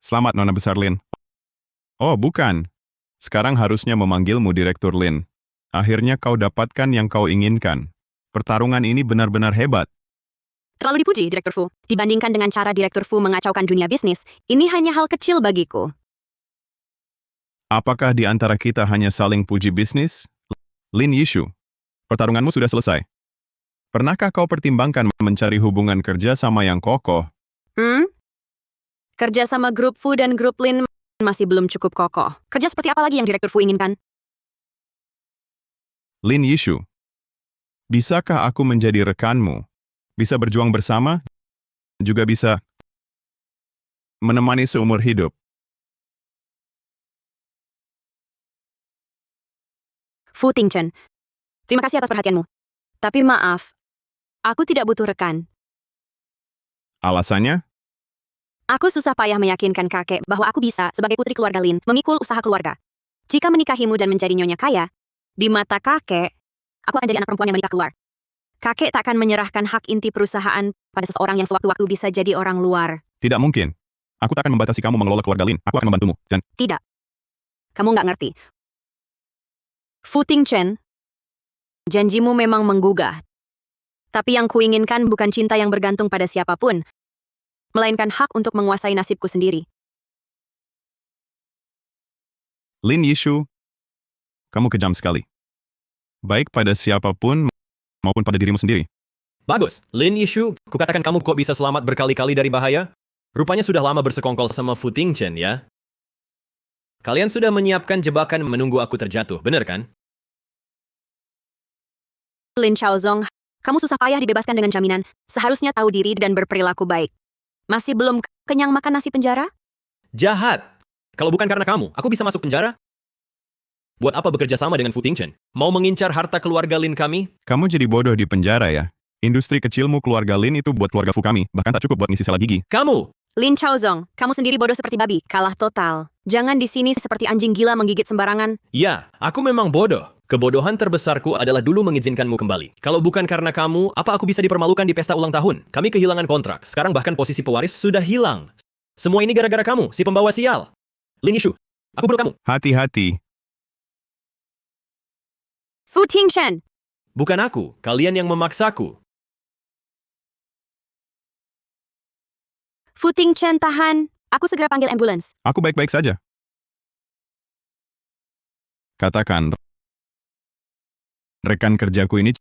Selamat, Nona Besar Lin. Oh, bukan. Sekarang harusnya memanggilmu Direktur Lin. Akhirnya kau dapatkan yang kau inginkan. Pertarungan ini benar-benar hebat. Terlalu dipuji, Direktur Fu. Dibandingkan dengan cara Direktur Fu mengacaukan dunia bisnis, ini hanya hal kecil bagiku. Apakah di antara kita hanya saling puji bisnis? Lin Yishu, pertarunganmu sudah selesai. Pernahkah kau pertimbangkan mencari hubungan kerja sama yang kokoh? Kerja sama grup Fu dan grup Lin masih belum cukup kokoh. Kerja seperti apa lagi yang Direktur Fu inginkan? Lin Yishu, bisakah aku menjadi rekanmu? Bisa berjuang bersama, juga bisa menemani seumur hidup. Fu Tingchen, terima kasih atas perhatianmu. Tapi maaf, aku tidak butuh rekan. Alasannya? Aku susah payah meyakinkan kakek bahwa aku bisa, sebagai putri keluarga Lin, memikul usaha keluarga. Jika menikahimu dan menjadi nyonya kaya, di mata kakek, aku akan jadi anak perempuan yang menikah keluar. Kakek tak akan menyerahkan hak inti perusahaan pada seseorang yang sewaktu-waktu bisa jadi orang luar. Tidak mungkin. Aku tak akan membatasi kamu mengelola keluarga Lin. Aku akan membantumu. Dan Tidak. Kamu nggak ngerti. Fu Tingchen, janjimu memang menggugah. Tapi yang kuinginkan bukan cinta yang bergantung pada siapapun, melainkan hak untuk menguasai nasibku sendiri. Lin Yishu, kamu kejam sekali. Baik pada siapapun maupun pada dirimu sendiri. Bagus. Lin Yishu, kukatakan kamu kok bisa selamat berkali-kali dari bahaya? Rupanya sudah lama bersekongkol sama Fu Tingchen, ya? Kalian sudah menyiapkan jebakan menunggu aku terjatuh, benar kan? Lin Chaozong, kamu susah payah dibebaskan dengan jaminan. Seharusnya tahu diri dan berperilaku baik. Masih belum kenyang makan nasi penjara? Jahat! Kalau bukan karena kamu, aku bisa masuk penjara? Buat apa bekerja sama dengan Fu Tingchen? Mau mengincar harta keluarga Lin kami? Kamu jadi bodoh di penjara ya. Industri kecilmu keluarga Lin itu buat keluarga Fu kami. Bahkan tak cukup buat ngisi sela gigi. Kamu! Lin Chaozong, kamu sendiri bodoh seperti babi. Kalah total. Jangan di sini seperti anjing gila menggigit sembarangan. Ya, aku memang bodoh. Kebodohan terbesarku adalah dulu mengizinkanmu kembali. Kalau bukan karena kamu, apa aku bisa dipermalukan di pesta ulang tahun? Kami kehilangan kontrak. Sekarang bahkan posisi pewaris sudah hilang. Semua ini gara-gara kamu, si pembawa sial. Lin Yishu, aku bunuh kamu. Hati-hati. Fu Tingchen! Bukan aku, kalian yang memaksaku. Fu Tingchen, tahan. Aku segera panggil ambulans. Aku baik-baik saja. Katakan, rekan kerjaku ini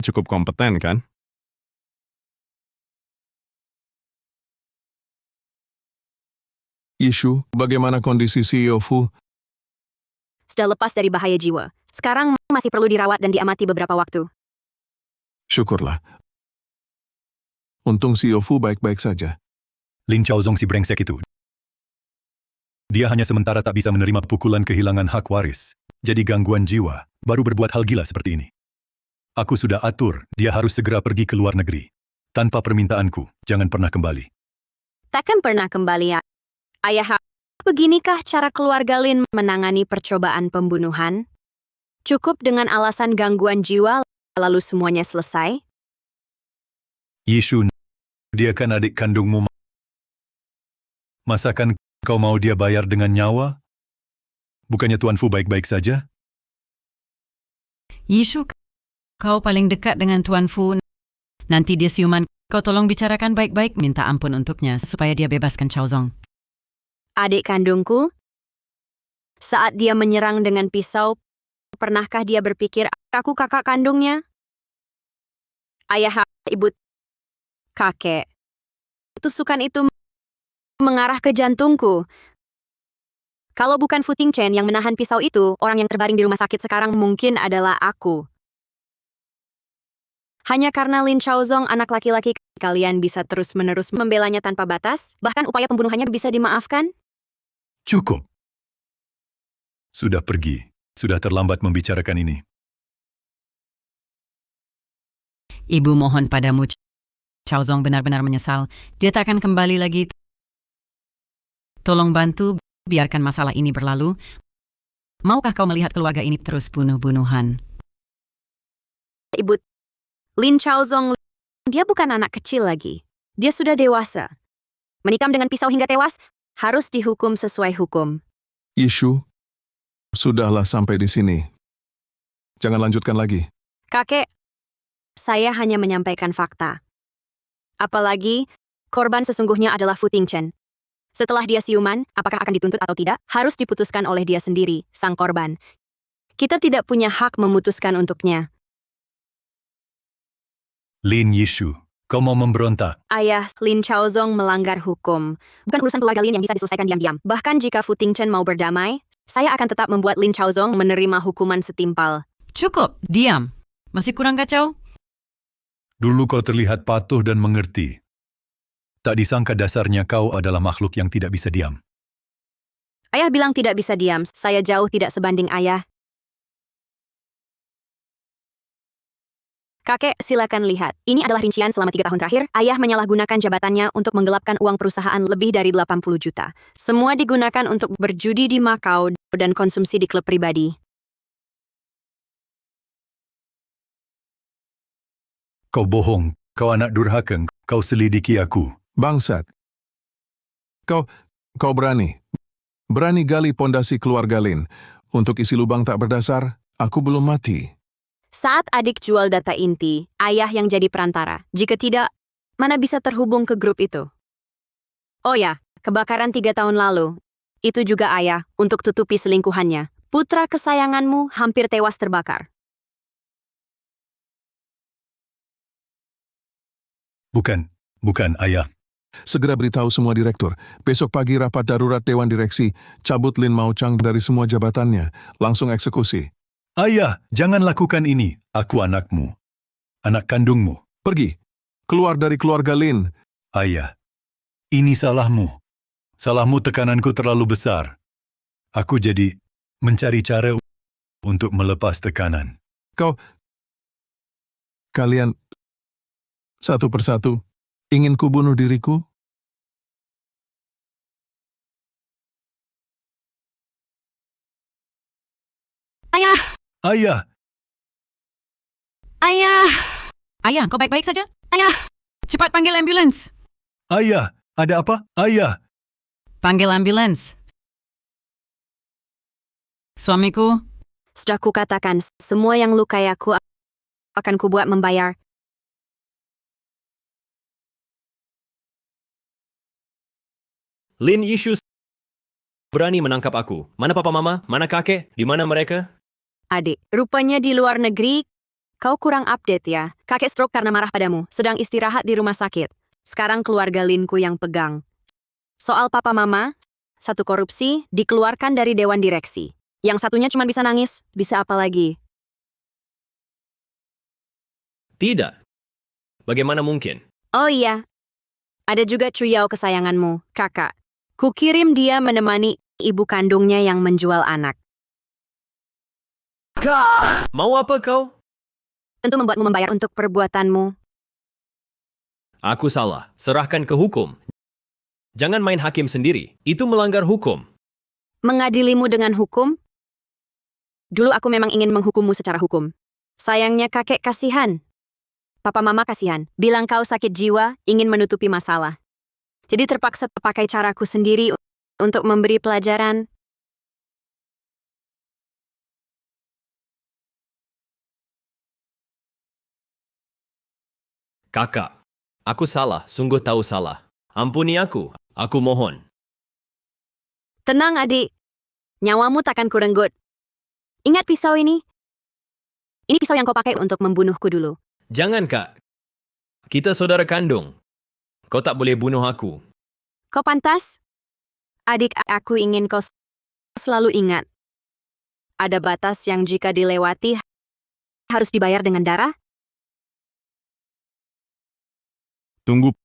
cukup kompeten, kan? Yishu, bagaimana kondisi CEO Fu? sudah lepas dari bahaya jiwa. Sekarang masih perlu dirawat dan diamati beberapa waktu. Syukurlah. Untung si Yofu baik-baik saja. Lin Chaozong si brengsek itu. Dia hanya sementara tak bisa menerima pukulan kehilangan hak waris. Jadi gangguan jiwa, baru berbuat hal gila seperti ini. Aku sudah atur, dia harus segera pergi ke luar negeri. Tanpa permintaanku, jangan pernah kembali. Takkan pernah kembali ya. Ayah, beginikah cara keluarga Lin menangani percobaan pembunuhan? Cukup dengan alasan gangguan jiwa, lalu semuanya selesai? Yishun, dia kan adik kandungmu. Masakan kau mau dia bayar dengan nyawa? Bukannya Tuan Fu baik-baik saja? Yishu, kau paling dekat dengan Tuan Fu. Nanti dia siuman, kau tolong bicarakan baik-baik, minta ampun untuknya supaya dia bebaskan Chaozong. Adik kandungku? Saat dia menyerang dengan pisau, pernahkah dia berpikir, aku kakak kandungnya? Ayah, ibu, kakek. Tusukan itu mengarah ke jantungku. Kalau bukan Fu Tingchen yang menahan pisau itu, orang yang terbaring di rumah sakit sekarang mungkin adalah aku. Hanya karena Lin Chaozong anak laki-laki, kalian bisa terus-menerus membelanya tanpa batas, bahkan upaya pembunuhannya bisa dimaafkan? Cukup. Sudah pergi. Sudah terlambat membicarakan ini. Ibu mohon padamu, Chaozong benar-benar menyesal. Dia tak akan kembali lagi. Tolong bantu, biarkan masalah ini berlalu. Maukah kau melihat keluarga ini terus bunuh-bunuhan? Ibu, Lin Chaozong, dia bukan anak kecil lagi. Dia sudah dewasa. Menikam dengan pisau hingga tewas, harus dihukum sesuai hukum. Yishu, sudahlah sampai di sini. Jangan lanjutkan lagi. Kakek, saya hanya menyampaikan fakta. Apalagi, korban sesungguhnya adalah Fu Tingchen. Setelah dia siuman, apakah akan dituntut atau tidak, harus diputuskan oleh dia sendiri, sang korban. Kita tidak punya hak memutuskan untuknya. Lin Yishu, kau mau memberontak? Ayah, Lin Chaozong melanggar hukum. Bukan urusan keluarga Lin yang bisa diselesaikan diam-diam. Bahkan jika Fu Tingchen mau berdamai, saya akan tetap membuat Lin Chaozong menerima hukuman setimpal. Cukup, diam. Masih kurang kacau? Dulu kau terlihat patuh dan mengerti. Tak disangka dasarnya kau adalah makhluk yang tidak bisa diam. Ayah bilang tidak bisa diam, saya jauh tidak sebanding ayah. Kakek, silakan lihat. Ini adalah rincian selama 3 tahun terakhir. Ayah menyalahgunakan jabatannya untuk menggelapkan uang perusahaan lebih dari 80 juta. Semua digunakan untuk berjudi di Macau dan konsumsi di klub pribadi. Kau bohong, kau anak durhaka, kau selidiki aku. Bangsat. Kau berani. Berani gali pondasi keluarga Lin. Untuk isi lubang tak berdasar, aku belum mati. Saat adik jual data inti, ayah yang jadi perantara. Jika tidak, mana bisa terhubung ke grup itu? Oh ya, kebakaran 3 tahun lalu. Itu juga ayah, untuk tutupi selingkuhannya. Putra kesayanganmu hampir tewas terbakar. Bukan ayah. Segera beritahu semua direktur. Besok pagi rapat darurat Dewan Direksi. Cabut Lin Mao Chang dari semua jabatannya. Langsung eksekusi. Ayah, jangan lakukan ini. Aku anakmu. Anak kandungmu. Pergi. Keluar dari keluarga Lin. Ayah, ini salahmu. Salahmu, tekananku terlalu besar. Aku jadi mencari cara untuk melepas tekanan. Kalian satu persatu ingin kubunuh diriku? Ayah! Ayah! Ayah! Ayah, kau baik-baik saja? Ayah! Cepat panggil ambulans! Ayah! Ada apa? Ayah! Panggil ambulans. Suamiku? Sudah kukatakan, semua yang lukai aku akan kubuat membayar. Lin Yishu berani menangkap aku. Mana papa mama? Mana kakek? Di mana mereka? Adik, rupanya di luar negeri, kau kurang update ya. Kakek stroke karena marah padamu, sedang istirahat di rumah sakit. Sekarang keluarga Linku yang pegang. Soal papa mama, satu korupsi dikeluarkan dari Dewan Direksi. Yang satunya cuma bisa nangis, bisa apa lagi? Tidak. Bagaimana mungkin? Oh iya, ada juga Chuyao kesayanganmu, kakak. Kukirim dia menemani ibu kandungnya yang menjual anak. Mau apa kau? Tentu membuatmu membayar untuk perbuatanmu. Aku salah. Serahkan ke hukum. Jangan main hakim sendiri. Itu melanggar hukum. Mengadilimu dengan hukum? Dulu aku memang ingin menghukummu secara hukum. Sayangnya kakek kasihan. Papa mama kasihan. Bilang kau sakit jiwa, ingin menutupi masalah. Jadi terpaksa pakai caraku sendiri untuk memberi pelajaran. Kakak, aku salah. Sungguh tahu salah. Ampuni aku. Aku mohon. Tenang adik. Nyawamu takkan kurenggut. Ingat pisau ini? Ini pisau yang kau pakai untuk membunuhku dulu. Jangan, Kak. Kita saudara kandung. Kau tak boleh bunuh aku. Kau pantas? Adik, aku ingin kau selalu ingat. Ada batas yang jika dilewati harus dibayar dengan darah? Tunggu.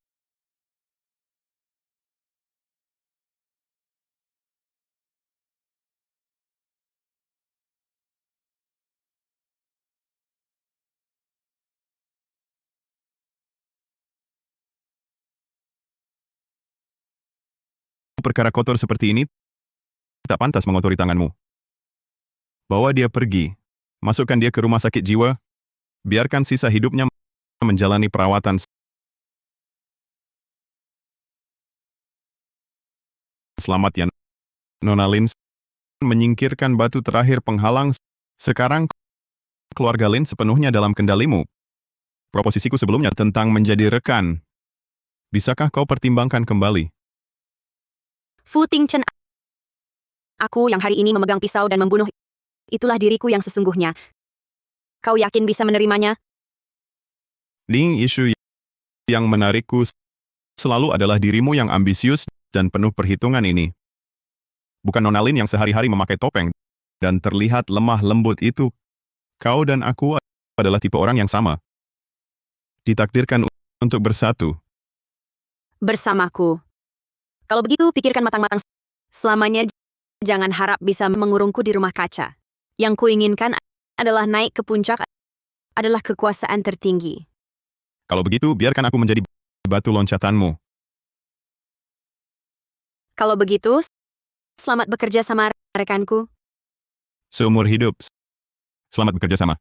Perkara kotor seperti ini tak pantas mengotori tanganmu. Bawa dia pergi. Masukkan dia ke rumah sakit jiwa. Biarkan sisa hidupnya menjalani perawatan. Selamat ya, Nona Lin. Menyingkirkan batu terakhir penghalang. Sekarang keluarga Lin sepenuhnya dalam kendalimu. Proposisiku sebelumnya tentang menjadi rekan. Bisakah kau pertimbangkan kembali? Fu Tingchen. Aku yang hari ini memegang pisau dan membunuh. Itulah diriku yang sesungguhnya. Kau yakin bisa menerimanya? Ling, isu yang menarikku selalu adalah dirimu yang ambisius dan penuh perhitungan ini. Bukan Nona Lin yang sehari-hari memakai topeng dan terlihat lemah lembut itu. Kau dan aku adalah tipe orang yang sama. Ditakdirkan untuk bersatu. Bersamaku. Kalau begitu, pikirkan matang-matang. Selamanya jangan harap bisa mengurungku di rumah kaca. Yang kuinginkan adalah naik ke puncak, adalah kekuasaan tertinggi. Kalau begitu, biarkan aku menjadi batu loncatanmu. Kalau begitu, selamat bekerja sama rekanku. Seumur hidup. Selamat bekerja sama.